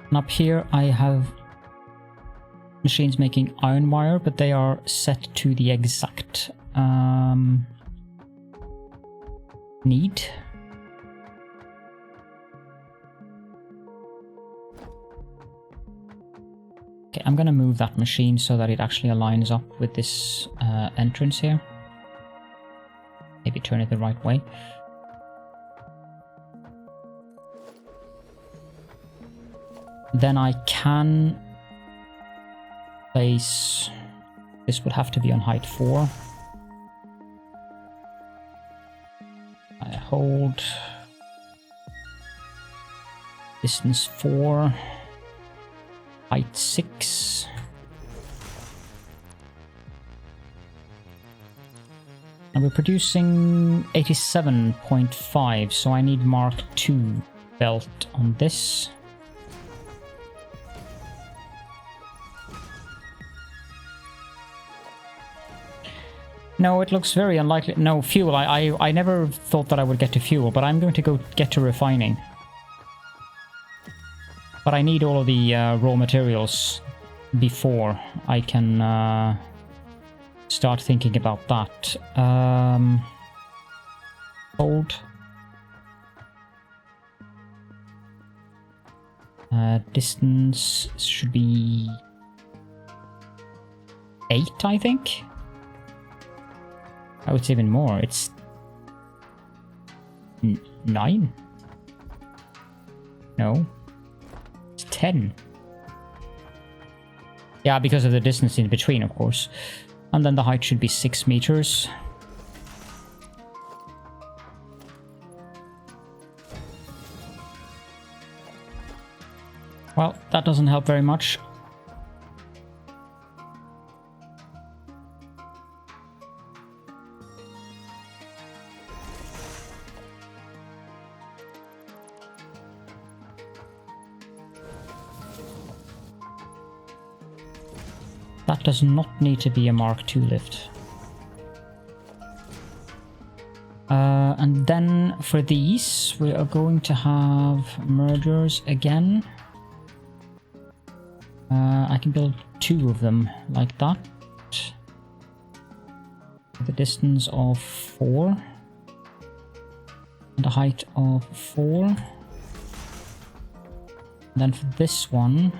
And up here I have machines making iron wire, but they are set to the exact need. Okay, I'm gonna move that machine so that it actually aligns up with this entrance here. Maybe turn it the right way. Then I can place... This would have to be on height 4. I hold... Distance 4. Height 6. And we're producing 87.5, so I need Mark 2 belt on this. No, it looks very unlikely. No, fuel. I never thought that I would get to fuel, but I'm going to go get to refining. But I need all of the raw materials before I can start thinking about that. Hold. Distance should be 8, I think. Oh, it's even more. It's 9? No. 10. Yeah, because of the distance in between, of course. And then the height should be 6 meters. Well, that doesn't help very much. That does not need to be a Mark II lift. And then for these, we are going to have mergers again. I can build 2 of them like that. With a distance of 4. And a height of 4. And then for this one...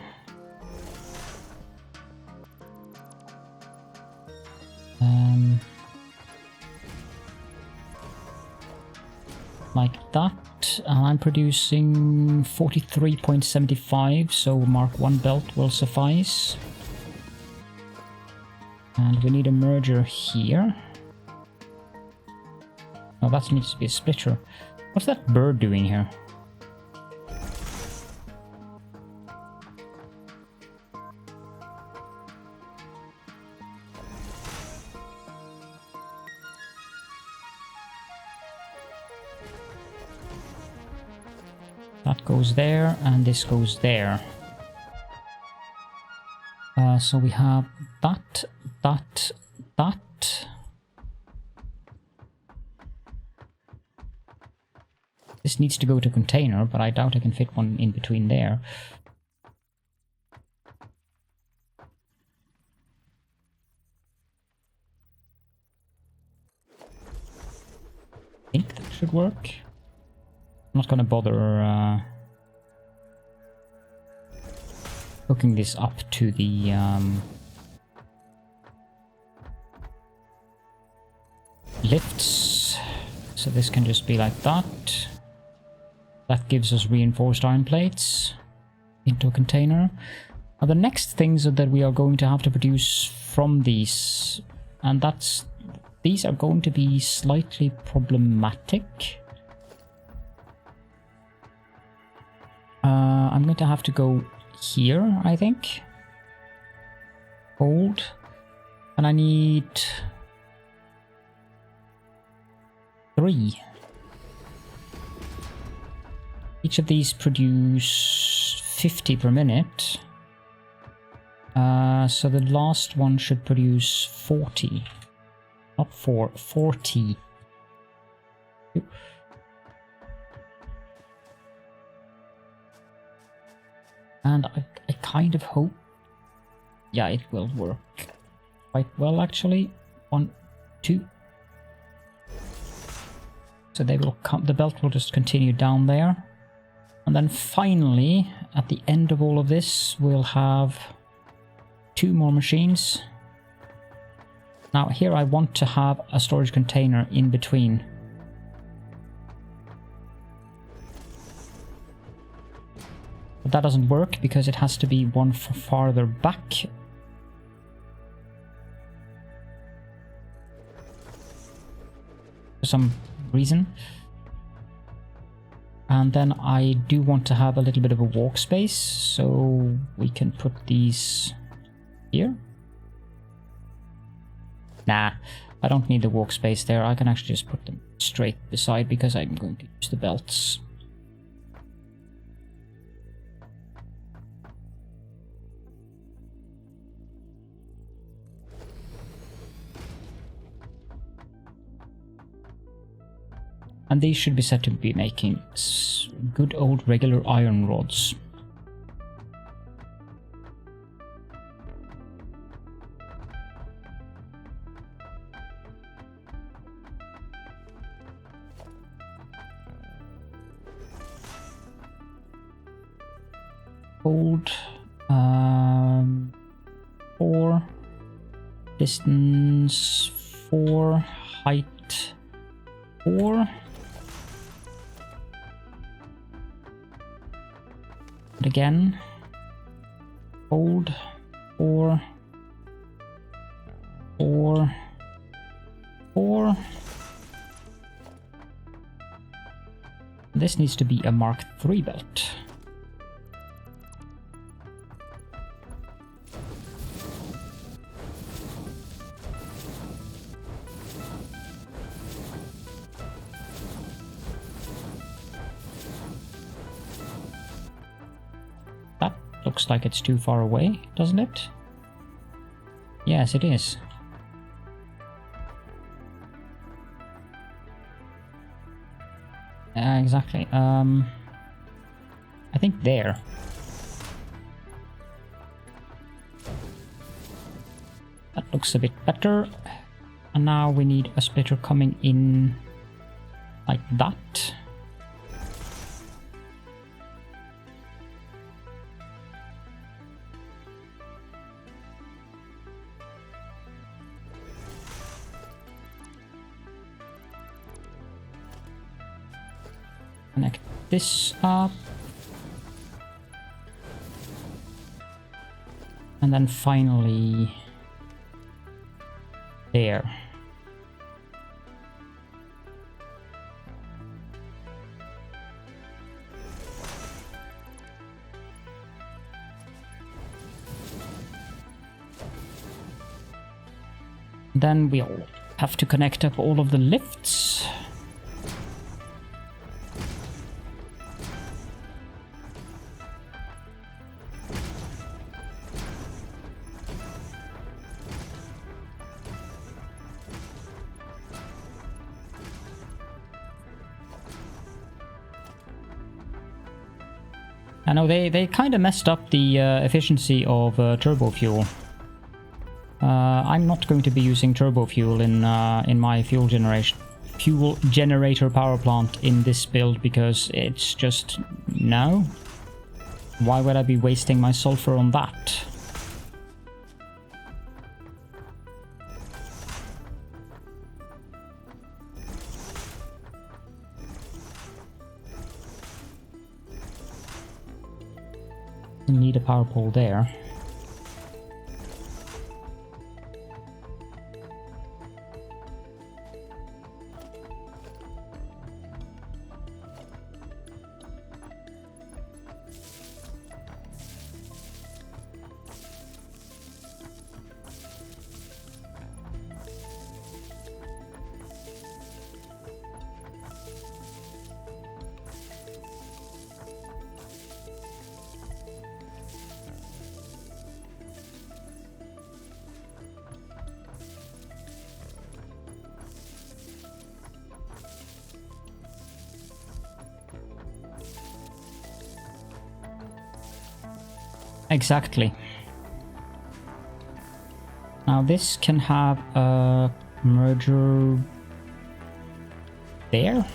like that. I'm producing 43.75, so Mark 1 belt will suffice. And we need a merger here. Oh, that needs to be a splitter. What's that bird doing here? That goes there, and this goes there. So we have that, that, that. This needs to go to container, but I doubt I can fit one in between there. I think that should work. I'm not gonna bother hooking this up to the lifts, so this can just be like that. That gives us reinforced iron plates into a container. Now the next things that we are going to have to produce from these, and these are going to be slightly problematic. I'm going to have to go here, I think. Gold. And I need 3. Each of these produce 50 per minute. So the last one should produce 40. Not 4, 40. And I kind of hope, yeah, it will work quite well actually. 1, 2. So they will come, the belt will just continue down there. And then finally, at the end of all of this, we'll have 2 more machines. Now here I want to have a storage container in between. But that doesn't work because it has to be one farther back. For some reason. And then I do want to have a little bit of a walk space, so we can put these here. Nah, I don't need the walk space there. I can actually just put them straight beside because I'm going to use the belts. And these should be set to be making good old regular iron rods. Gold, 4, distance 4, height 4. And again, gold 4, 4, 4. This needs to be a Mark III belt. Looks like it's too far away, doesn't it? Yes, it is. Exactly. I think there. That looks a bit better. And now we need a splitter coming in like that. Connect this up. And then finally there. Then we'll have to connect up all of the lifts. I know they kind of messed up the efficiency of turbo fuel. I'm not going to be using turbo fuel in my fuel generator power plant in this build because it's just no. Why would I be wasting my sulfur on that? Need a power pole there. Exactly. Now this can have a merger there.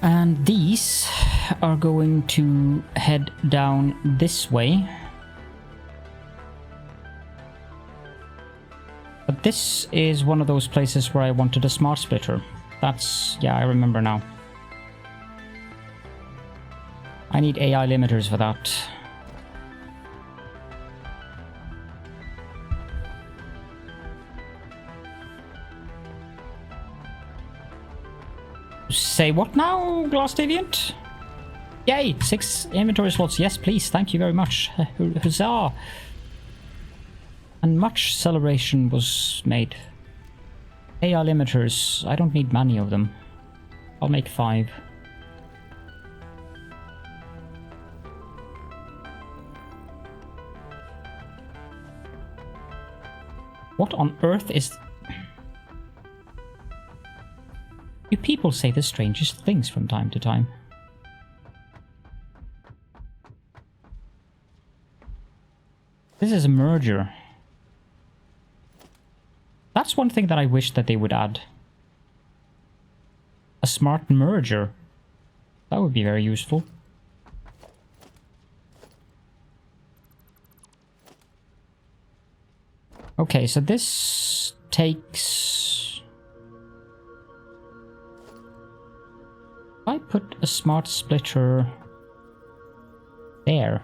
And these are going to head down this way. But this is one of those places where I wanted a smart splitter. That's... yeah, I remember now. I need AI limiters for that. Say what now, Glass Deviant? Yay! 6 inventory slots. Yes, please. Thank you very much. Huzzah! And much celebration was made. AI limiters. I don't need many of them. I'll make 5. What on earth is... You people say the strangest things from time to time. This is a merger. That's one thing that I wish that they would add. A smart merger. That would be very useful. Okay, so this takes... If I put a smart splitter there.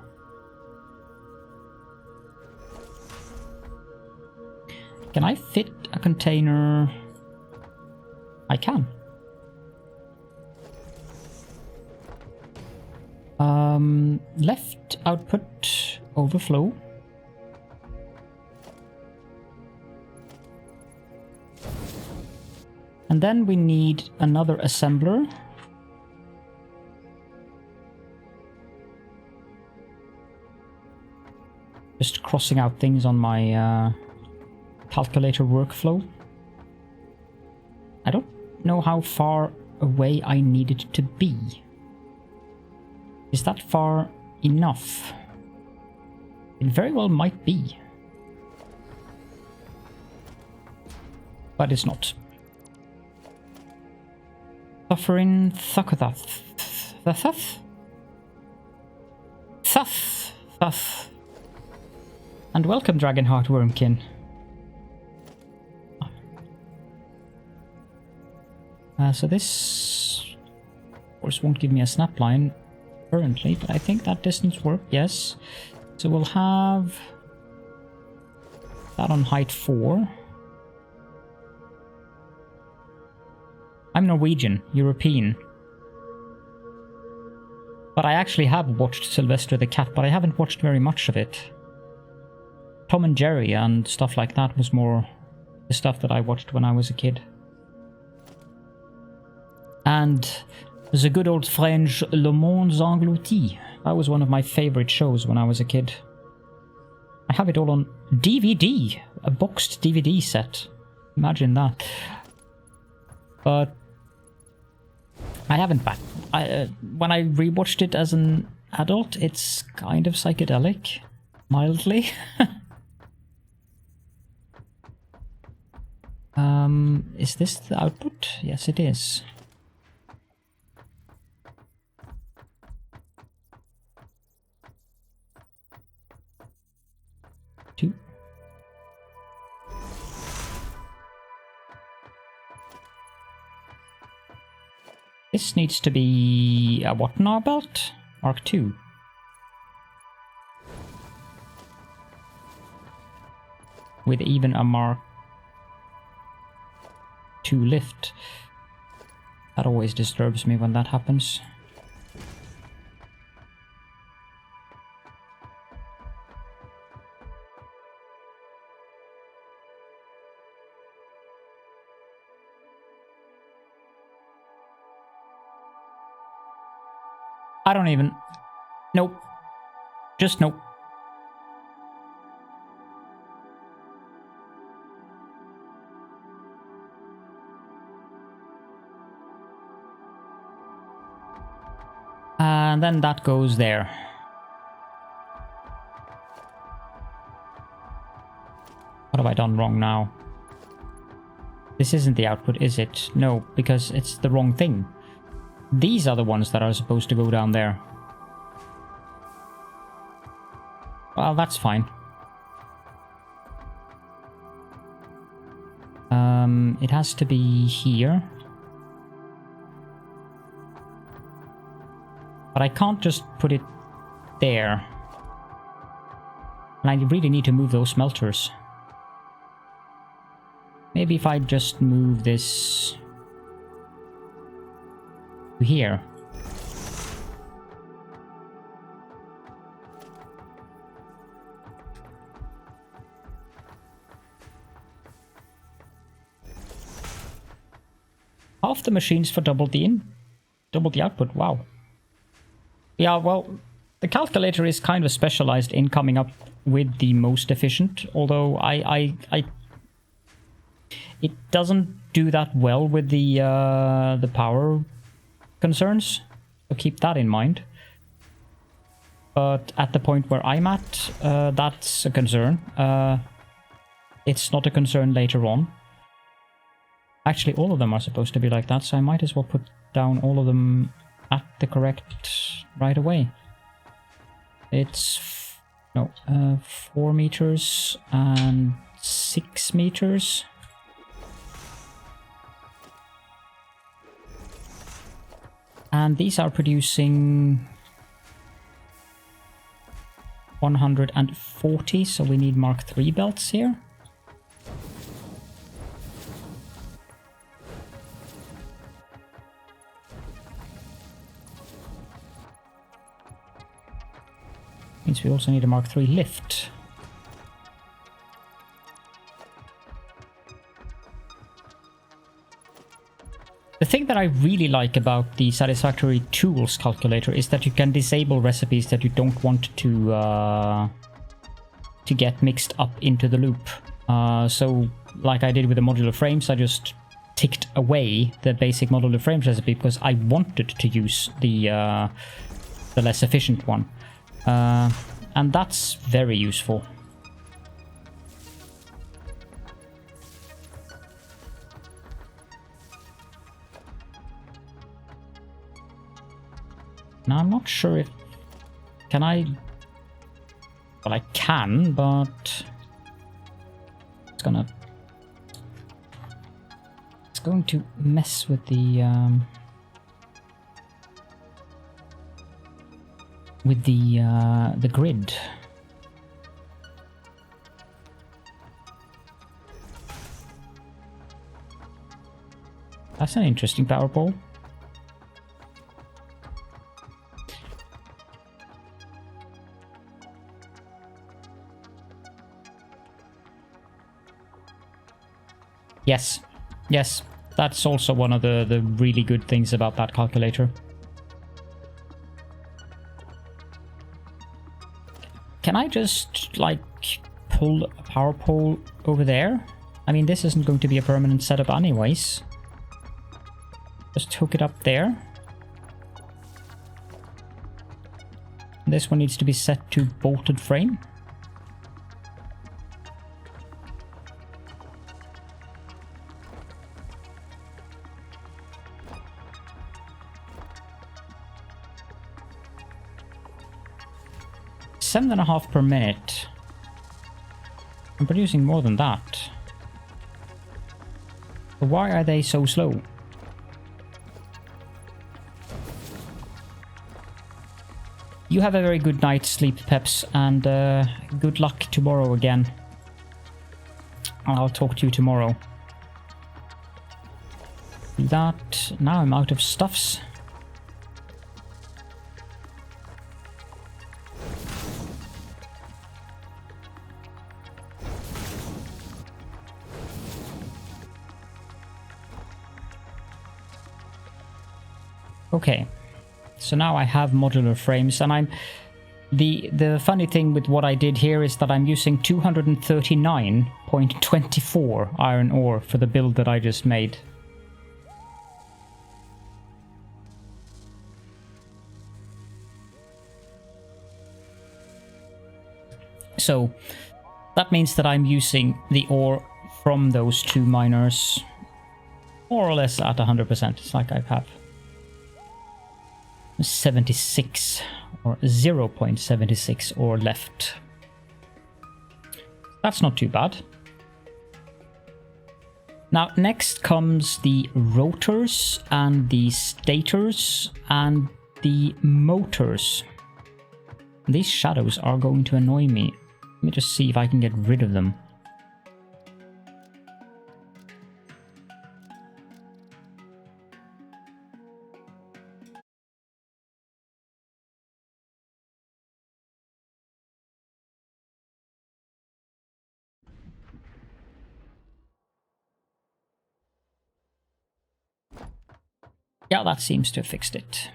Can I fit a container? I can. Left output overflow. And then we need another assembler. Just crossing out things on my calculator workflow. I don't know how far away I need it to be. Is that far enough? It very well might be. But it's not. Suffering Thuckathath. Thuth? Thuth. Thuth. And welcome, Dragonheart Wormkin. So this, of course, won't give me a snapline currently, but I think that distance works, yes. So we'll have that on height 4. I'm Norwegian, European. But I actually have watched Sylvester the Cat, but I haven't watched very much of it. Tom and Jerry and stuff like that was more the stuff that I watched when I was a kid. And the good old French Le Monde Englouti. That was one of my favorite shows when I was a kid. I have it all on DVD, a boxed DVD set. Imagine that. But I haven't back. When I rewatched it as an adult, it's kind of psychedelic, mildly. Is this the output? Yes, it is. Two. This needs to be a what now belt? Mark 2. With even a Mark 2 lift. That always disturbs me when that happens. I don't even... Nope. Just nope. And then that goes there. What have I done wrong now? This isn't the output, is it? No, because it's the wrong thing. These are the ones that are supposed to go down there. Well, that's fine. It has to be here. But I can't just put it there. And I really need to move those smelters. Maybe if I just move this to here. Half the machines for double the output, wow. Yeah, well, the calculator is kind of specialized in coming up with the most efficient, although it doesn't do that well with the power concerns, so keep that in mind. But at the point where I'm at, that's a concern. It's not a concern later on. Actually, all of them are supposed to be like that, so I might as well put down all of them at the correct right away. It's 4 meters and 6 meters. And these are producing 140, so we need Mark III belts here. Means we also need a Mark III lift. The thing that I really like about the Satisfactory Tools calculator is that you can disable recipes that you don't want to get mixed up into the loop. So, like I did with the modular frames, I just ticked away the basic modular frames recipe because I wanted to use the less efficient one. And that's very useful. Now I'm not sure if... Can I... Well, I can, but... It's going to mess with the... the grid. That's an interesting power pole. Yes, yes, that's also one of the really good things about that calculator. Can I just, like, pull a power pole over there? I mean, this isn't going to be a permanent setup anyways. Just hook it up there. This one needs to be set to bolted frame. Seven and a half per minute. I'm producing more than that. But why are they so slow? You have a very good night's sleep, Peps, and good luck tomorrow again. I'll talk to you tomorrow. Do that. Now I'm out of stuffs. Okay, So now I have modular frames, and I'm... The funny thing with what I did here is that I'm using 239.24 iron ore for the build that I just made. So that means that I'm using the ore from those two miners more or less at 100%. It's like I have 76 or 0.76 ore left. That's not too bad. Now next comes the rotors and the stators and the motors. These shadows are going to annoy me. Let me just see if I can get rid of them. Yeah, that seems to have fixed it.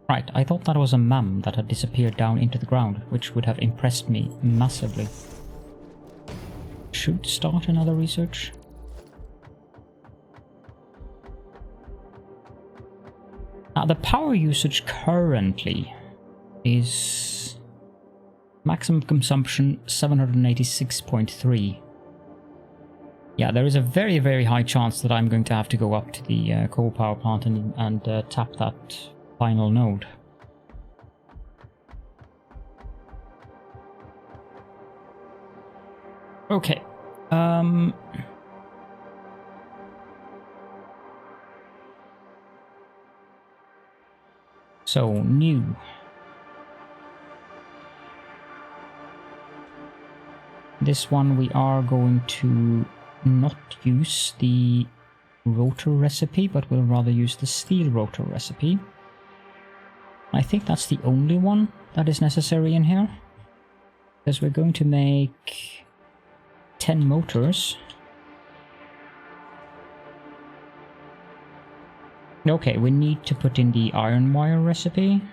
Right, I thought that was a mum that had disappeared down into the ground, which would have impressed me massively. Should start another research. Now, the power usage currently is maximum consumption 786.3. Yeah, there is a very, very high chance that I'm going to have to go up to the coal power plant and tap that final node. Okay. So, new. This one we are going to not use the rotor recipe, but we'll rather use the steel rotor recipe. I think that's the only one that is necessary in here, because we're going to make 10 motors. Okay, we need to put in the iron wire recipe.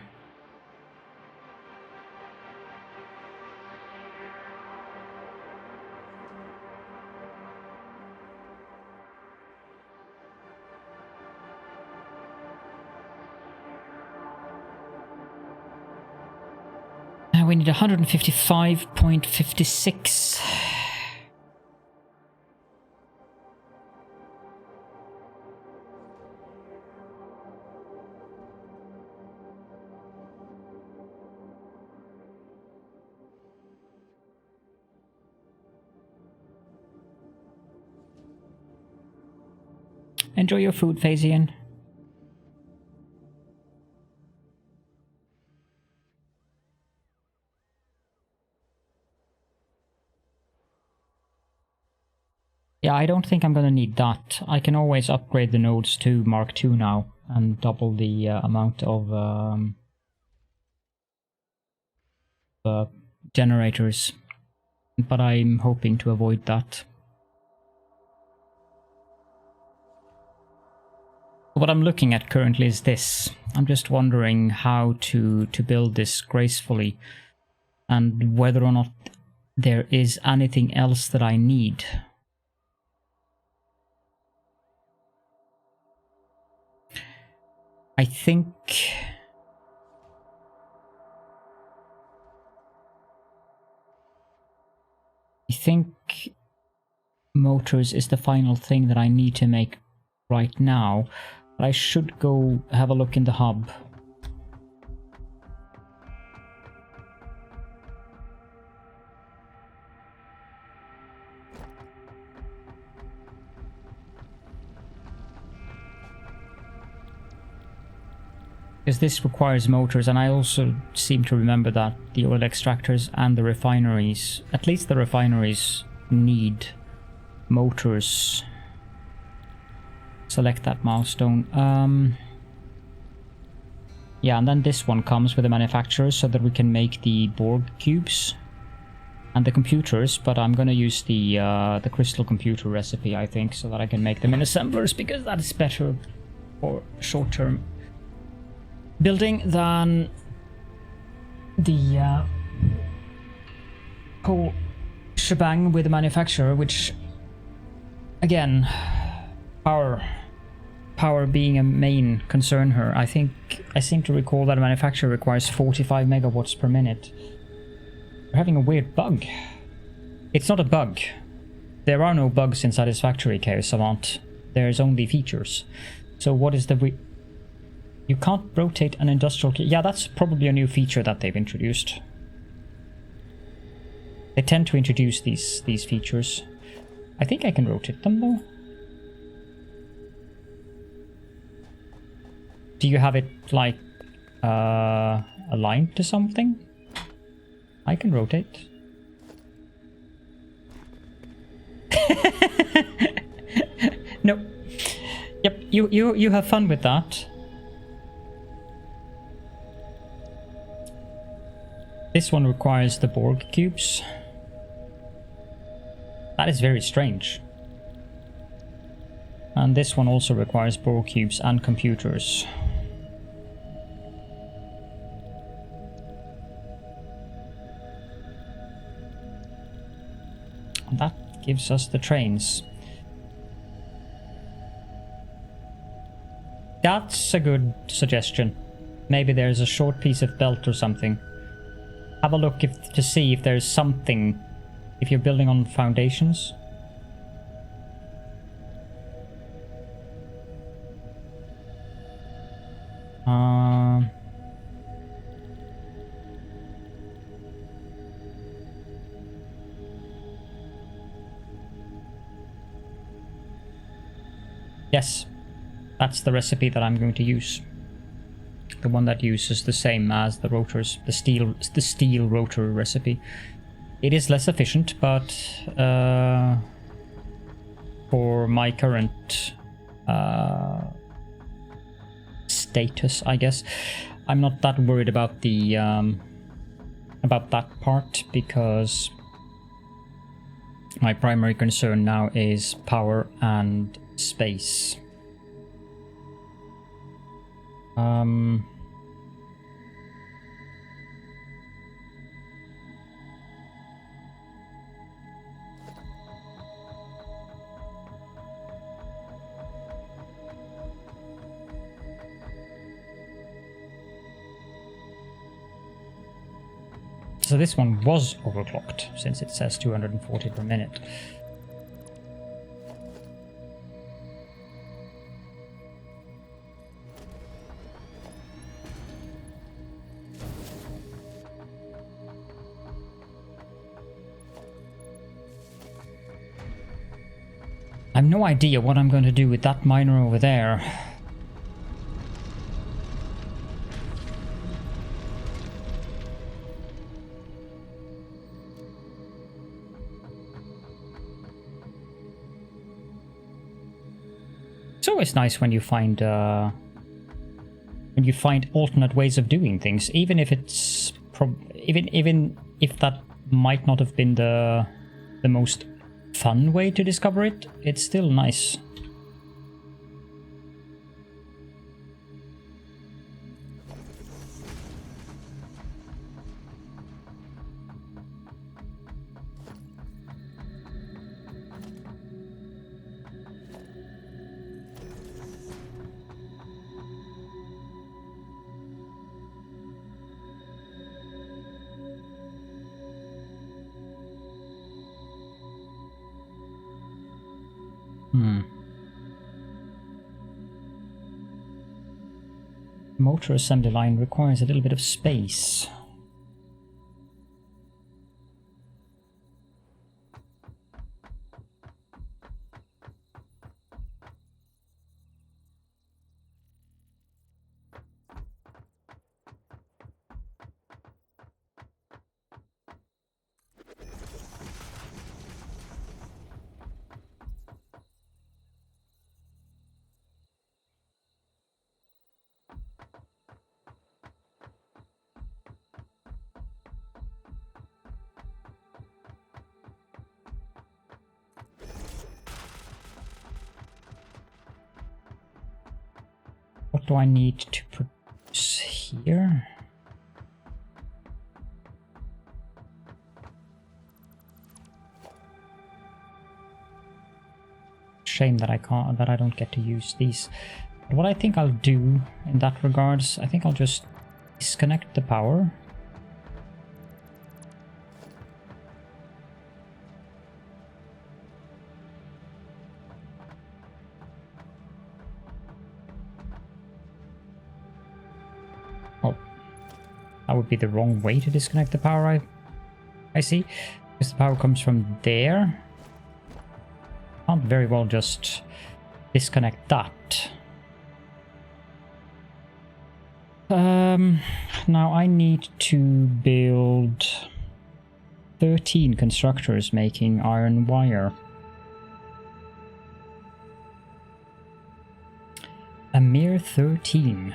We need 155.56. Enjoy your food, Phasian. Yeah, I don't think I'm gonna need that. I can always upgrade the nodes to Mark II now and double the amount of generators, but I'm hoping to avoid that. What I'm looking at currently is this. I'm just wondering how to build this gracefully and whether or not there is anything else that I need. I think motors is the final thing that I need to make right now. But I should go have a look in the hub. Because this requires motors, and I also seem to remember that the oil extractors and the refineries, at least the refineries, need motors. Select that milestone. Yeah, and then this one comes with the manufacturers so that we can make the Borg cubes. and the computers, but I'm gonna use the crystal computer recipe, I think, so that I can make them in assemblers, because that is better for short-term building than the whole shebang with the manufacturer, which, again, power being a main concern here. I seem to recall that a manufacturer requires 45 megawatts per minute. We're having a weird bug. It's not a bug. There are no bugs in Satisfactory, Chaos Savant. There's only features. So what is the... You can't rotate an industrial... Yeah, that's probably a new feature that they've introduced. They tend to introduce these features. I think I can rotate them, though. Do you have it, like, aligned to something? I can rotate. No. Yep, you have fun with that. This one requires the Borg cubes. That is very strange. And this one also requires Borg cubes and computers. And that gives us the trains. That's a good suggestion. Maybe there's a short piece of belt or something. Have a look to see if there's something, if you're building on foundations. Yes, that's the recipe that I'm going to use. The one that uses the same as the rotors, the steel rotor recipe. It is less efficient, but for my current status, I guess, I'm not that worried about the about that part, because my primary concern now is power and space. So this one was overclocked, since it says 240 per minute. I have no idea what I'm going to do with that miner over there. It's always nice when you find alternate ways of doing things, even if it's even if that might not have been the most fun way to discover it. It's still nice. Motor assembly line requires a little bit of space. What do I need to produce here? Shame that I don't get to use these. But what I think I'll do in that regards, I think I'll just disconnect the power. Oh, that would be the wrong way to disconnect the power, I see. Because the power comes from there. Can't very well just disconnect that. Now I need to build 13 constructors making iron wire. A mere 13.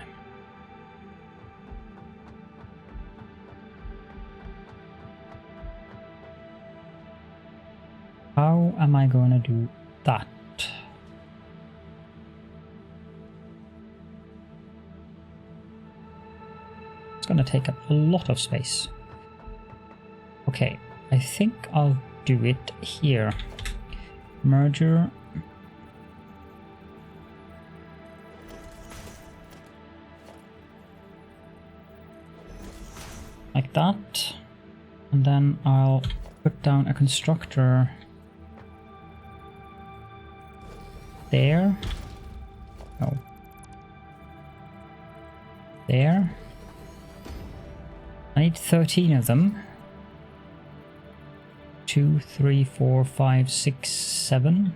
How am I going to do that? It's going to take up a lot of space. Okay, I think I'll do it here. Merger. Like that. And then I'll put down a constructor there. Oh. There. I need 13 of them. 2, 3, 4, 5, 6, 7.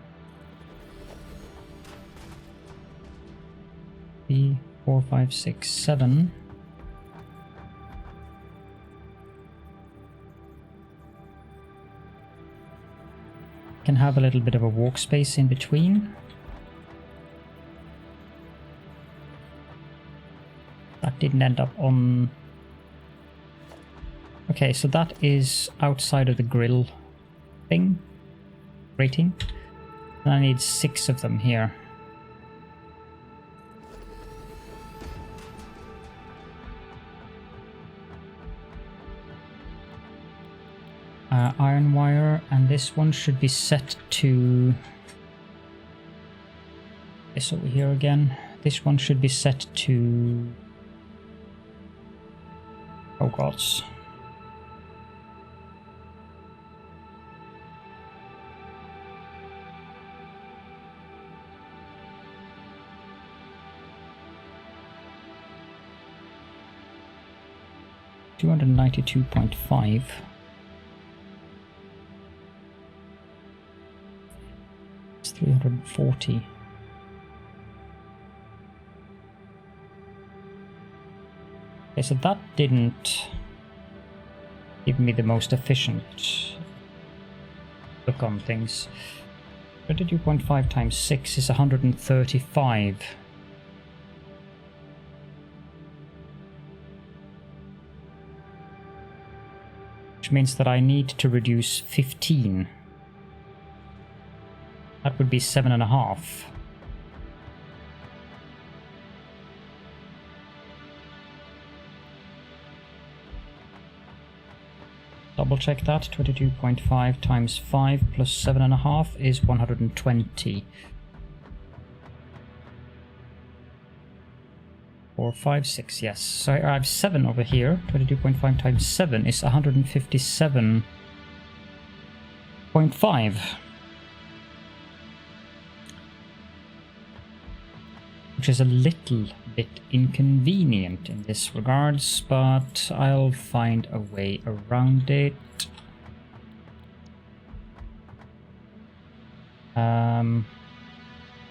3, 4, 5, 6, 7. Can have a little bit of a walk space in between. That didn't end up on... Okay, so that is outside of the grill thing. Rating. And I need 6 of them here. Iron wire, and this one should be set to this over here again. This one should be set to, oh gods, $292.5. It's 340. Okay, so that didn't give me the most efficient look on things. 22.5 times 6 is 135. Which means that I need to reduce 15. That would be 7.5. Double check that. 22.5 times 5 plus 7.5 is 120. 4, 5, 6, yes. So I have 7 over here. 22.5 times 7 is 157.5. Which is a little bit inconvenient in this regards, but I'll find a way around it.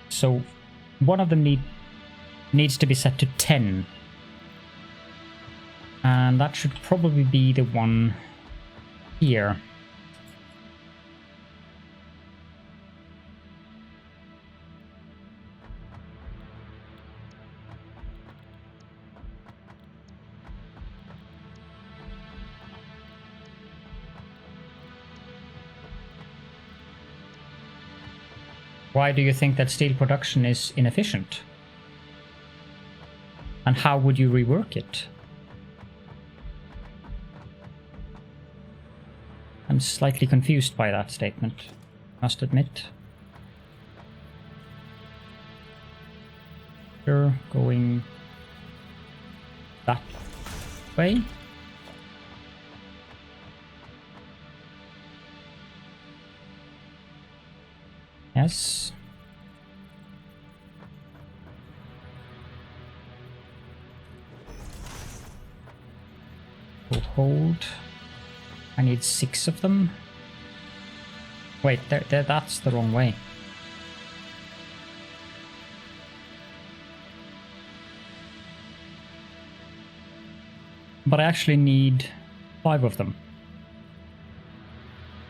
So one of them needs to be set to 10, and that should probably be the one here. Why do you think that steel production is inefficient? And how would you rework it? I'm slightly confused by that statement, must admit. Sure, going that way. Yes. We'll hold. I need 6 of them. Wait, that's the wrong way. But I actually need 5 of them.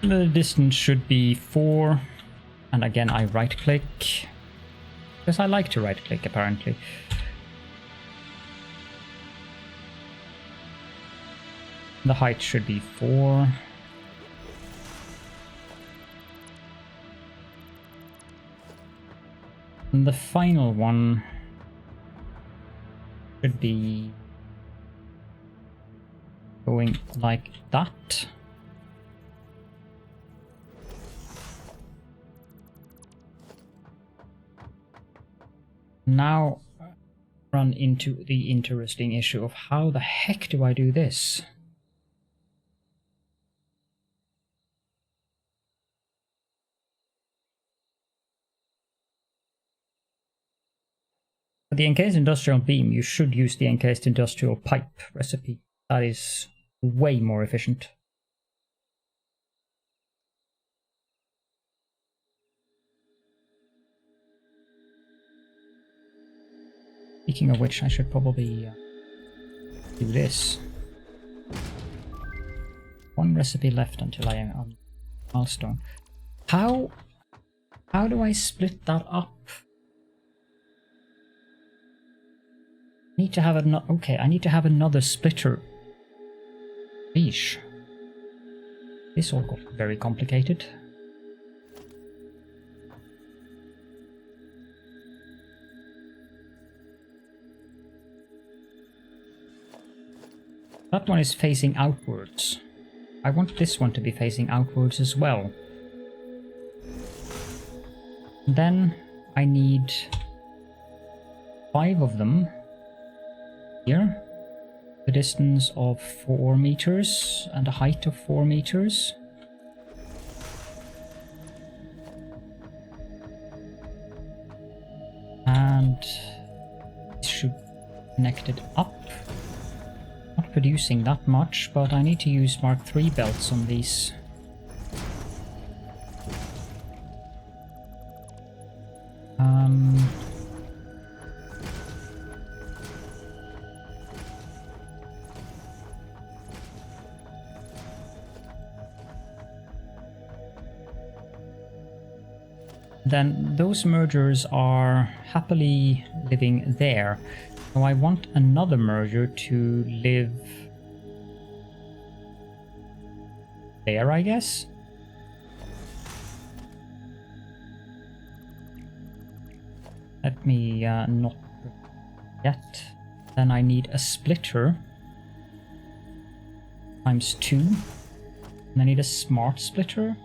The distance should be 4. And again, I right-click. Because I like to right-click, apparently. The height should be 4. And the final one should be going like that. Now run into the interesting issue of how the heck do I do this? For the encased industrial beam, you should use the encased industrial pipe recipe. That is way more efficient. Speaking of which, I should probably do this. 1 recipe left until I am on milestone. How do I split that up? I need to have I need to have another splitter. Yeesh. This all got very complicated. That one is facing outwards. I want this one to be facing outwards as well. And then I need 5 of them here. The distance of 4 meters and a height of 4 meters. And it should be connected up. Not producing that much, but I need to use Mark III belts on these. Then those mergers are happily living there. So I want another merger to live there, I guess. Let me not yet. Then I need a splitter times 2. And I need a smart splitter.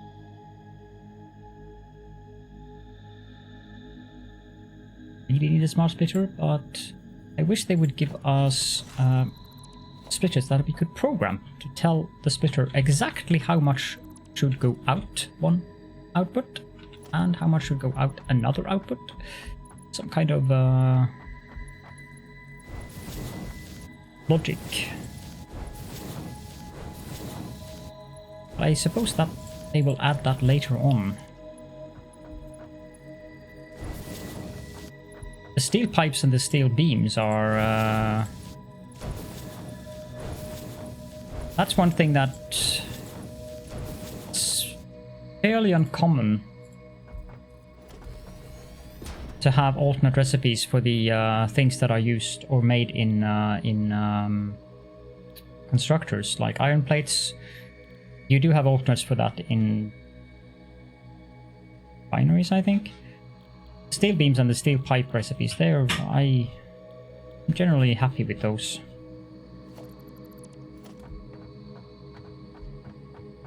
Really need a smart splitter, but I wish they would give us splitters that we could program to tell the splitter exactly how much should go out one output and how much should go out another output. Some kind of logic. I suppose that they will add that later on. The steel pipes and the steel beams are... that's one thing that's fairly uncommon to have alternate recipes for the things that are used or made in constructors, like iron plates. You do have alternates for that in binaries, I think. Steel beams and the steel pipe recipes, there I'm generally happy with those.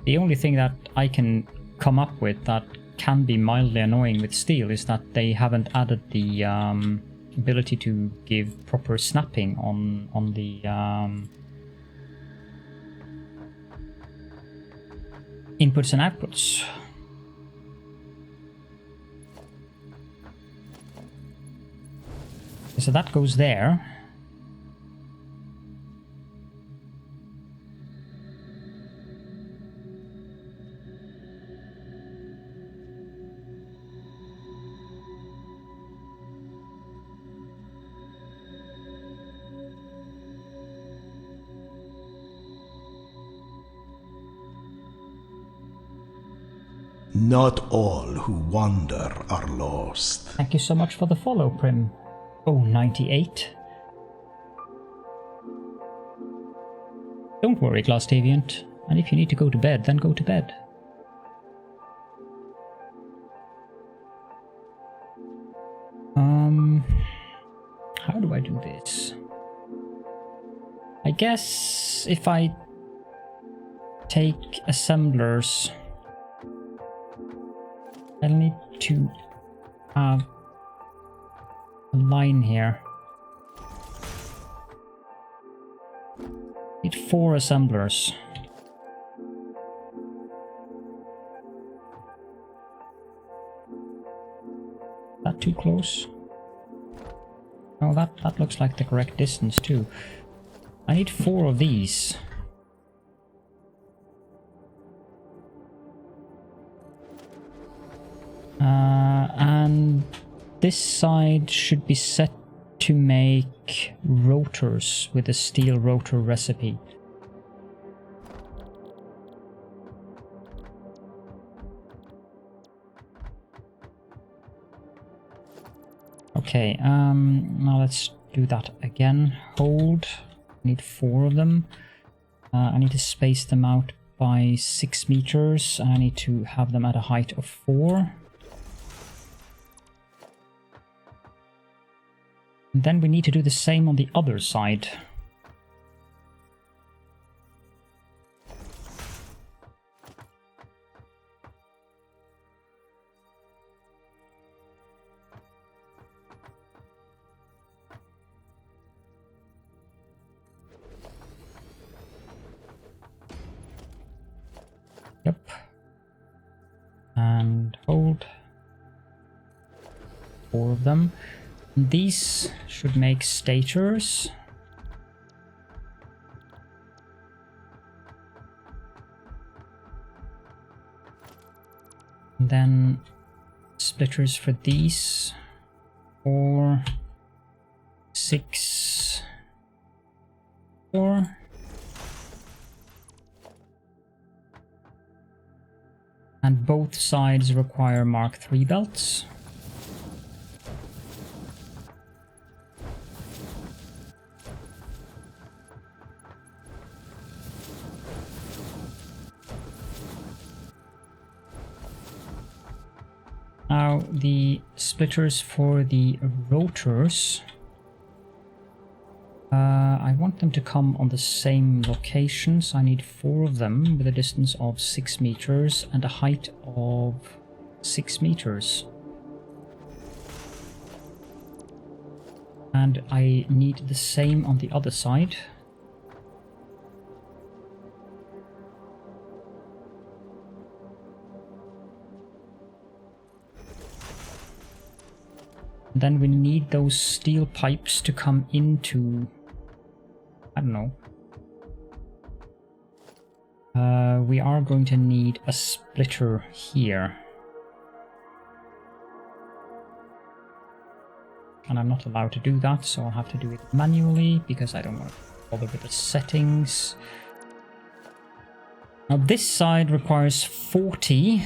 The only thing that I can come up with that can be mildly annoying with steel is that they haven't added the ability to give proper snapping on the inputs and outputs. So that goes there. Not all who wander are lost. Thank you so much for the follow, Prim. Oh, 98. Don't worry, Glass Deviant. And if you need to go to bed, then go to bed. How do I do this? I guess if I take assemblers, I'll need to have a line here. Need 4 assemblers. Is that too close? Oh, that looks like the correct distance too. I need 4 of these. And this side should be set to make rotors with the Steel Rotor recipe. Okay, now let's do that again. Hold. I need 4 of them. I need to space them out by 6 meters. I need to have them at a height of 4. And then we need to do the same on the other side. Yep. And hold. 4 of them. These should make stators. And then splitters for these. 4, 6, 4. And both sides require Mark III belts. Now the splitters for the rotors, I want them to come on the same location, so I need 4 of them with a distance of 6 meters and a height of 6 meters. And I need the same on the other side. Then we need those steel pipes to come into, I don't know. We are going to need a splitter here. And I'm not allowed to do that, so I'll have to do it manually because I don't want to bother with the settings. Now this side requires 40.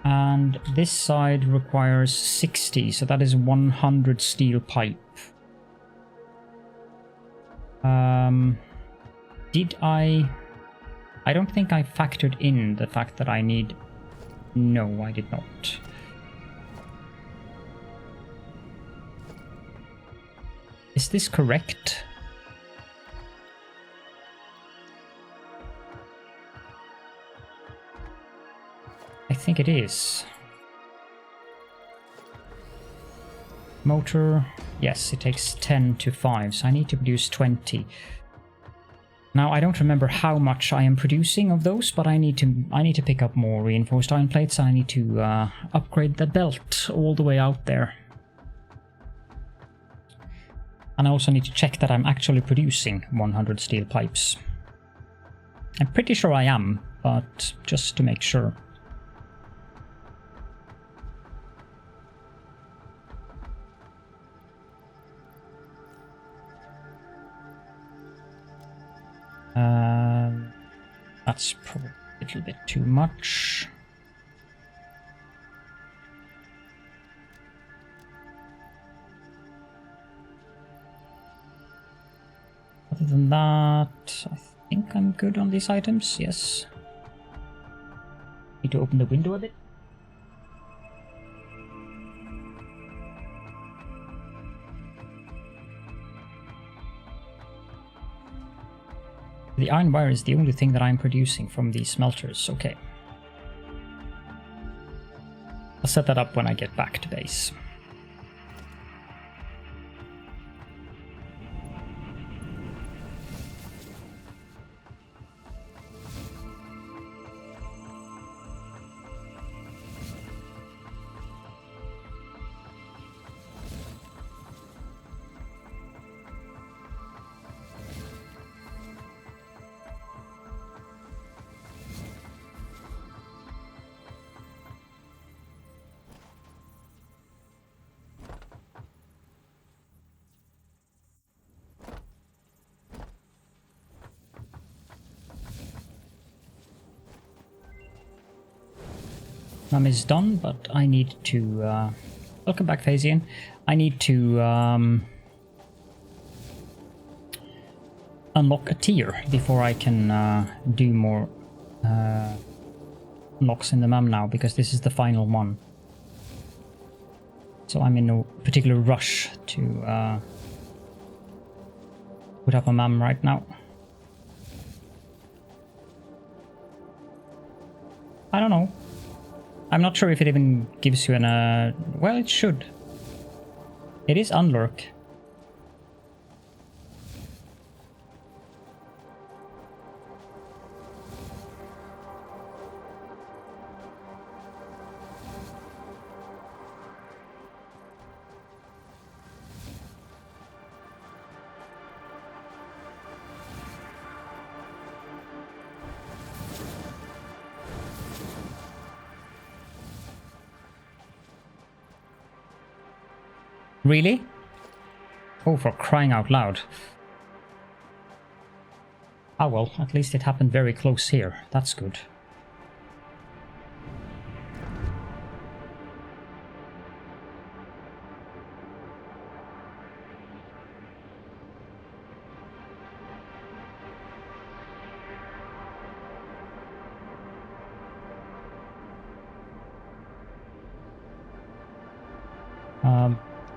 And this side requires 60, so that is 100 steel pipe. Did I don't think I factored in the fact that I need... No, I did not. This Is this correct? I think it is. Motor, yes, it takes 10 to 5, so I need to produce 20. Now I don't remember how much I am producing of those, but I need to pick up more reinforced iron plates. I need to upgrade the belt all the way out there. And I also need to check that I'm actually producing 100 steel pipes. I'm pretty sure I am, but just to make sure. That's probably a little bit too much. Other than that, I think I'm good on these items, yes. Need to open the window a bit. The iron wire is the only thing that I'm producing from these smelters, okay. I'll set that up when I get back to base. Is done, but I need to welcome back, Phasian. I need to unlock a tier before I can do more unlocks in the MAM now, because this is the final one. So I'm in no particular rush to put up a MAM right now. I don't know. I'm not sure if it even gives you an... well, it should. It is unlurk. Really? Oh, for crying out loud. Ah well, at least it happened very close here. That's good.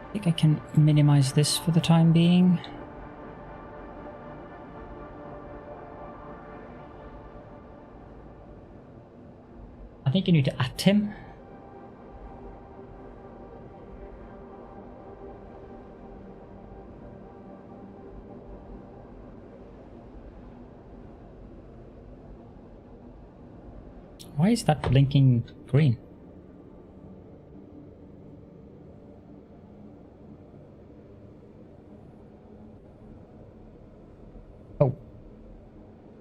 I think I can minimize this for the time being. I think you need to at him. Why is that blinking green? Oh.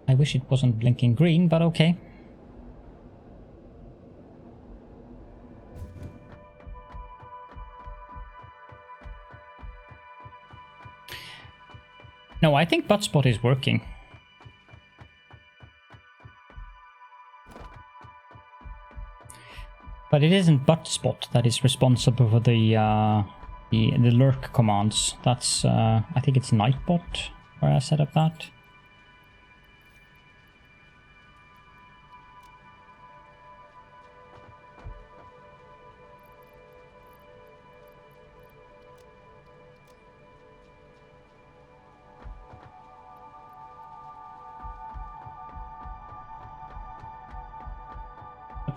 I wish it wasn't blinking green, but okay. No, I think Buttspot is working. But it isn't Buttspot that is responsible for the lurk commands. That's I think it's Nightbot where I set up that.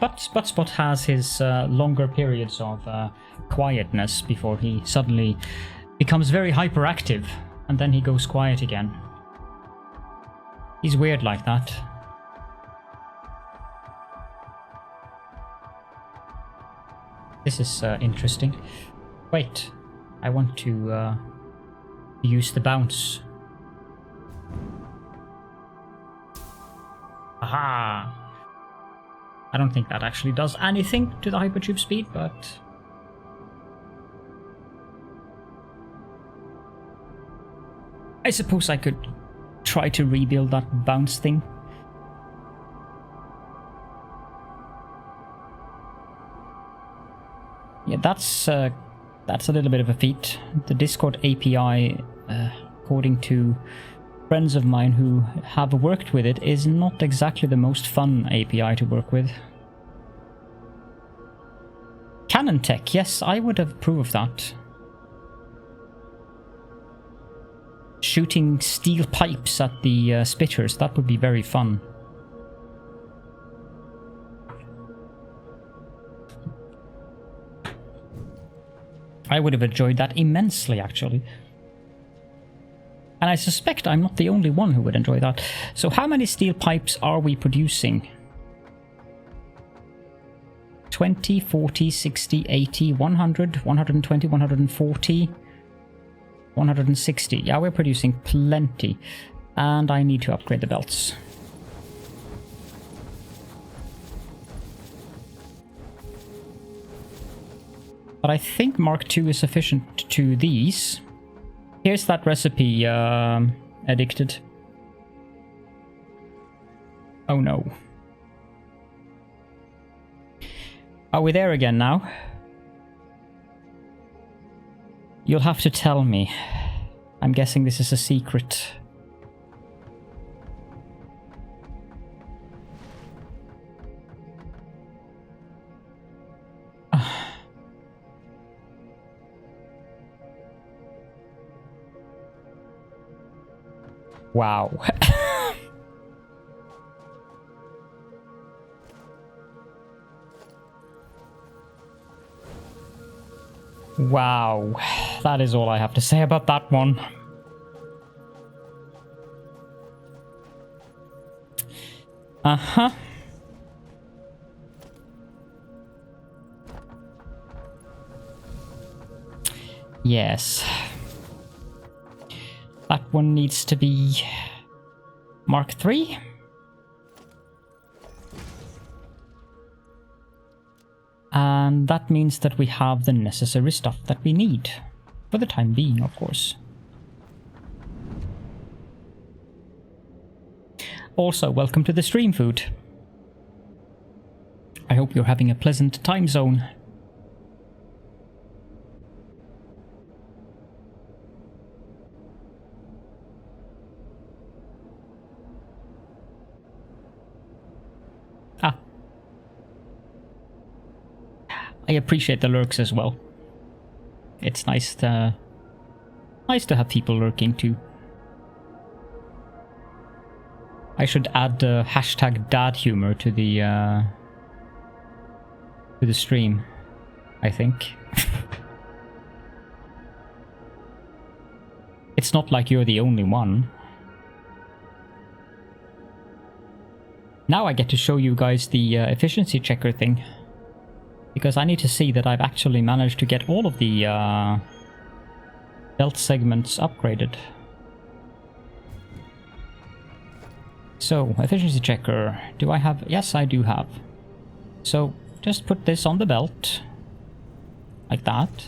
but Spot has his longer periods of quietness before he suddenly becomes very hyperactive, and then he goes quiet again. He's weird like that. This is interesting. Wait, I want to use the bounce. Aha! I don't think that actually does anything to the Hypertube speed, but... I suppose I could try to rebuild that bounce thing. Yeah, that's a little bit of a feat. The Discord API, according to friends of mine who have worked with it, is not exactly the most fun API to work with. Cannon Tech, yes, I would approve of that. Shooting steel pipes at the spitters, that would be very fun. I would have enjoyed that immensely, actually. And I suspect I'm not the only one who would enjoy that. So how many steel pipes are we producing? 20, 40, 60, 80, 100, 120, 140, 160. Yeah, we're producing plenty. And I need to upgrade the belts. But I think Mark II is sufficient to these. Here's that recipe, addicted. Oh no. Are we there again now? You'll have to tell me. I'm guessing this is a secret. Wow. Wow. That is all I have to say about that one. Uh-huh. Yes. That one needs to be Mark III. And that means that we have the necessary stuff that we need. For the time being, of course. Also, welcome to the stream food. I hope you're having a pleasant time zone. I appreciate the lurks as well. It's nice to have people lurking too. I should add hashtag dad humor to the stream, I think. It's not like you're the only one. Now I get to show you guys the efficiency checker thing. Because I need to see that I've actually managed to get all of the belt segments upgraded. So, efficiency checker. Do I have? Yes, I do have. So, just put this on the belt. Like that.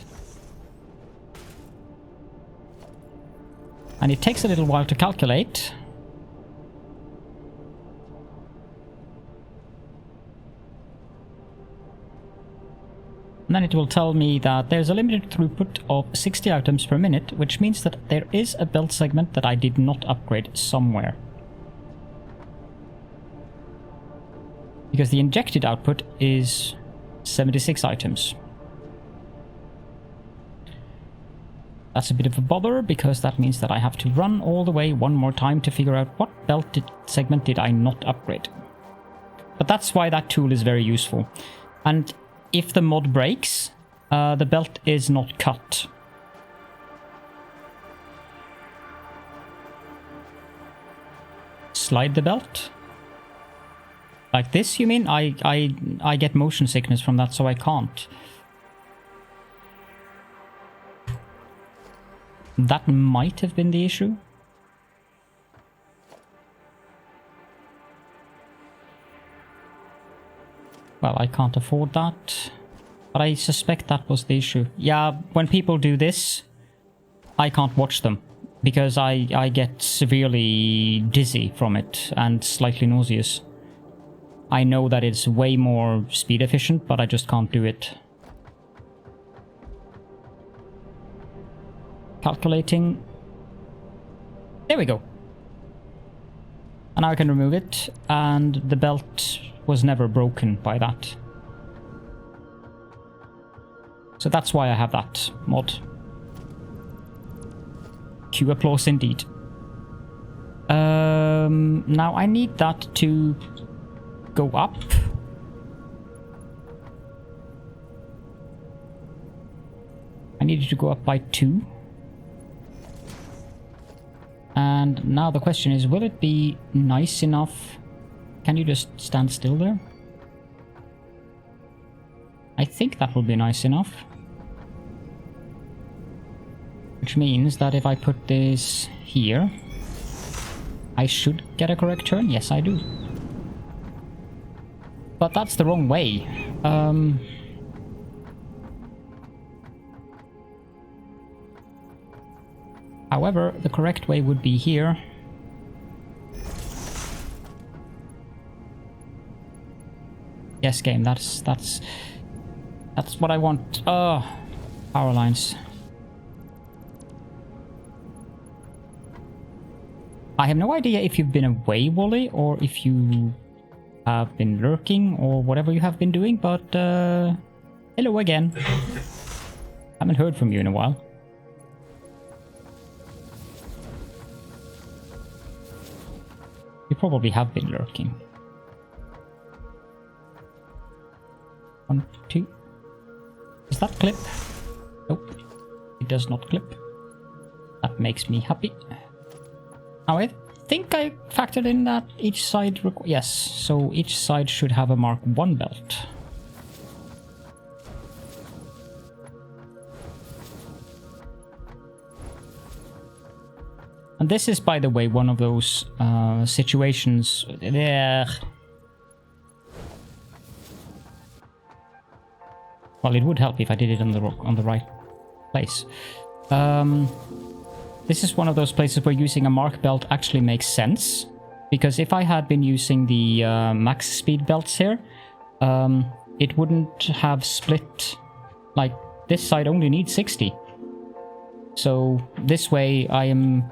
And it takes a little while to calculate. And then it will tell me that there's a limited throughput of 60 items per minute, which means that there is a belt segment that I did not upgrade somewhere. Because the injected output is 76 items. That's a bit of a bother, because that means that I have to run all the way one more time to figure out what belt segment did I not upgrade. But that's why that tool is very useful. And if the mod breaks, the belt is not cut. Slide the belt. Like this, you mean? I get motion sickness from that, so I can't. That might have been the issue. Well, I can't afford that. But I suspect that was the issue. Yeah, when people do this, I can't watch them. Because I get severely dizzy from it and slightly nauseous. I know that it's way more speed efficient, but I just can't do it. Calculating. There we go. And now I can remove it, and the belt was never broken by that. So that's why I have that mod. Cue applause indeed. Now I need that to go up. I need it to go up by 2. And now the question is, will it be nice enough? Can you just stand still there? I think that will be nice enough. Which means that if I put this here, I should get a correct turn. Yes, I do. But that's the wrong way. However, the correct way would be here. Yes, game, that's what I want. Oh, power lines. I have no idea if you've been away, Wally, or if you have been lurking, or whatever you have been doing, but hello again. Haven't heard from you in a while. You probably have been lurking. 1, 2. Does that clip? Nope. It does not clip. That makes me happy. Now I think I factored in that each side... Yes, so each side should have a Mark 1 belt. And this is, by the way, one of those situations... Well, it would help if I did it on the right place. This is one of those places where using a mark belt actually makes sense. Because if I had been using the max speed belts here, it wouldn't have split. Like, this side only needs 60. So this way I am...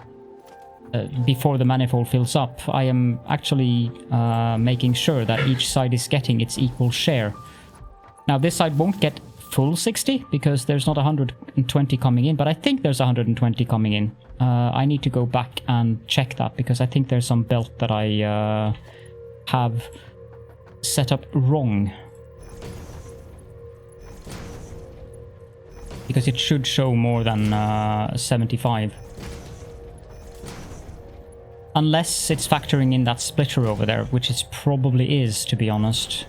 before the manifold fills up, I am actually making sure that each side is getting its equal share. Now this side won't get full 60 because there's not 120 coming in, but I think there's 120 coming in. I need to go back and check that because I think there's some belt that I have set up wrong. Because it should show more than 75. Unless it's factoring in that splitter over there, which it probably is, to be honest.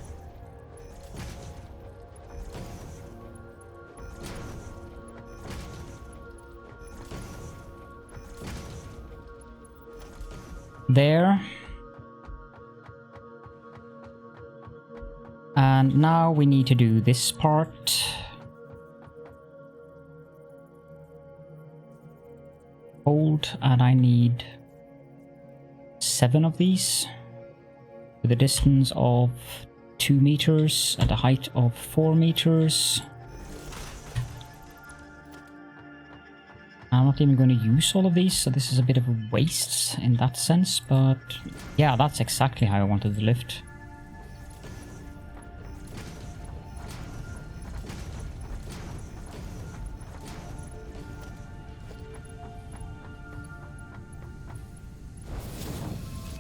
There. And now we need to do this part. Hold, and I need 7 of these with a distance of 2 meters and a height of 4 meters. I'm not even going to use all of these, so this is a bit of a waste in that sense, but yeah, that's exactly how I wanted the lift.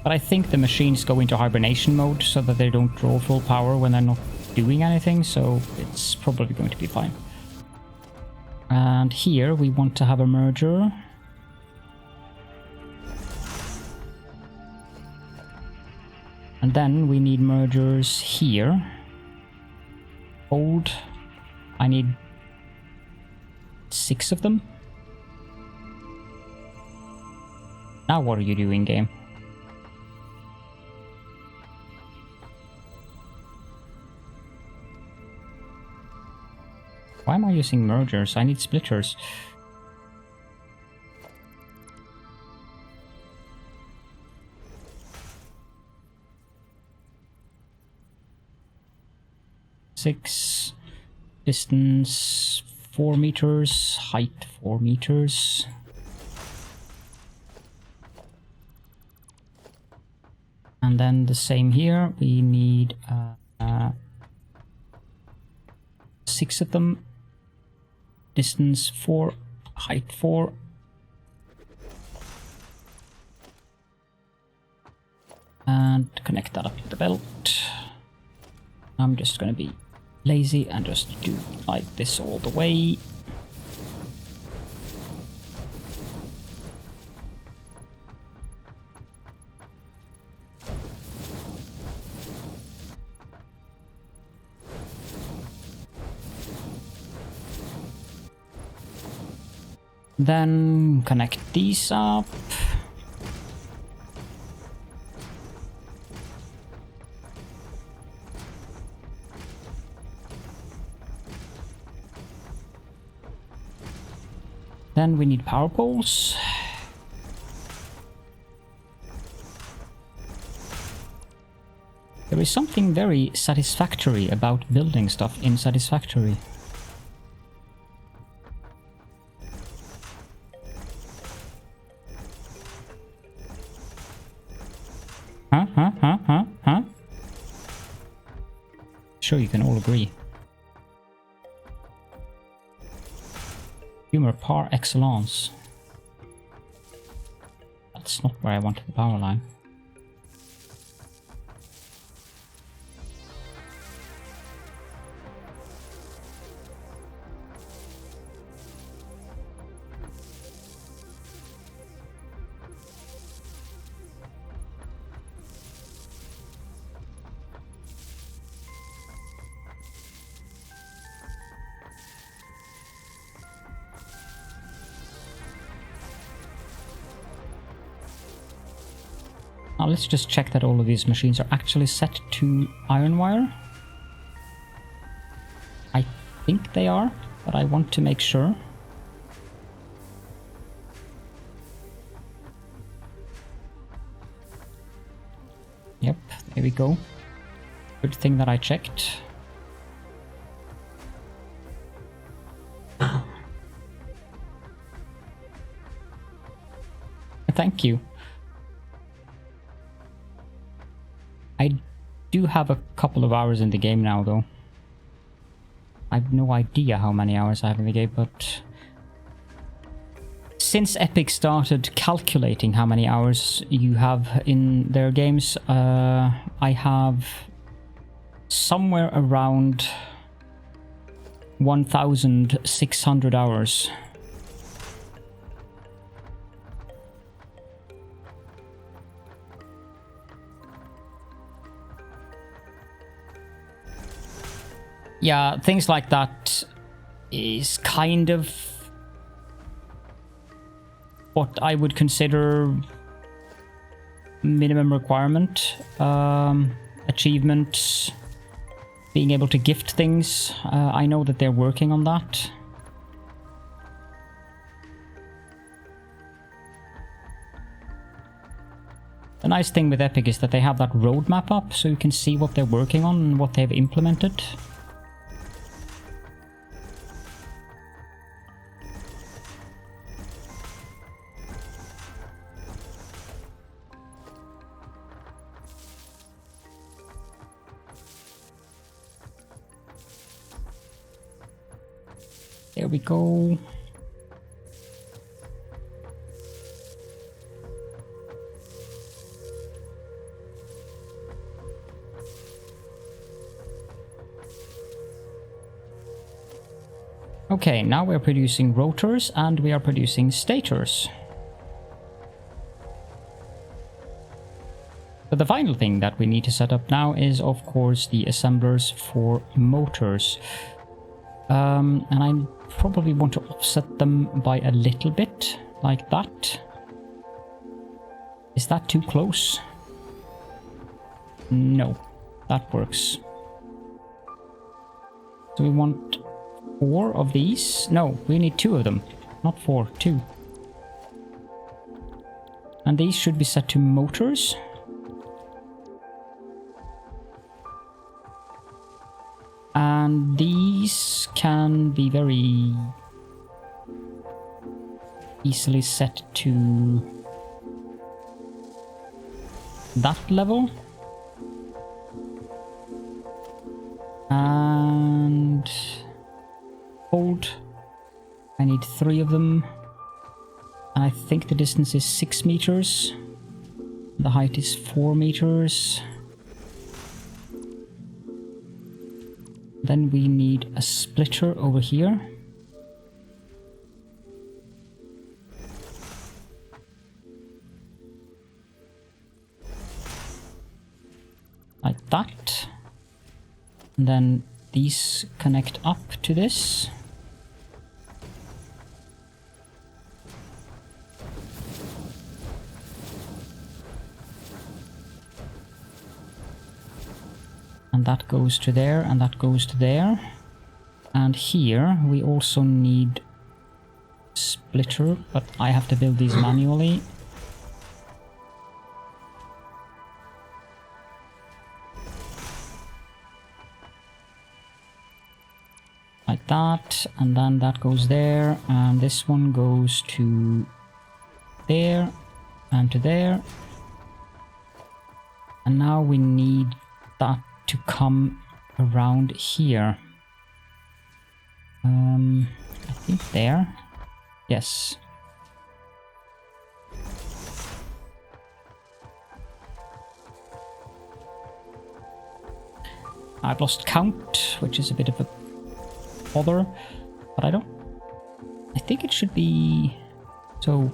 But I think the machines go into hibernation mode so that they don't draw full power when they're not doing anything, so it's probably going to be fine. And here we want to have a merger. And then we need mergers here. Hold. I need 6 of them. Now what are you doing, game? Why am I using mergers? I need splitters. Six, distance 4 meters, height 4 meters. And then the same here, we need 6 of them. Distance 4, height 4. And connect that up to the belt. I'm just gonna be lazy and just do like this all the way. Then connect these up. Then we need power poles. There is something very satisfactory about building stuff in Satisfactory. Huh? Sure, you can all agree. Humor par excellence. That's not where I wanted the power line. Now let's just check that all of these machines are actually set to iron wire. I think they are, but I want to make sure. Yep, there we go. Good thing that I checked. Thank you. I do have a couple of hours in the game now, though. I have no idea how many hours I have in the game, but since Epic started calculating how many hours you have in their games, I have somewhere around 1,600 hours. Yeah, things like that is kind of what I would consider minimum requirement. Achievements, being able to gift things. I know that they're working on that. The nice thing with Epic is that they have that roadmap up, so you can see what they're working on and what they've implemented. There we go. Okay, now we're producing rotors and we are producing stators. But the final thing that we need to set up now is, of course, the assemblers for motors. And I probably want to offset them by a little bit, like that. Is that too close? No, that works. So we want 4 of these. No, we need 2 of them, not 4, 2. And these should be set to motors. And these can be very easily set to that level. And hold. I need 3 of them. And I think the distance is 6 meters. The height is 4 meters. Then we need a splitter over here. Like that. And then these connect up to this. And that goes to there, and that goes to there. And here we also need splitter, but I have to build these manually. Like that, and then that goes there, and this one goes to there, and to there. And now we need that to come around here. I think there. Yes. I've lost count, which is a bit of a bother, but I think it should be so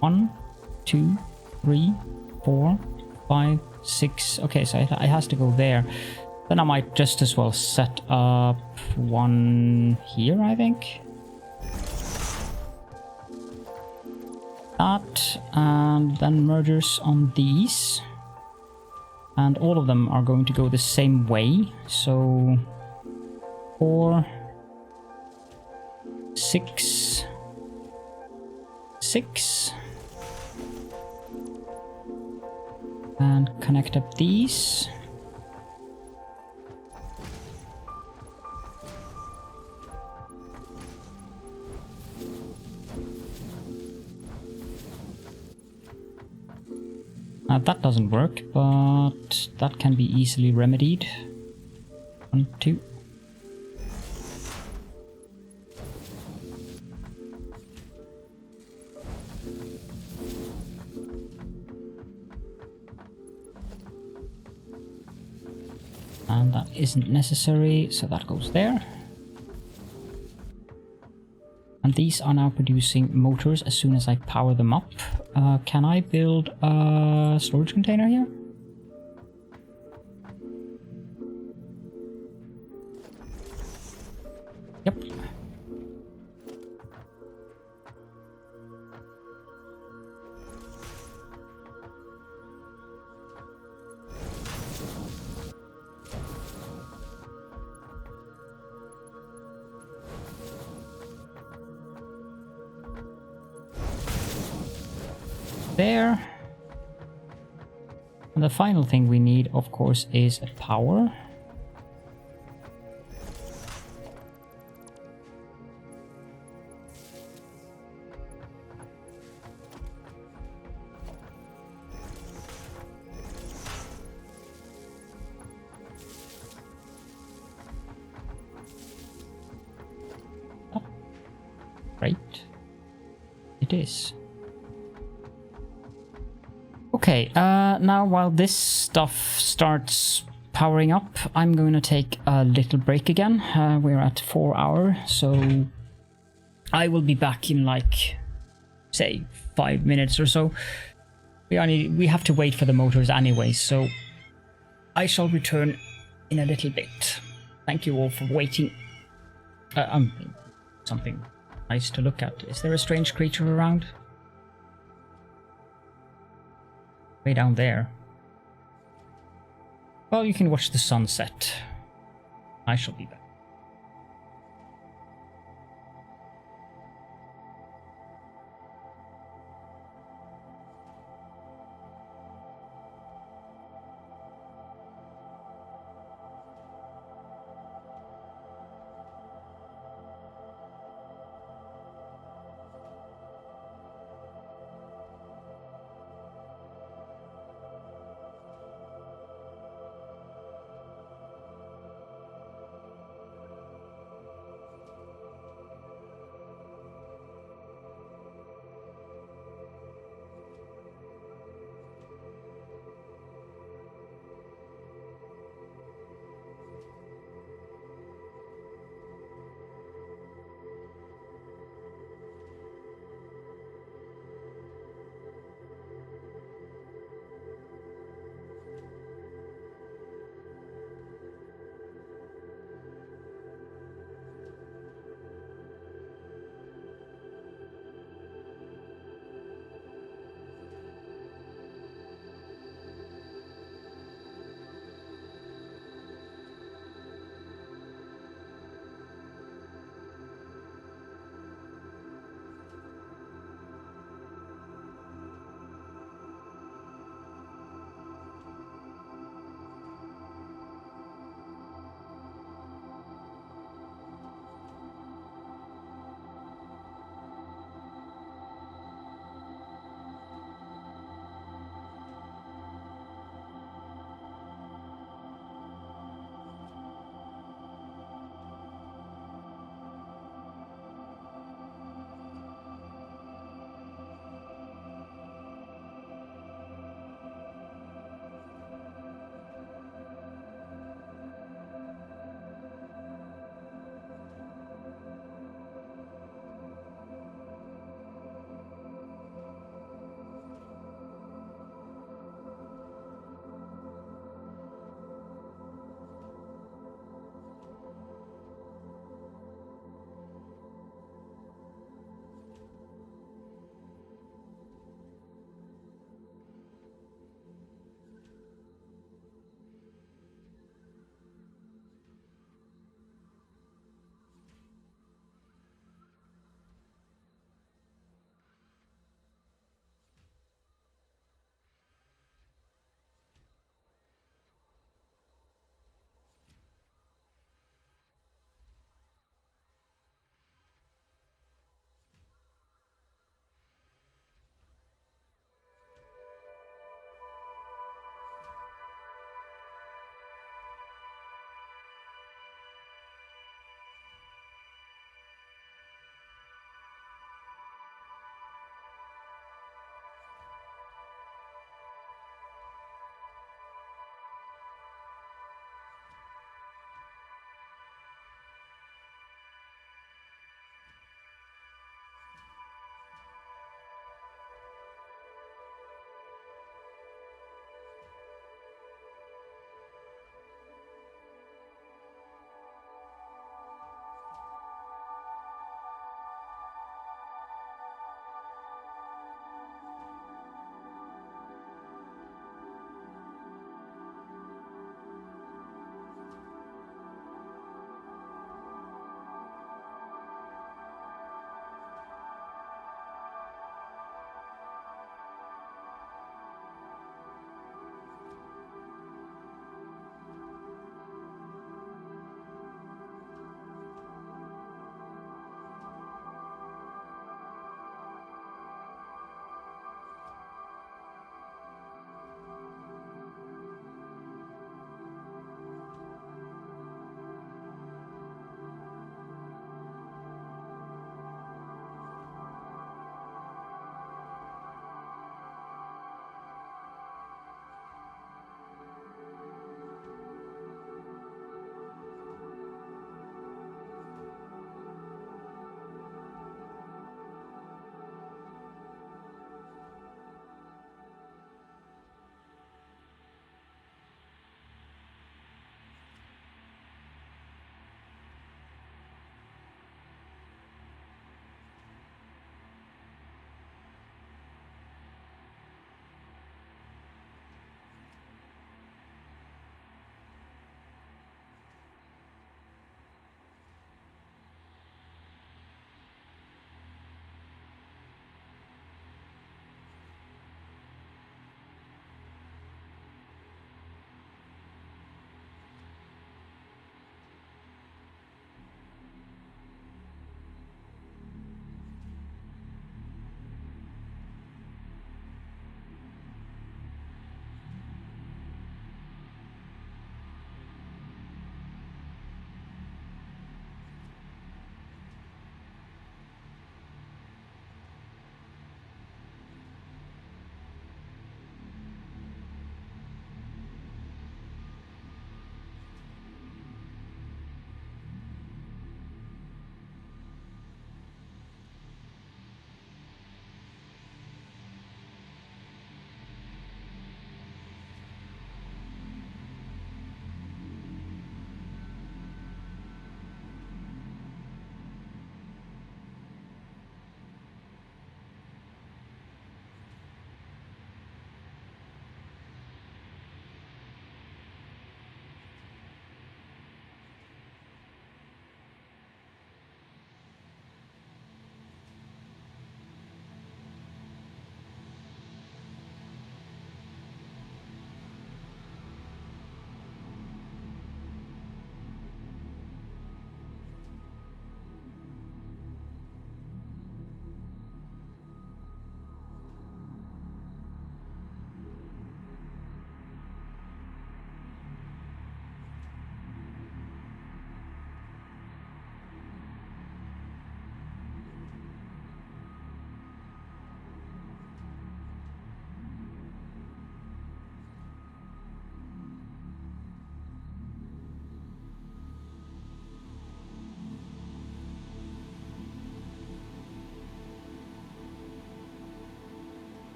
1, 2, 3, 4, 5, 6. Okay, so it has to go there. Then I might just as well set up one here, I think. That, and then mergers on these. And all of them are going to go the same way. So 4, 6, 6. And connect up these. Now that doesn't work, but that can be easily remedied. 1, 2. And that isn't necessary, so that goes there. And these are now producing motors as soon as I power them up. Can I build a storage container here? Yep. There. And the final thing we need, of course, is a power. Oh. Right. It is. Okay, now while this stuff starts powering up, I'm going to take a little break again. We're at 4 hours, so I will be back in like, say, 5 minutes or so. We have to wait for the motors anyway, so I shall return in a little bit. Thank you all for waiting. Something nice to look at. Is there a strange creature around? Way down there. Well, you can watch the sunset. I shall be back.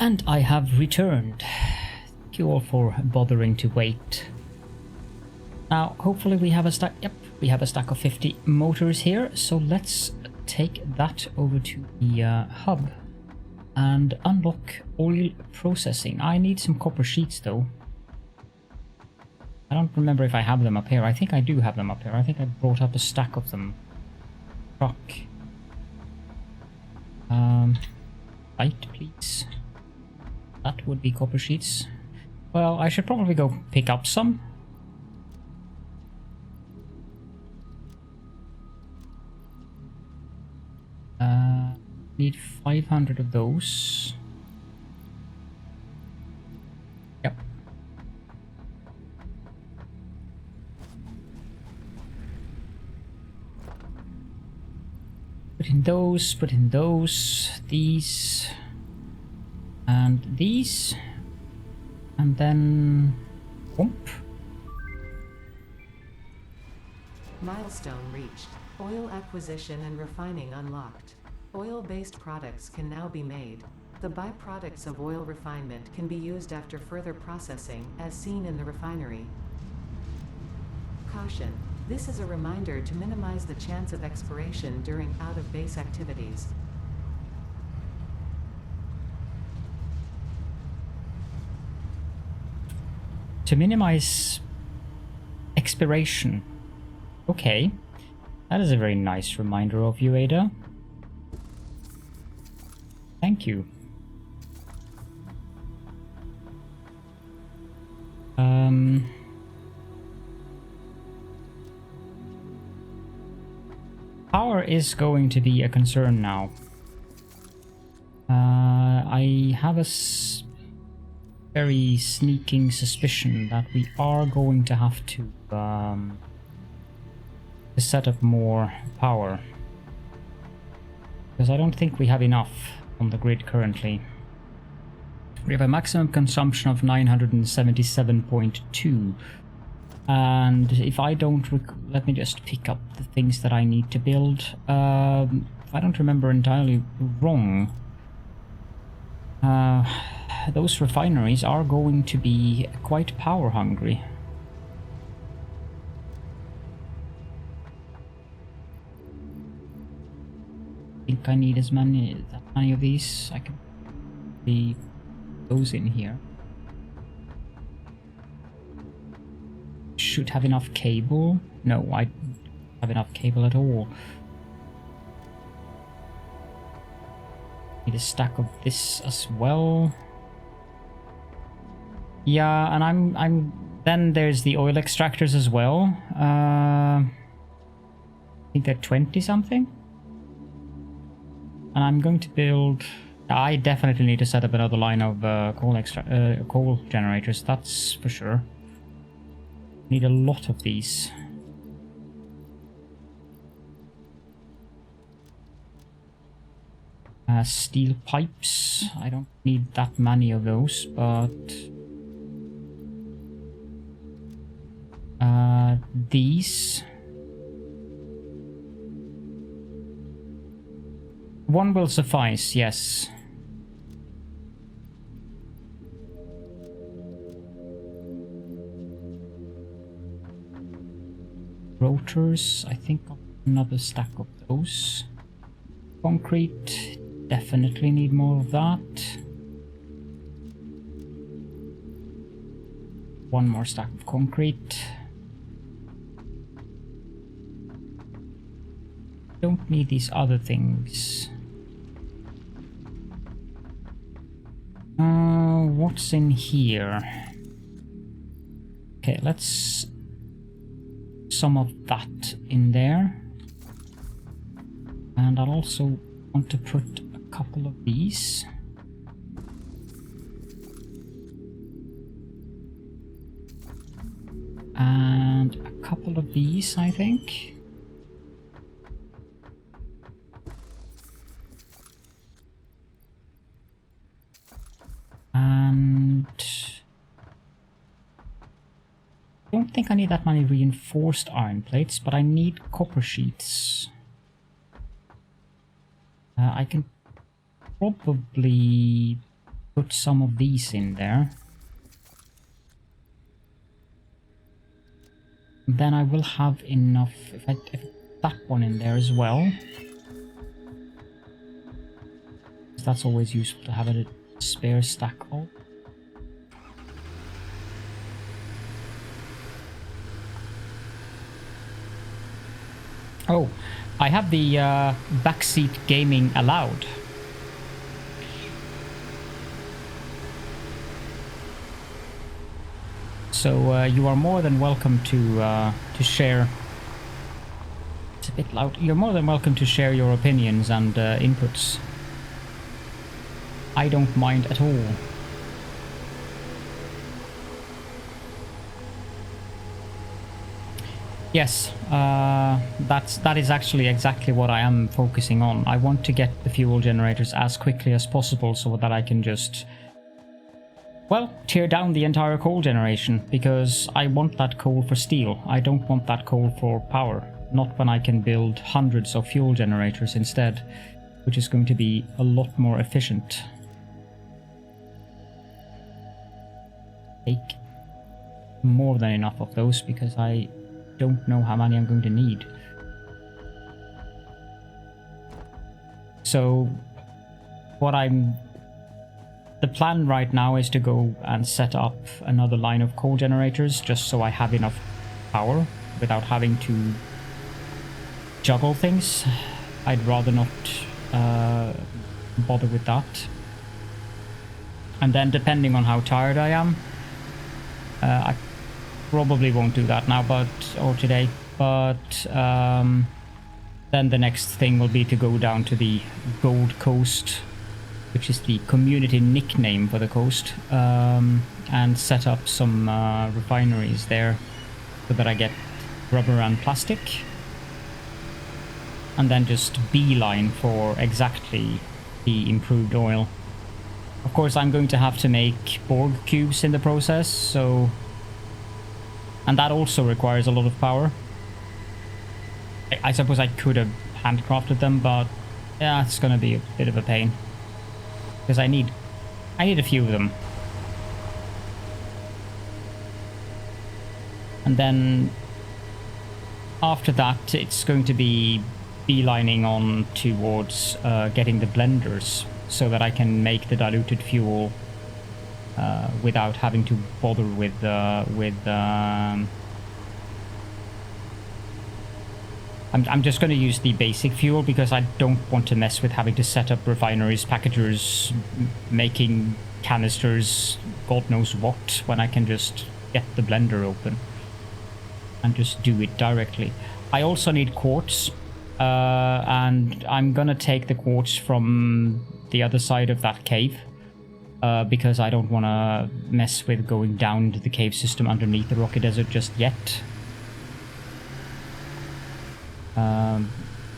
And I have returned. Thank you all for bothering to wait. Now, hopefully we have a stack. Yep, we have a stack of 50 motors here. So let's take that over to the hub and unlock oil processing. I need some copper sheets though. I don't remember if I have them up here. I think I do have them up here. I think I brought up a stack of them. Truck. Light, please. That would be copper sheets. Well, I should probably go pick up some. Need 500 of those. Yep. Put in those, these, and these, and then bump. Milestone reached. Oil acquisition and refining unlocked. Oil-based products can now be made. The byproducts of oil refinement can be used after further processing, as seen in the refinery. Caution. This is a reminder to minimize the chance of expiration during out-of-base activities. To minimize expiration. Okay. That is a very nice reminder of you, Ada. Thank you. Power is going to be a concern now. I have a very sneaking suspicion that we are going to have to set up more power. Because I don't think we have enough on the grid currently. We have a maximum consumption of 977.2, and if I don't let me just pick up the things that I need to build. If I don't remember entirely wrong, those refineries are going to be quite power hungry. I think I need that many of these. I can be those in here. Should have enough cable. No, I don't have enough cable at all. Need a stack of this as well. Yeah, and I'm then there's the oil extractors as well. I think they're 20 something. And I'm going to build. I definitely need to set up another line of coal generators. That's for sure. Need a lot of these. Steel pipes. I don't need that many of those, but these. One will suffice, yes. Rotors, I think another stack of those. Concrete, definitely need more of that. One more stack of concrete. Don't need these other things. What's in here? Okay, let's some of that in there. And I'll also want to put a couple of these. And a couple of these, I think. And I don't think I need that many reinforced iron plates, but I need copper sheets. I can probably put some of these in there. Then I will have enough, if I put that one in there as well. That's always useful to have a spare stack of. Oh, I have the backseat gaming allowed. So you are more than welcome to share. It's a bit loud. You're more than welcome to share your opinions and inputs. I don't mind at all. Yes, that is actually exactly what I am focusing on. I want to get the fuel generators as quickly as possible so that I can just, well, tear down the entire coal generation, because I want that coal for steel. I don't want that coal for power. Not when I can build hundreds of fuel generators instead, which is going to be a lot more efficient. Take more than enough of those, because I don't know how many I'm going to need. So the plan right now is to go and set up another line of coal generators, just so I have enough power without having to juggle things. I'd rather not bother with that. And then depending on how tired I am, I probably won't do that now, or today, but then the next thing will be to go down to the Gold Coast, which is the community nickname for the coast, and set up some refineries there so that I get rubber and plastic, and then just beeline for exactly the improved oil. Of course, I'm going to have to make Borg cubes in the process, so... and that also requires a lot of power. I suppose I could have handcrafted them, but yeah, it's gonna be a bit of a pain. Because I need a few of them. And then after that, it's going to be beelining on towards getting the blenders, so that I can make the diluted fuel without having to bother with I'm just going to use the basic fuel, because I don't want to mess with having to set up refineries, packagers, making canisters, God knows what, when I can just get the blender open and just do it directly. I also need quartz, and I'm gonna take the quartz from the other side of that cave, because I don't want to mess with going down into the cave system underneath the Rocky Desert just yet.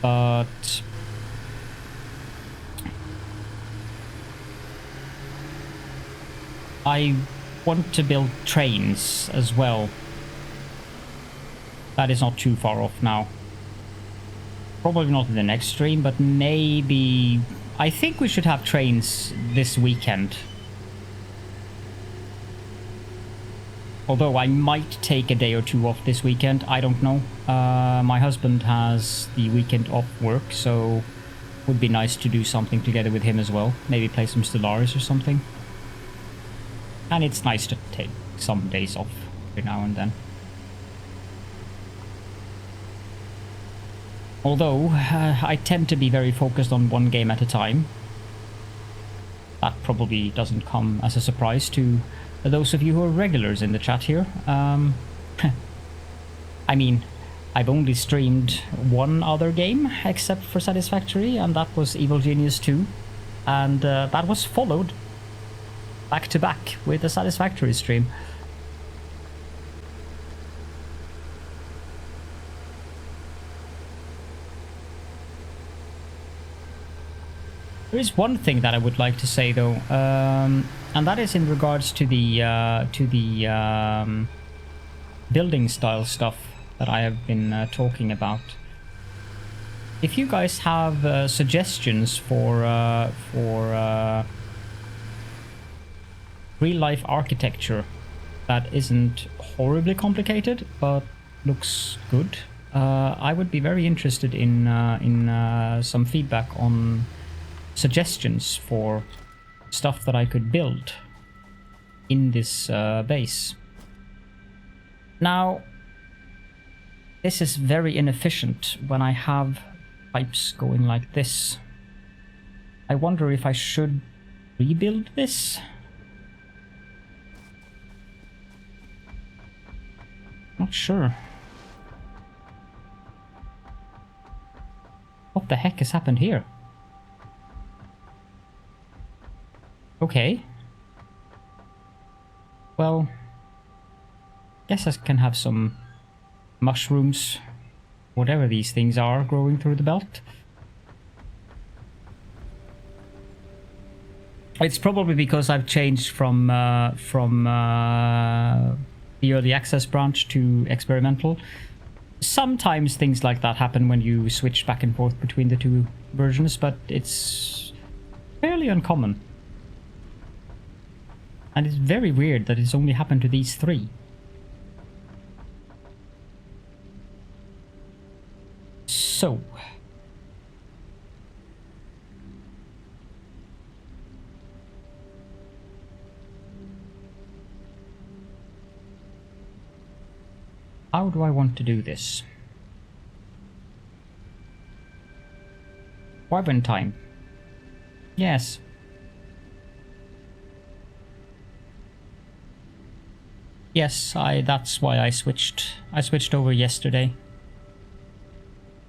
But I want to build trains as well. That is not too far off now. Probably not in the next stream, but maybe... I think we should have trains this weekend. Although I might take a day or two off this weekend, I don't know. My husband has the weekend off work, so it would be nice to do something together with him as well. Maybe play some Stellaris or something. And it's nice to take some days off every now and then. Although, I tend to be very focused on one game at a time. That probably doesn't come as a surprise to those of you who are regulars in the chat here. I mean, I've only streamed one other game except for Satisfactory, and that was Evil Genius 2. And that was followed back to back with a Satisfactory stream. There is one thing that I would like to say though, and that is in regards to the building style stuff that I have been talking about. If you guys have suggestions for real-life architecture that isn't horribly complicated, but looks good. I would be very interested in some feedback on suggestions for stuff that I could build in this base. Now, this is very inefficient when I have pipes going like this. I wonder if I should rebuild this? Not sure. What the heck has happened here? Okay. Well, guess I can have some mushrooms, whatever these things are, growing through the belt. It's probably because I've changed from the early access branch to experimental. Sometimes things like that happen when you switch back and forth between the two versions, but it's fairly uncommon. And it's very weird that it's only happened to these three. So. How do I want to do this? Wyvern time. Yes. Yes, that's why I switched. I switched over yesterday.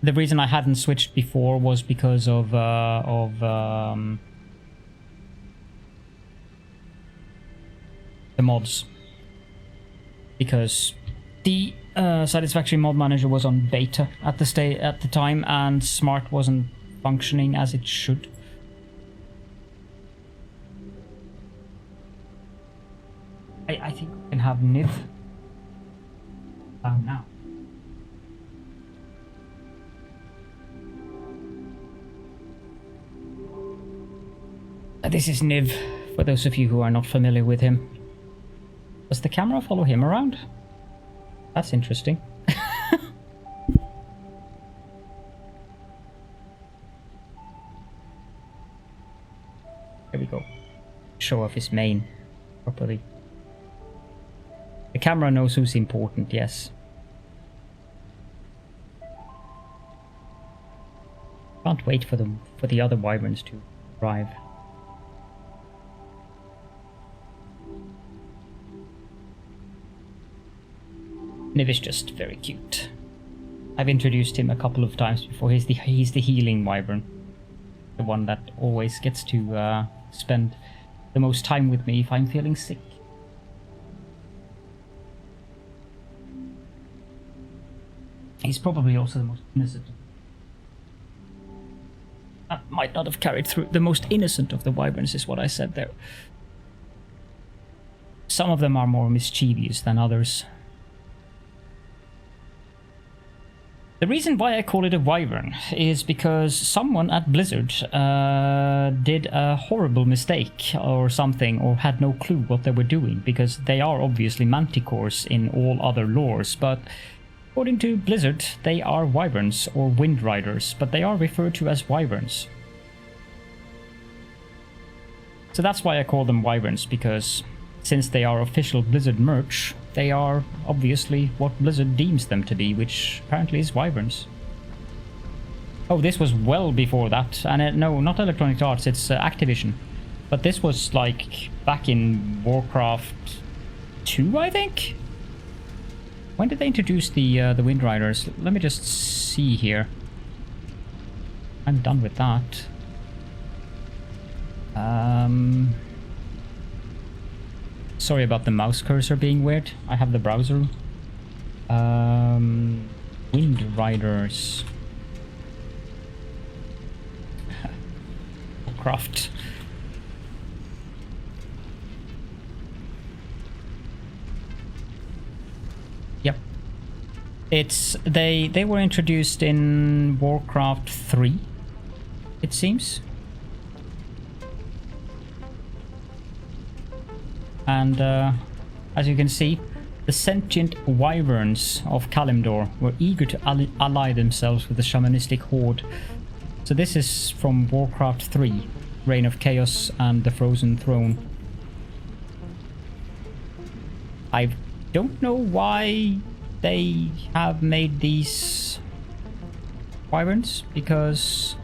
The reason I hadn't switched before was because of the mods. Because the Satisfactory mod manager was on beta at the time, and Smart wasn't functioning as it should. I think we can have Niv now. This is Niv, for those of you who are not familiar with him. Does the camera follow him around? That's interesting. There we go. Show off his mane properly. The camera knows who's important, yes. Can't wait for the other wyverns to arrive. Niv is just very cute. I've introduced him a couple of times before. He's the healing wyvern, the one that always gets to spend the most time with me if I'm feeling sick. He's probably also the most innocent. That might not have carried through. The most innocent of the wyverns is what I said there. Some of them are more mischievous than others. The reason why I call it a wyvern is because someone at Blizzard did a horrible mistake or something, or had no clue what they were doing, because they are obviously manticores in all other lores, but according to Blizzard, they are wyverns or wind riders, but they are referred to as wyverns. So that's why I call them wyverns, because since they are official Blizzard merch, they are obviously what Blizzard deems them to be, which apparently is wyverns. Oh, this was well before that. And no, not Electronic Arts, it's Activision. But this was like back in Warcraft 2, I think? When did they introduce the Wind Riders? Let me just see here. I'm done with that. Sorry about the mouse cursor being weird. I have the browser. Wind Riders. Warcraft. Yep. It's they were introduced in Warcraft 3, it seems. And as you can see, the sentient wyverns of Caledorn were eager to ally themselves with the shamanistic horde. So this is from Warcraft 3, Reign of Chaos and the Frozen Throne. I don't know why they have made these wyverns, because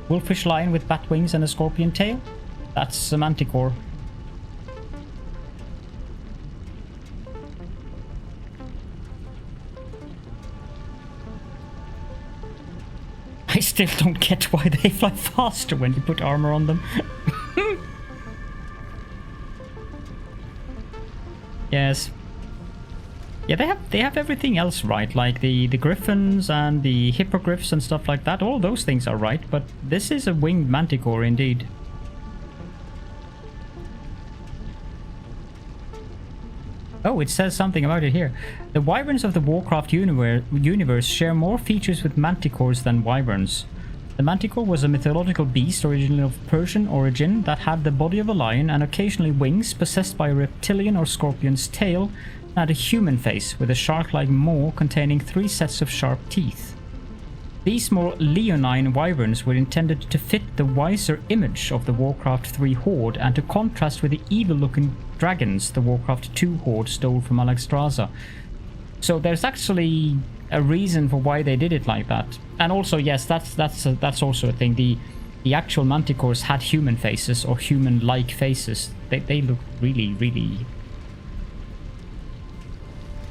wolfish lion with bat wings and a scorpion tail? That's a manticore. I still don't get why they fly faster when you put armor on them. Yes. Yeah, they have everything else right, like the griffins and the hippogriffs and stuff like that. All those things are right, but this is a winged manticore indeed. Oh, it says something about it here. The wyverns of the Warcraft universe share more features with manticores than wyverns. The manticore was a mythological beast originally of Persian origin that had the body of a lion and occasionally wings, possessed by a reptilian or scorpion's tail, and had a human face with a shark-like maw containing 3 sets of sharp teeth. These more leonine wyverns were intended to fit the wiser image of the Warcraft 3 horde and to contrast with the evil-looking dragons the Warcraft 2 horde stole from Alexstrasza. So there's actually a reason for why they did it like that. And also, yes, that's also a thing. The actual manticores had human faces, or human-like faces. They look really, really...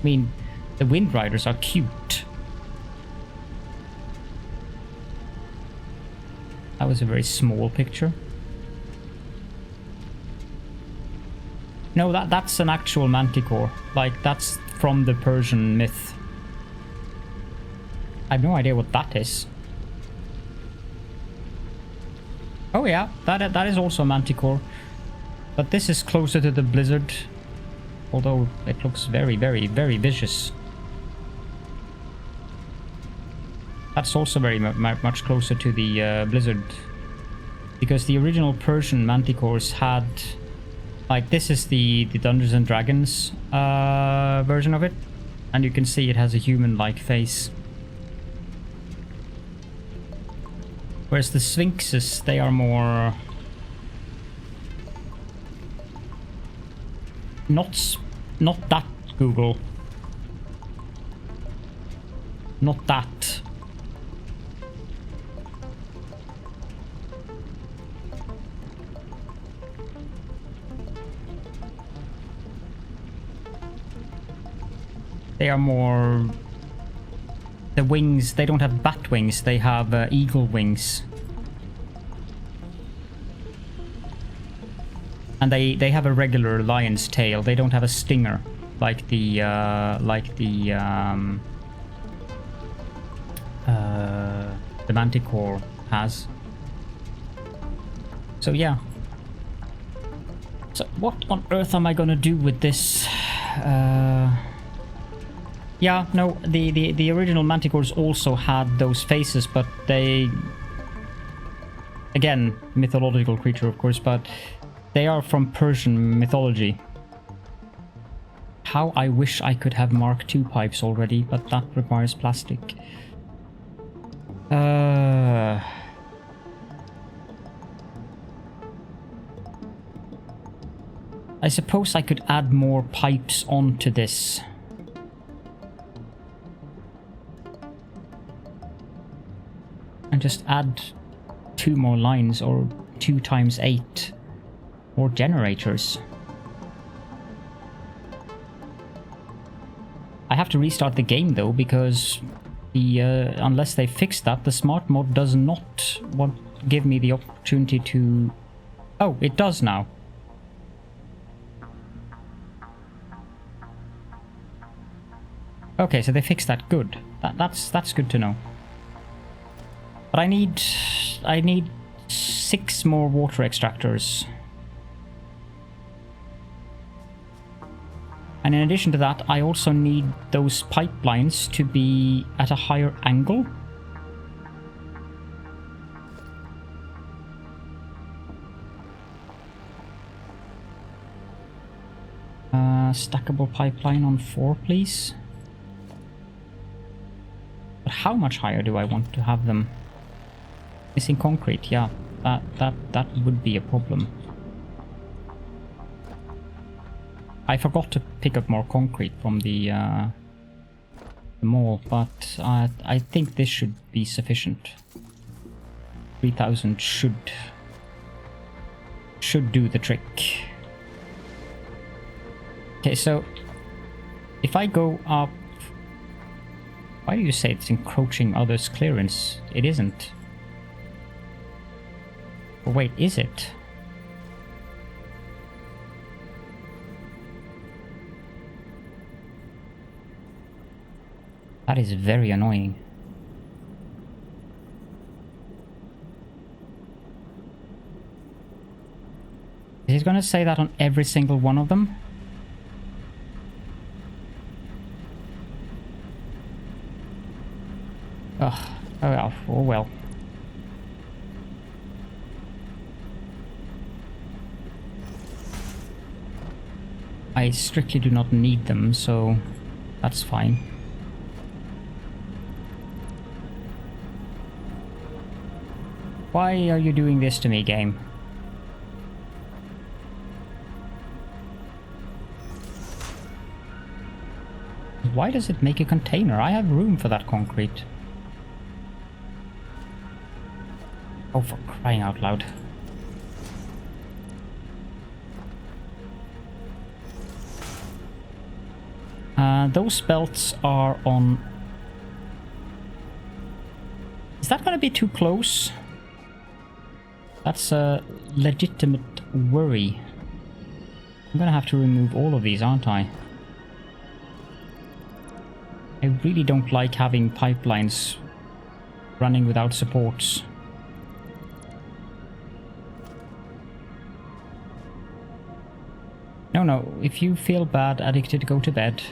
I mean, the Wind Riders are cute. That was a very small picture. No, that's an actual manticore. Like, that's from the Persian myth. I have no idea what that is. Oh yeah, that is also a manticore. But this is closer to the blizzard. Although it looks very, very, very vicious. That's also very much closer to the blizzard. Because the original Persian manticores had... Like, this is the Dungeons and Dragons version of it. And you can see it has a human-like face. Whereas the Sphinxes, they are more... Not that, Google. Not that. They are more... The wings, they don't have bat wings, they have eagle wings. And they have a regular lion's tail, they don't have a stinger like the manticore has. So yeah. So what on earth am I gonna do with this? Yeah, no, the original manticores also had those faces, but they... Again, mythological creature, of course, but they are from Persian mythology. How I wish I could have Mark II pipes already, but that requires plastic. I suppose I could add more pipes onto this. And just add 2 more lines, or 2 times 8 more generators. I have to restart the game though, because the unless they fix that, the smart mod does not give me the opportunity to... Oh, it does now. Okay, so they fixed that. Good. That's good to know. But I need 6 more water extractors. And in addition to that, I also need those pipelines to be at a higher angle. Stackable pipeline on 4, please. But how much higher do I want to have them? Missing concrete, yeah, that would be a problem. I forgot to pick up more concrete from the mall, but I think this should be sufficient. 3,000 should do the trick. Okay, so if I go up, why do you say it's encroaching others' clearance? It isn't. Oh, wait, is it? That is very annoying. Is it gonna say that on every single one of them? Ugh. Oh well. Oh well. I strictly do not need them, so that's fine. Why are you doing this to me, game? Why does it make a container? I have room for that concrete. Oh, for crying out loud. Those belts are on... Is that gonna be too close? That's a legitimate worry. I'm gonna have to remove all of these, aren't I? I really don't like having pipelines running without supports. No, if you feel bad, addicted, go to bed.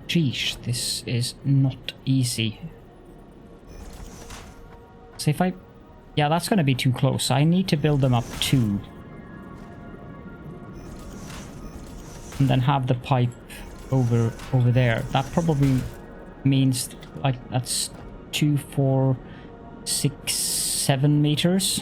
Sheesh, this is not easy. So if I... Yeah, that's gonna be too close. I need to build them up 2. And then have the pipe over there. That probably means, like, that's 2, 4, 6, 7 meters.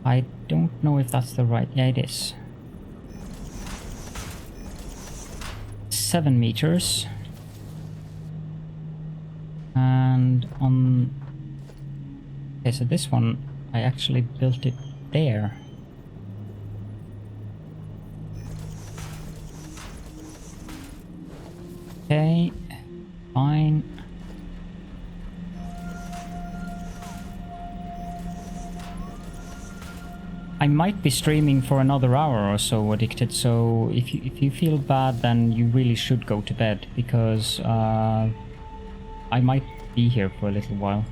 I don't know if that's the right... Yeah, it is. 7 meters. And on... Okay, so this one, I actually built it there. Okay, fine. I might be streaming for another hour or so, Addicted, so if you feel bad, then you really should go to bed, because I might be here for a little while.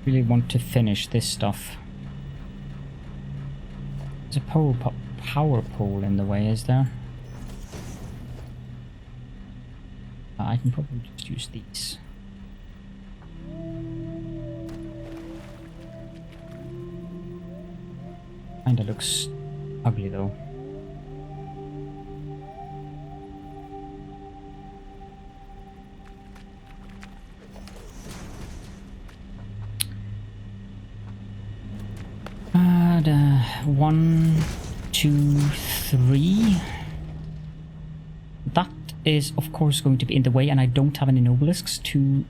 Really want to finish this stuff. There's a power pole in the way, is there? I can probably just use these. Kinda looks ugly though. One, 2, 3. That is of course going to be in the way, and I don't have any obelisks to...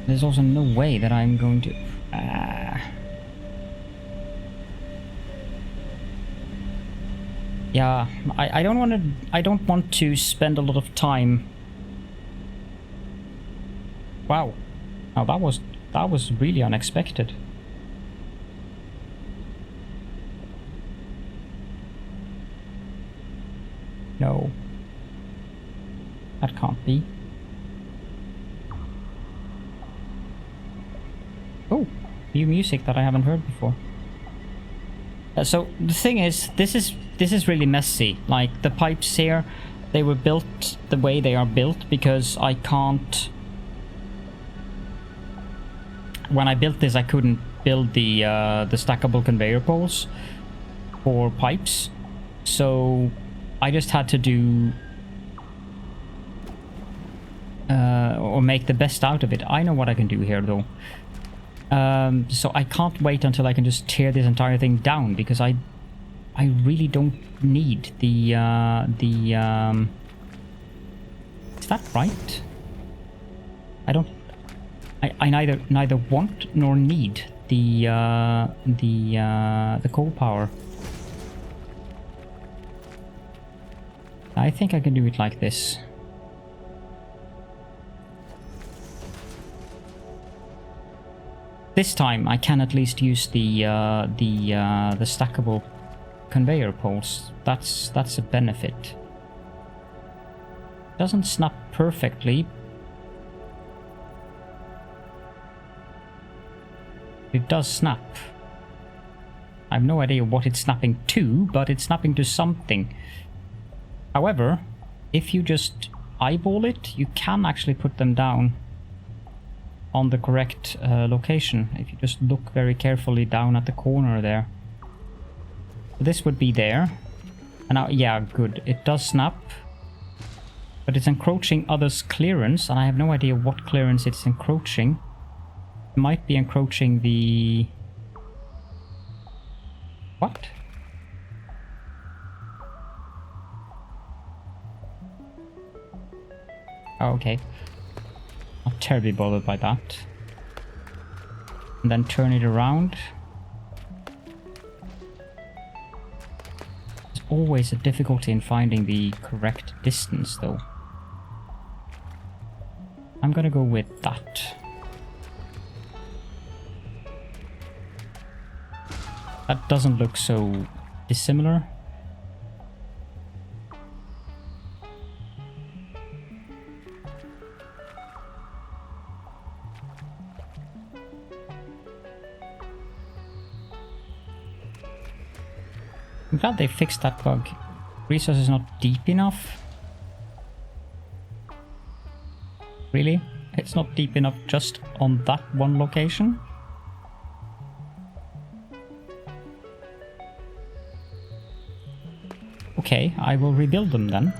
There's also no way that I'm going to... Yeah, I don't want to spend a lot of time. Wow. Now that was really unexpected. No. That can't be. Oh, new music that I haven't heard before. So the thing is, this is really messy. Like the pipes here, they were built the way they are built because I can't. When I built this, I couldn't build the stackable conveyor poles for pipes, so I just had to do or make the best out of it. I know what I can do here though. So I can't wait until I can just tear this entire thing down because I really don't need the is that right? I neither want nor need the coal power. I think I can do it like this. This time I can at least use the stackable conveyor poles. That's a benefit. Doesn't snap perfectly. It does snap. I have no idea what it's snapping to, but it's snapping to something. However, if you just eyeball it, you can actually put them down on the correct location. If you just look very carefully down at the corner there. This would be there. And now, yeah, good. It does snap. But it's encroaching others' clearance, and I have no idea what clearance it's encroaching. It might be encroaching the... What? Oh, okay. Not terribly bothered by that. And then turn it around. There's always a difficulty in finding the correct distance, though. I'm gonna go with that. That doesn't look so dissimilar. I'm glad they fixed that bug. Resource is not deep enough. Really? It's not deep enough just on that one location? Okay, I will rebuild them then.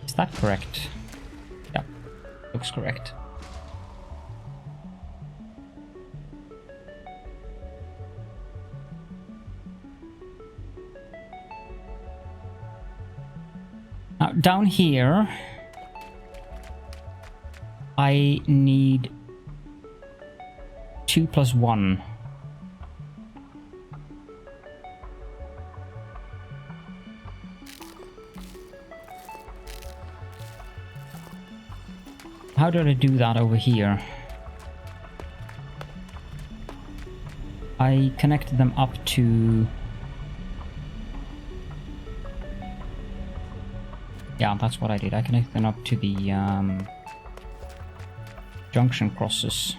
Is that correct? Yeah, looks correct. Now, down here, I need 2 + 1. How do I do that over here? I connected them up to... Yeah, that's what I did. I connected them up to the junction crosses.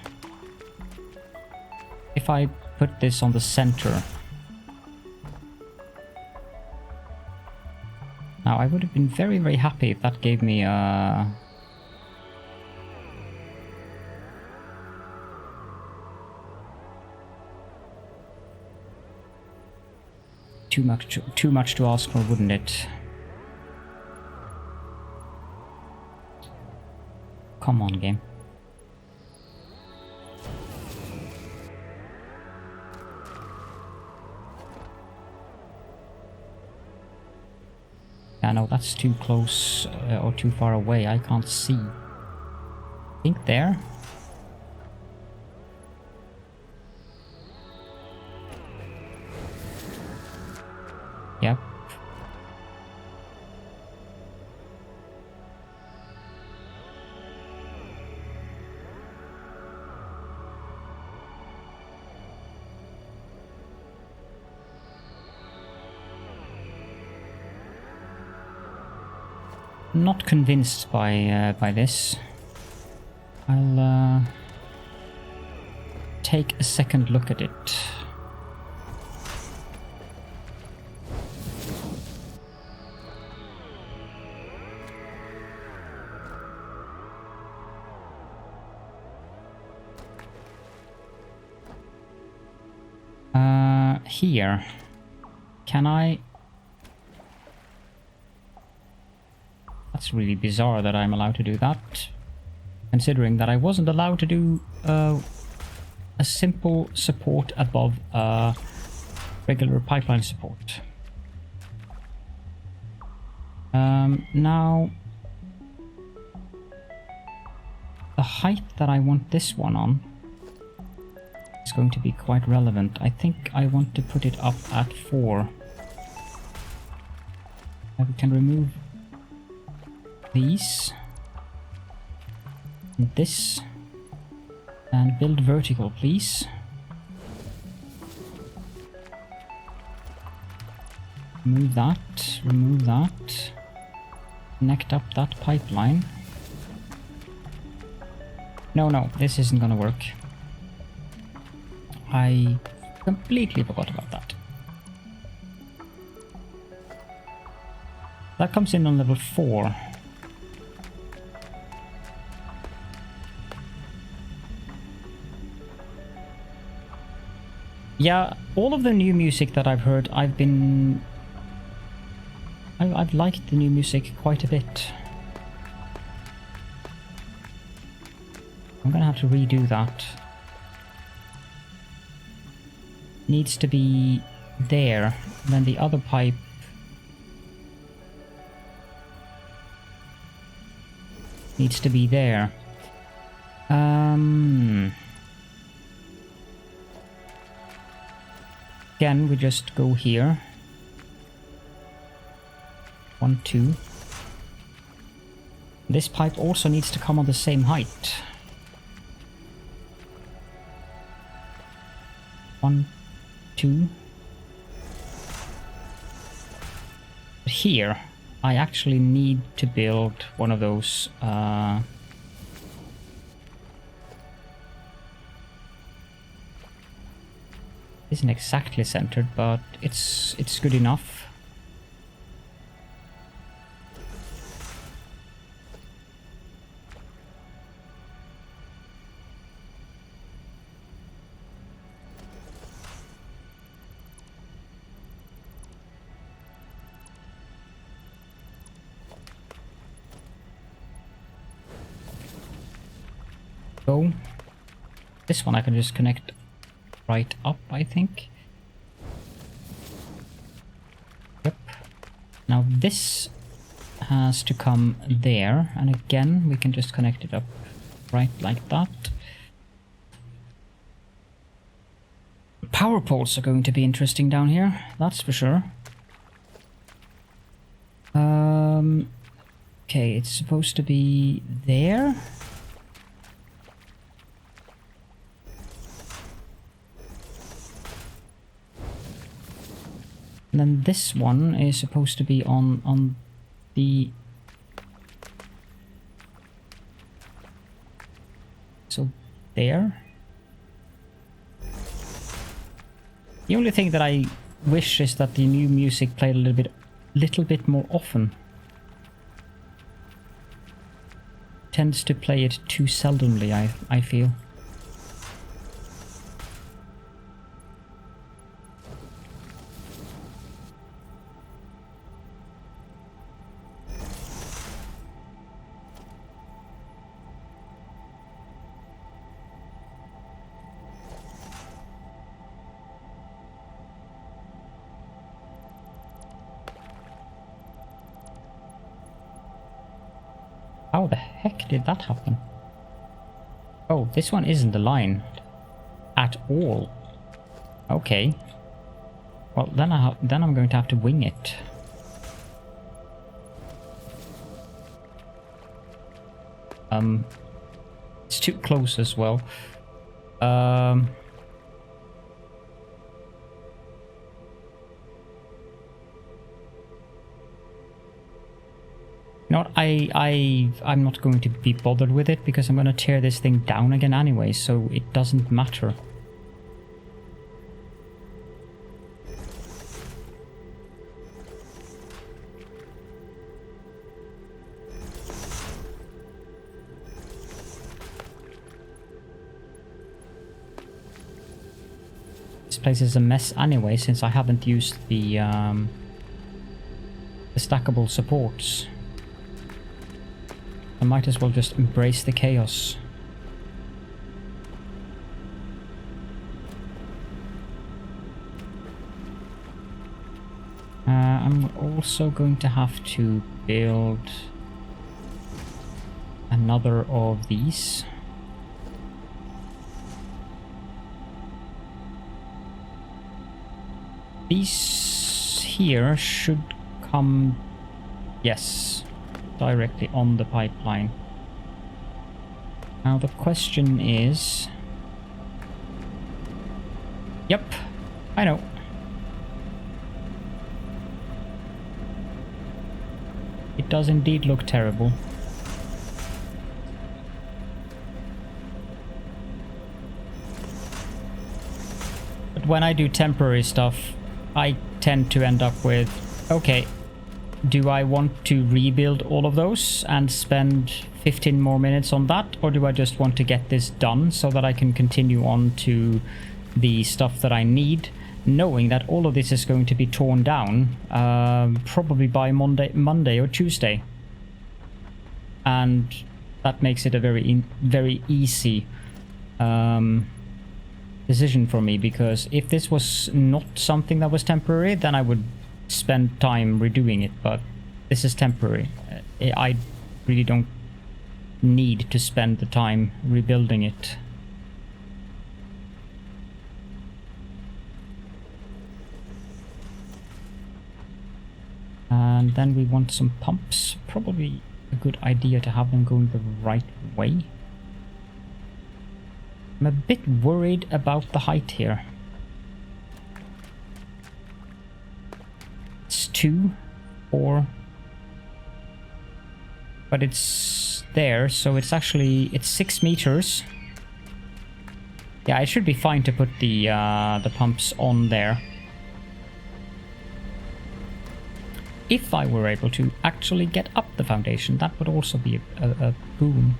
If I put this on the center... Now, I would have been very, very happy if that gave me too much to ask for, wouldn't it? Come on, game. Yeah, no, that's too close or too far away. I can't see. I think there. Yep. Not convinced by this. I'll take a second look at it. Here. Can I... That's really bizarre that I'm allowed to do that, considering that I wasn't allowed to do a simple support above regular pipeline support. Now, the height that I want this one on is going to be quite relevant. I think I want to put it up at 4. We can remove these and this and build vertical, please. Remove that, connect up that pipeline. No, this isn't gonna work. I completely forgot about that. That comes in on level 4. Yeah, all of the new music that I've heard, I've liked the new music quite a bit. I'm gonna have to redo that. Needs to be there, and then the other pipe needs to be there. Again, we just go here. 1, 2. This pipe also needs to come on the same height. 1, 2. But here, I actually need to build one of those isn't exactly centered, but it's good enough. So this one I can just connect right up, I think. Yep. Now this has to come there, and again we can just connect it up right like that. Power poles are going to be interesting down here, that's for sure. Okay, it's supposed to be there. And then this one is supposed to be on the... So, there. The only thing that I wish is that the new music played a little bit more often. Tends to play it too seldomly, I feel. How the heck did that happen? Oh, this one isn't aligned at all. Okay. Well, then I'm going to have to wing it. It's too close as well. I'm not going to be bothered with it because I'm going to tear this thing down again anyway, so it doesn't matter. This place is a mess anyway, since I haven't used the stackable supports. I might as well just embrace the chaos. I'm also going to have to build another of these. These here should come, yes, directly on the pipeline. Now the question is... Yep, I know. It does indeed look terrible. But when I do temporary stuff, I tend to end up with, okay, do I want to rebuild all of those and spend 15 more minutes on that? Or do I just want to get this done so that I can continue on to the stuff that I need, knowing that all of this is going to be torn down probably by Monday or Tuesday. And that makes it a very easy decision for me, because if this was not something that was temporary, then I would spend time redoing it, but this is temporary. I really don't need to spend the time rebuilding it. And then we want some pumps. Probably a good idea to have them going the right way. I'm a bit worried about the height here. It's 2, 4, but it's there, so it's 6 meters. Yeah, it should be fine to put the pumps on there. If I were able to actually get up the foundation, that would also be a boon.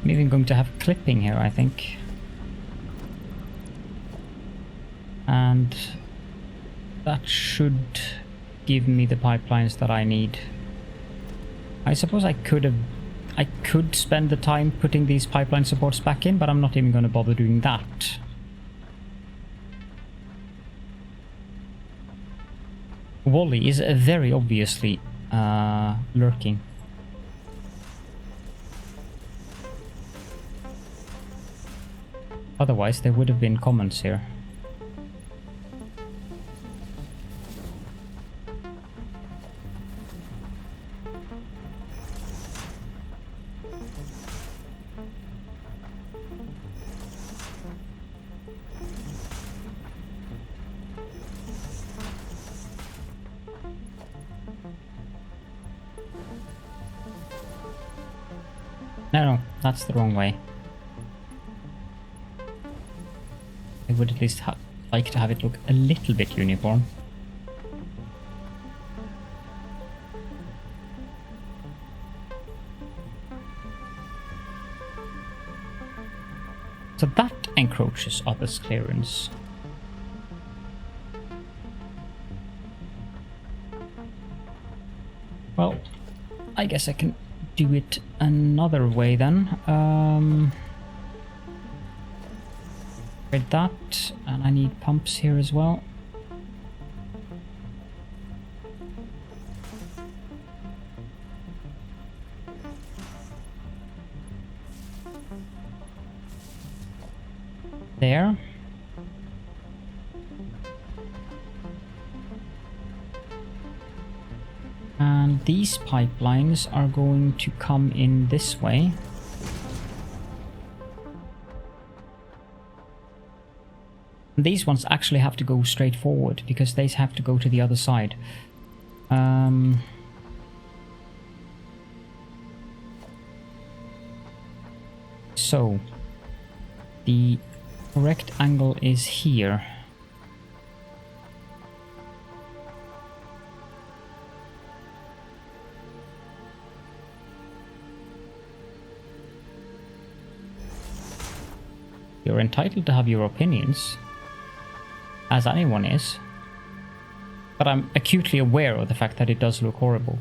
I'm even going to have clipping here, I think. And that should give me the pipelines that I need. I suppose I could spend the time putting these pipeline supports back in, but I'm not even going to bother doing that. Wally is very obviously lurking. Otherwise, there would have been comments here. No, that's the wrong way. I would at least like to have it look a little bit uniform. So that encroaches others' clearance. Well, I guess I can do it another way then. With that, and I need pumps here as well. There. And these pipelines are going to come in this way. And these ones actually have to go straight forward because they have to go to the other side. So the correct angle is here. You're entitled to have your opinions, as anyone is, but I'm acutely aware of the fact that it does look horrible.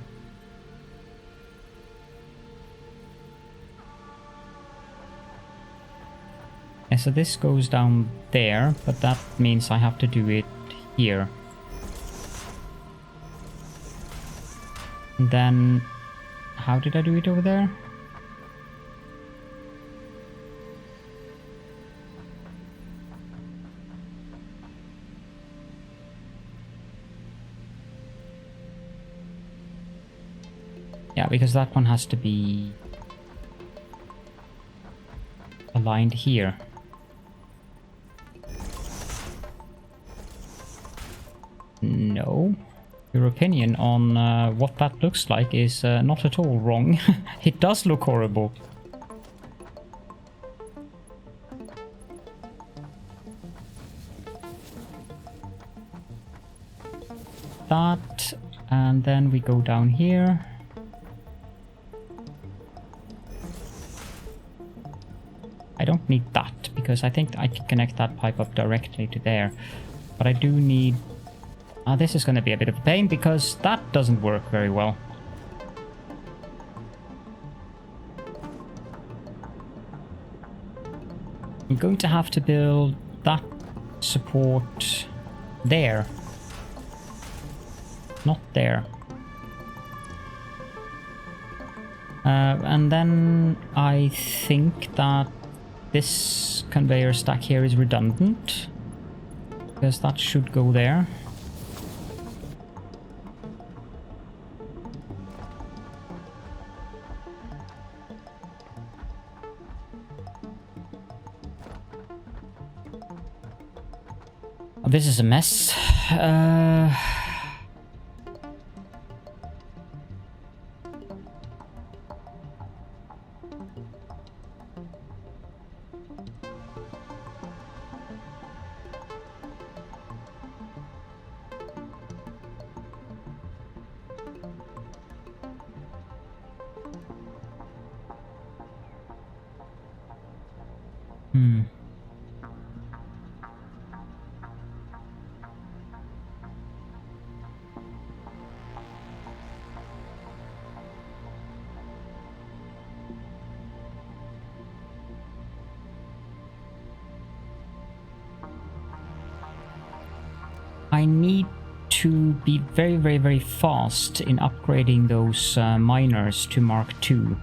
And so this goes down there, but that means I have to do it here. And then, how did I do it over there? Yeah, because that one has to be aligned here. No. Your opinion on what that looks like is not at all wrong. It does look horrible. That, and then we go down here. I don't need that, because I think I can connect that pipe up directly to there. But I do need... this is going to be a bit of a pain, because that doesn't work very well. I'm going to have to build that support there. Not there. And then I think that this conveyor stack here is redundant, because that should go there. Oh, this is a mess. I need to be very, very, very fast in upgrading those miners to Mark II.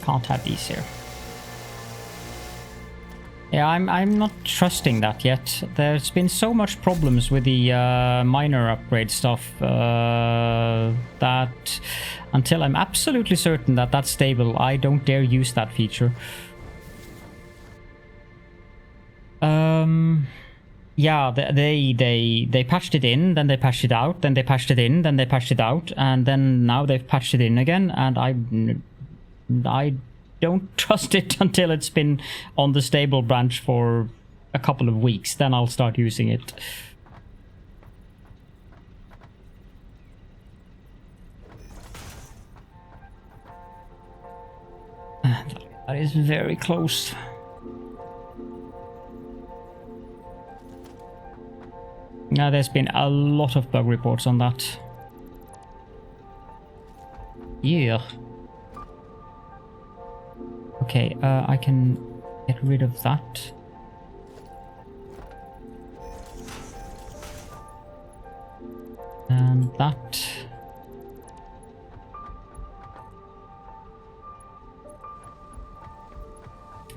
Can't have these here. Yeah, I'm not trusting that yet. There's been so much problems with the miner upgrade stuff that until I'm absolutely certain that that's stable, I don't dare use that feature. Yeah, they patched it in, then they patched it out, then they patched it in, then they patched it out, and then now they've patched it in again, and I don't trust it until it's been on the stable branch for a couple of weeks. Then I'll start using it. That is very close. Now there's been a lot of bug reports on that. Yeah. Okay, I can get rid of that. And that.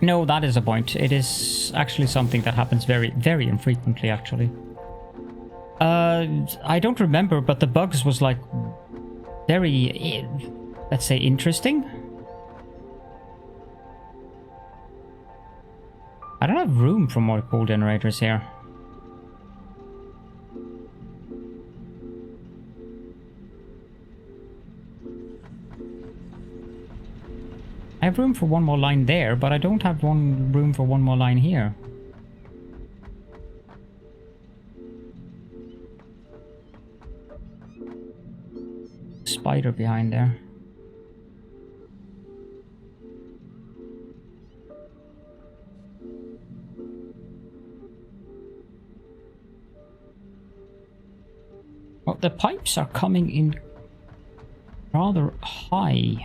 No, that is a point. It is actually something that happens very, very infrequently, actually. I don't remember, but the bugs was like very, let's say, interesting. I don't have room for more coal generators here. I have room for one more line there, but I don't have room for one more line here. Spider behind there. Well, the pipes are coming in rather high.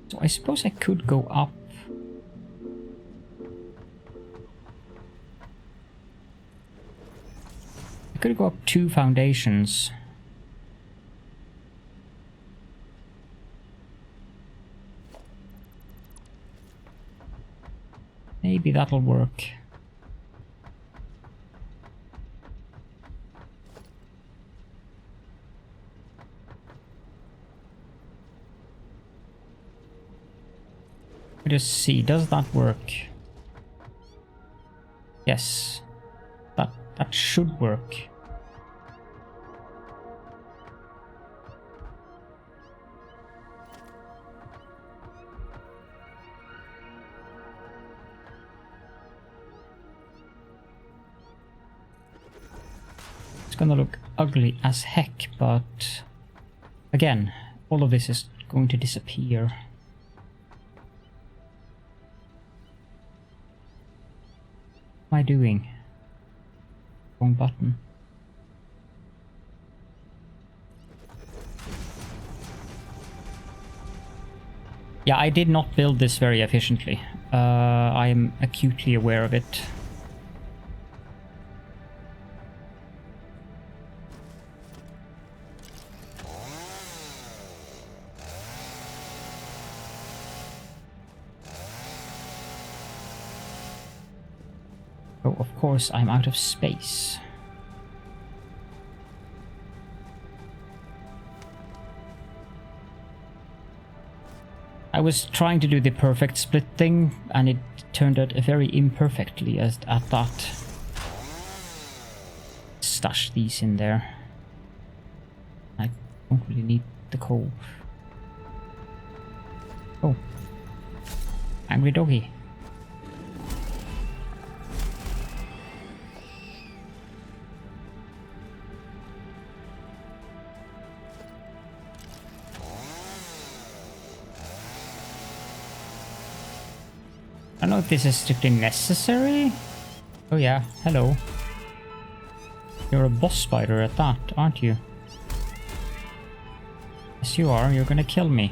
So I suppose I could go up. I could go up 2 foundations. Maybe that'll work. Just see, does that work? Yes, that should work. It's gonna look ugly as heck, but again, all of this is going to disappear. What am I doing? Wrong button. Yeah, I did not build this very efficiently. I am acutely aware of it. Oh, of course, I'm out of space. I was trying to do the perfect split thing, and it turned out very imperfectly at that. Stash these in there. I don't really need the coal. Oh. Angry doggy. I don't know if this is strictly necessary. Oh yeah, hello. You're a boss spider at that, aren't you? Yes you are, you're gonna kill me.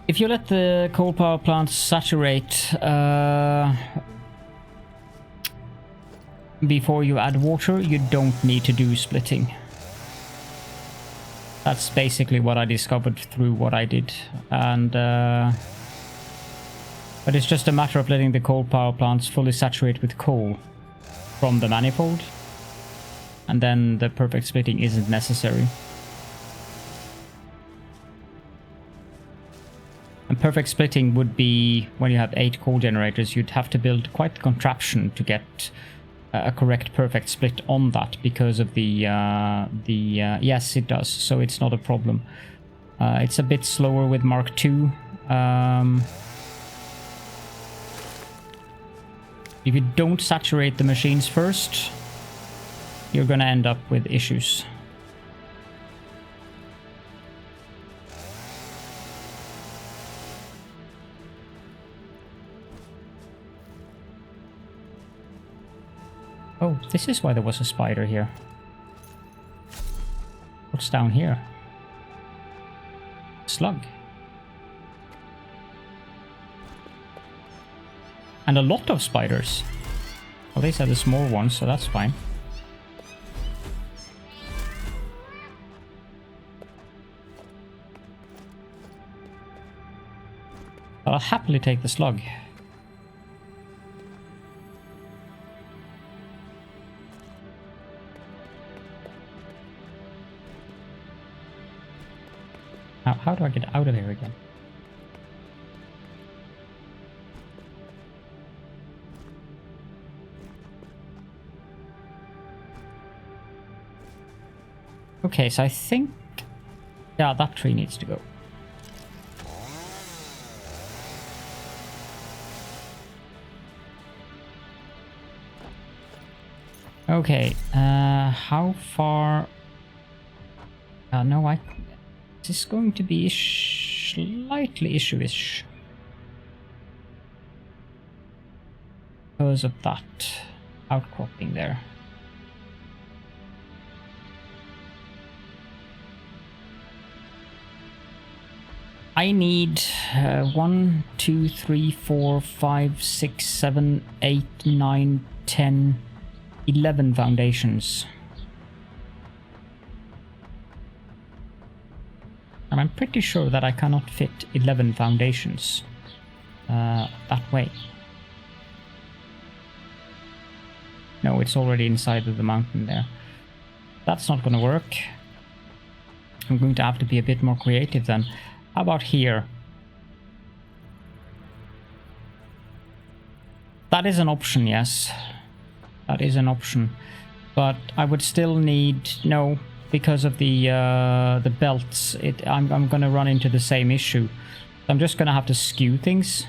If you let the coal power plant saturate before you add water, you don't need to do splitting. That's basically what I discovered through what I did. And But it's just a matter of letting the coal power plants fully saturate with coal from the manifold. And then the perfect splitting isn't necessary. And perfect splitting would be when you have 8 coal generators, you'd have to build quite the contraption to get a correct perfect split on that because of the yes, it does, so it's not a problem. It's a bit slower with Mark II. If you don't saturate the machines first, you're gonna end up with issues. Oh, this is why there was a spider here. What's down here? Slug. And a lot of spiders. Well, these are the small ones, so that's fine. But I'll happily take the slug. Now, how do I get out of here again? Okay, so I think... yeah, that tree needs to go. Okay, how far... no, this is going to be slightly issue-ish. Because of that outcropping there. I need 1, 2, 3, 4, 5, 6, 7, 8, 9, 10, 11 foundations. And I'm pretty sure that I cannot fit 11 foundations that way. No, it's already inside of the mountain there. That's not going to work. I'm going to have to be a bit more creative then. How about here? That is an option, yes. That is an option. But I would still need... no, because of the belts, I'm gonna run into the same issue. I'm just gonna have to skew things.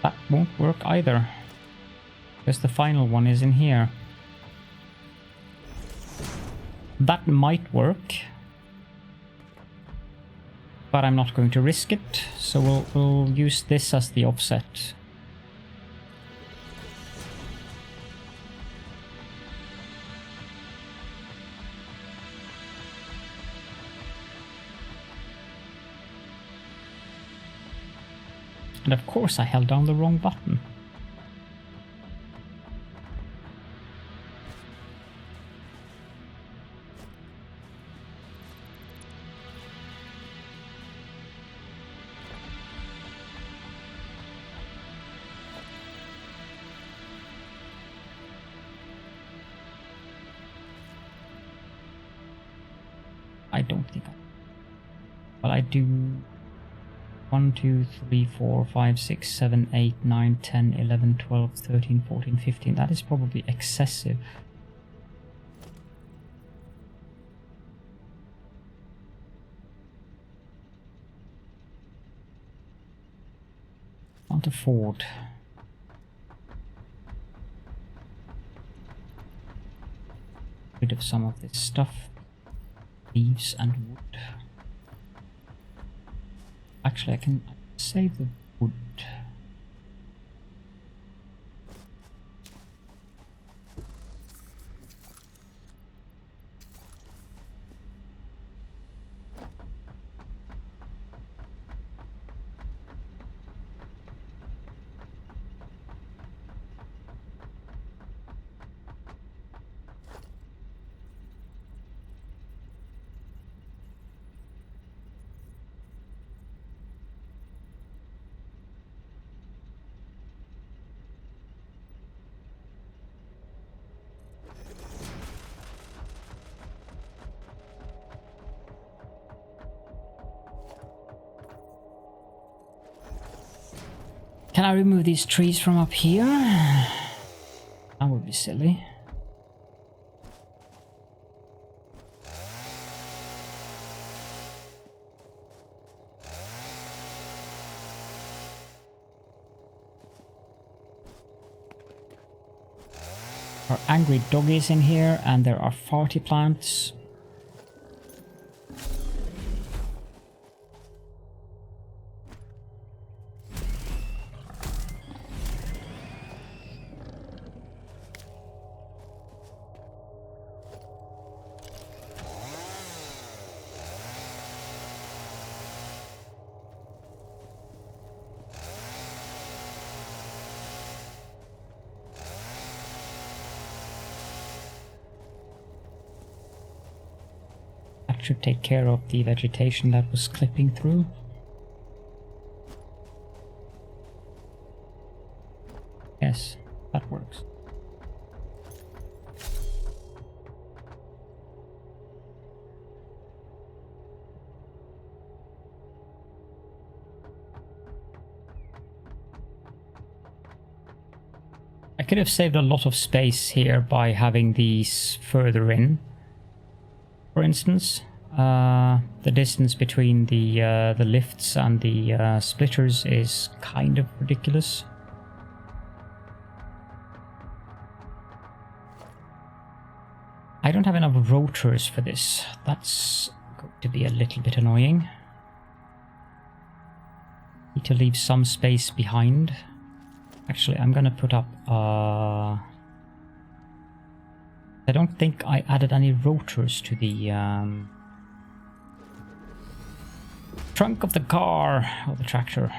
That won't work either, because the final one is in here. That might work, but I'm not going to risk it, so we'll use this as the offset. And of course I held down the wrong button. I don't think I... well, I do... 1, 2, 3, 4, 5, 6, 7, 8, 9, 10, 11, 12, 13, 14, 15. That is probably excessive. Can't afford. Rid of some of this stuff. Leaves and wood. Actually, I can save the wood. Can I remove these trees from up here? That would be silly. There are angry doggies in here, and there are farty plants. Should take care of the vegetation that was clipping through. Yes, that works. I could have saved a lot of space here by having these further in. For instance, the distance between the lifts and the splitters is kind of ridiculous. I don't have enough rotors for this. That's going to be a little bit annoying. Need to leave some space behind. Actually, I'm gonna put up I don't think I added any rotors to the trunk of the car, or the tractor.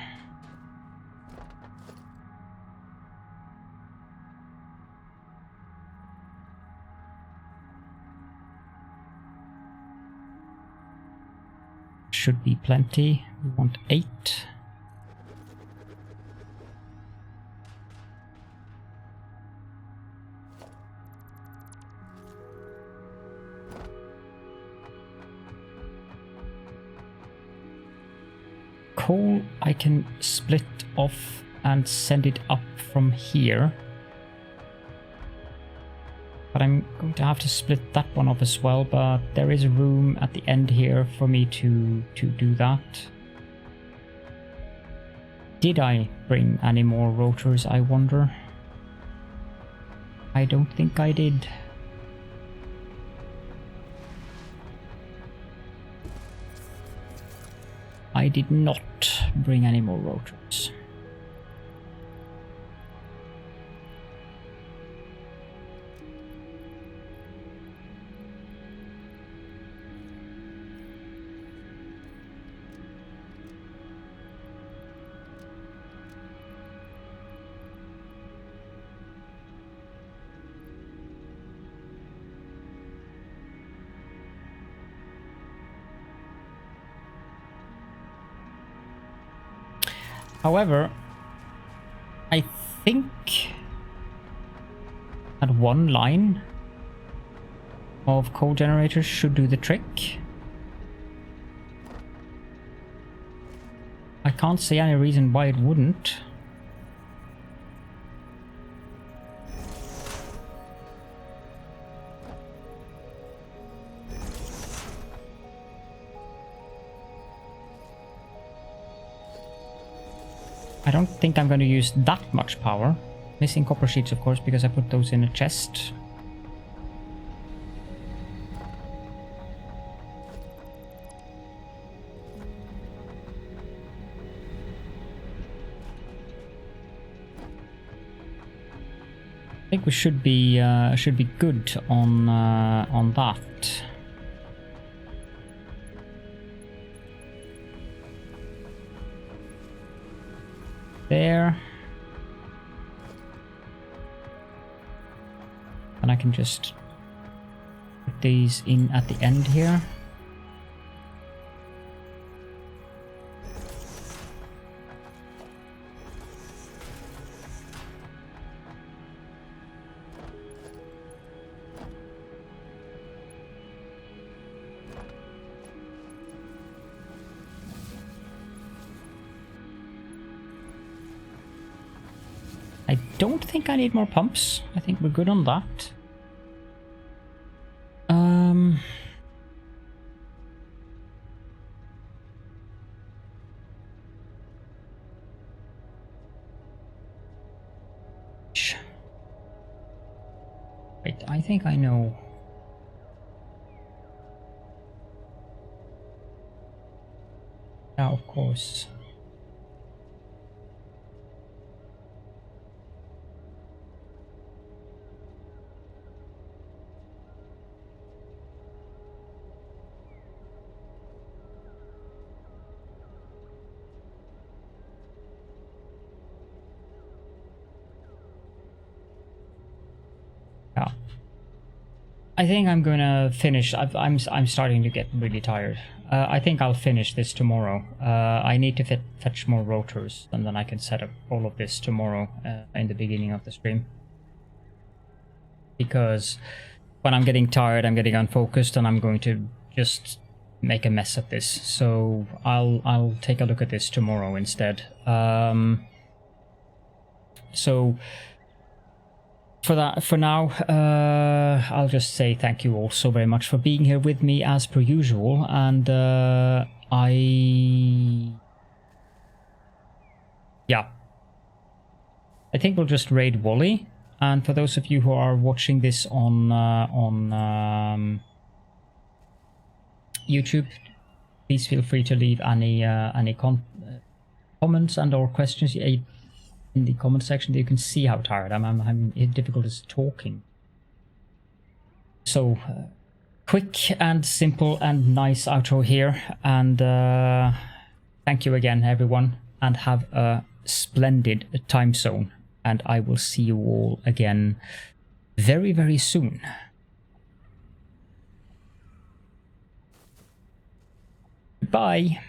Should be plenty. We want 8. Coal I can split off and send it up from here. But I'm going to have to split that one off as well, but there is room at the end here for me to do that. Did I bring any more rotors, I wonder? I don't think I did. I did not bring any more rotors. However, I think that one line of coal generators should do the trick. I can't see any reason why it wouldn't. I don't think I'm going to use that much power. Missing copper sheets, of course, because I put those in a chest. I think we should be good on that. There. And I can just put these in at the end here. I don't think I need more pumps. I think we're good on that. Wait, I think I know. Yeah, of course. Yeah. I think I'm gonna finish. I'm starting to get really tired. I think I'll finish this tomorrow. I need to fetch more rotors, and then I can set up all of this tomorrow in the beginning of the stream. Because when I'm getting tired, I'm getting unfocused, and I'm going to just make a mess of this. So I'll take a look at this tomorrow instead. So. For now, I'll just say thank you all so very much for being here with me as per usual, and yeah, I think we'll just raid Wally. And for those of you who are watching this on YouTube, please feel free to leave any comments and or questions in the comment section. You can see how tired I'm difficult as talking. So quick and simple and nice outro here, and thank you again everyone, and have a splendid time zone, and I will see you all again very, very soon. Bye.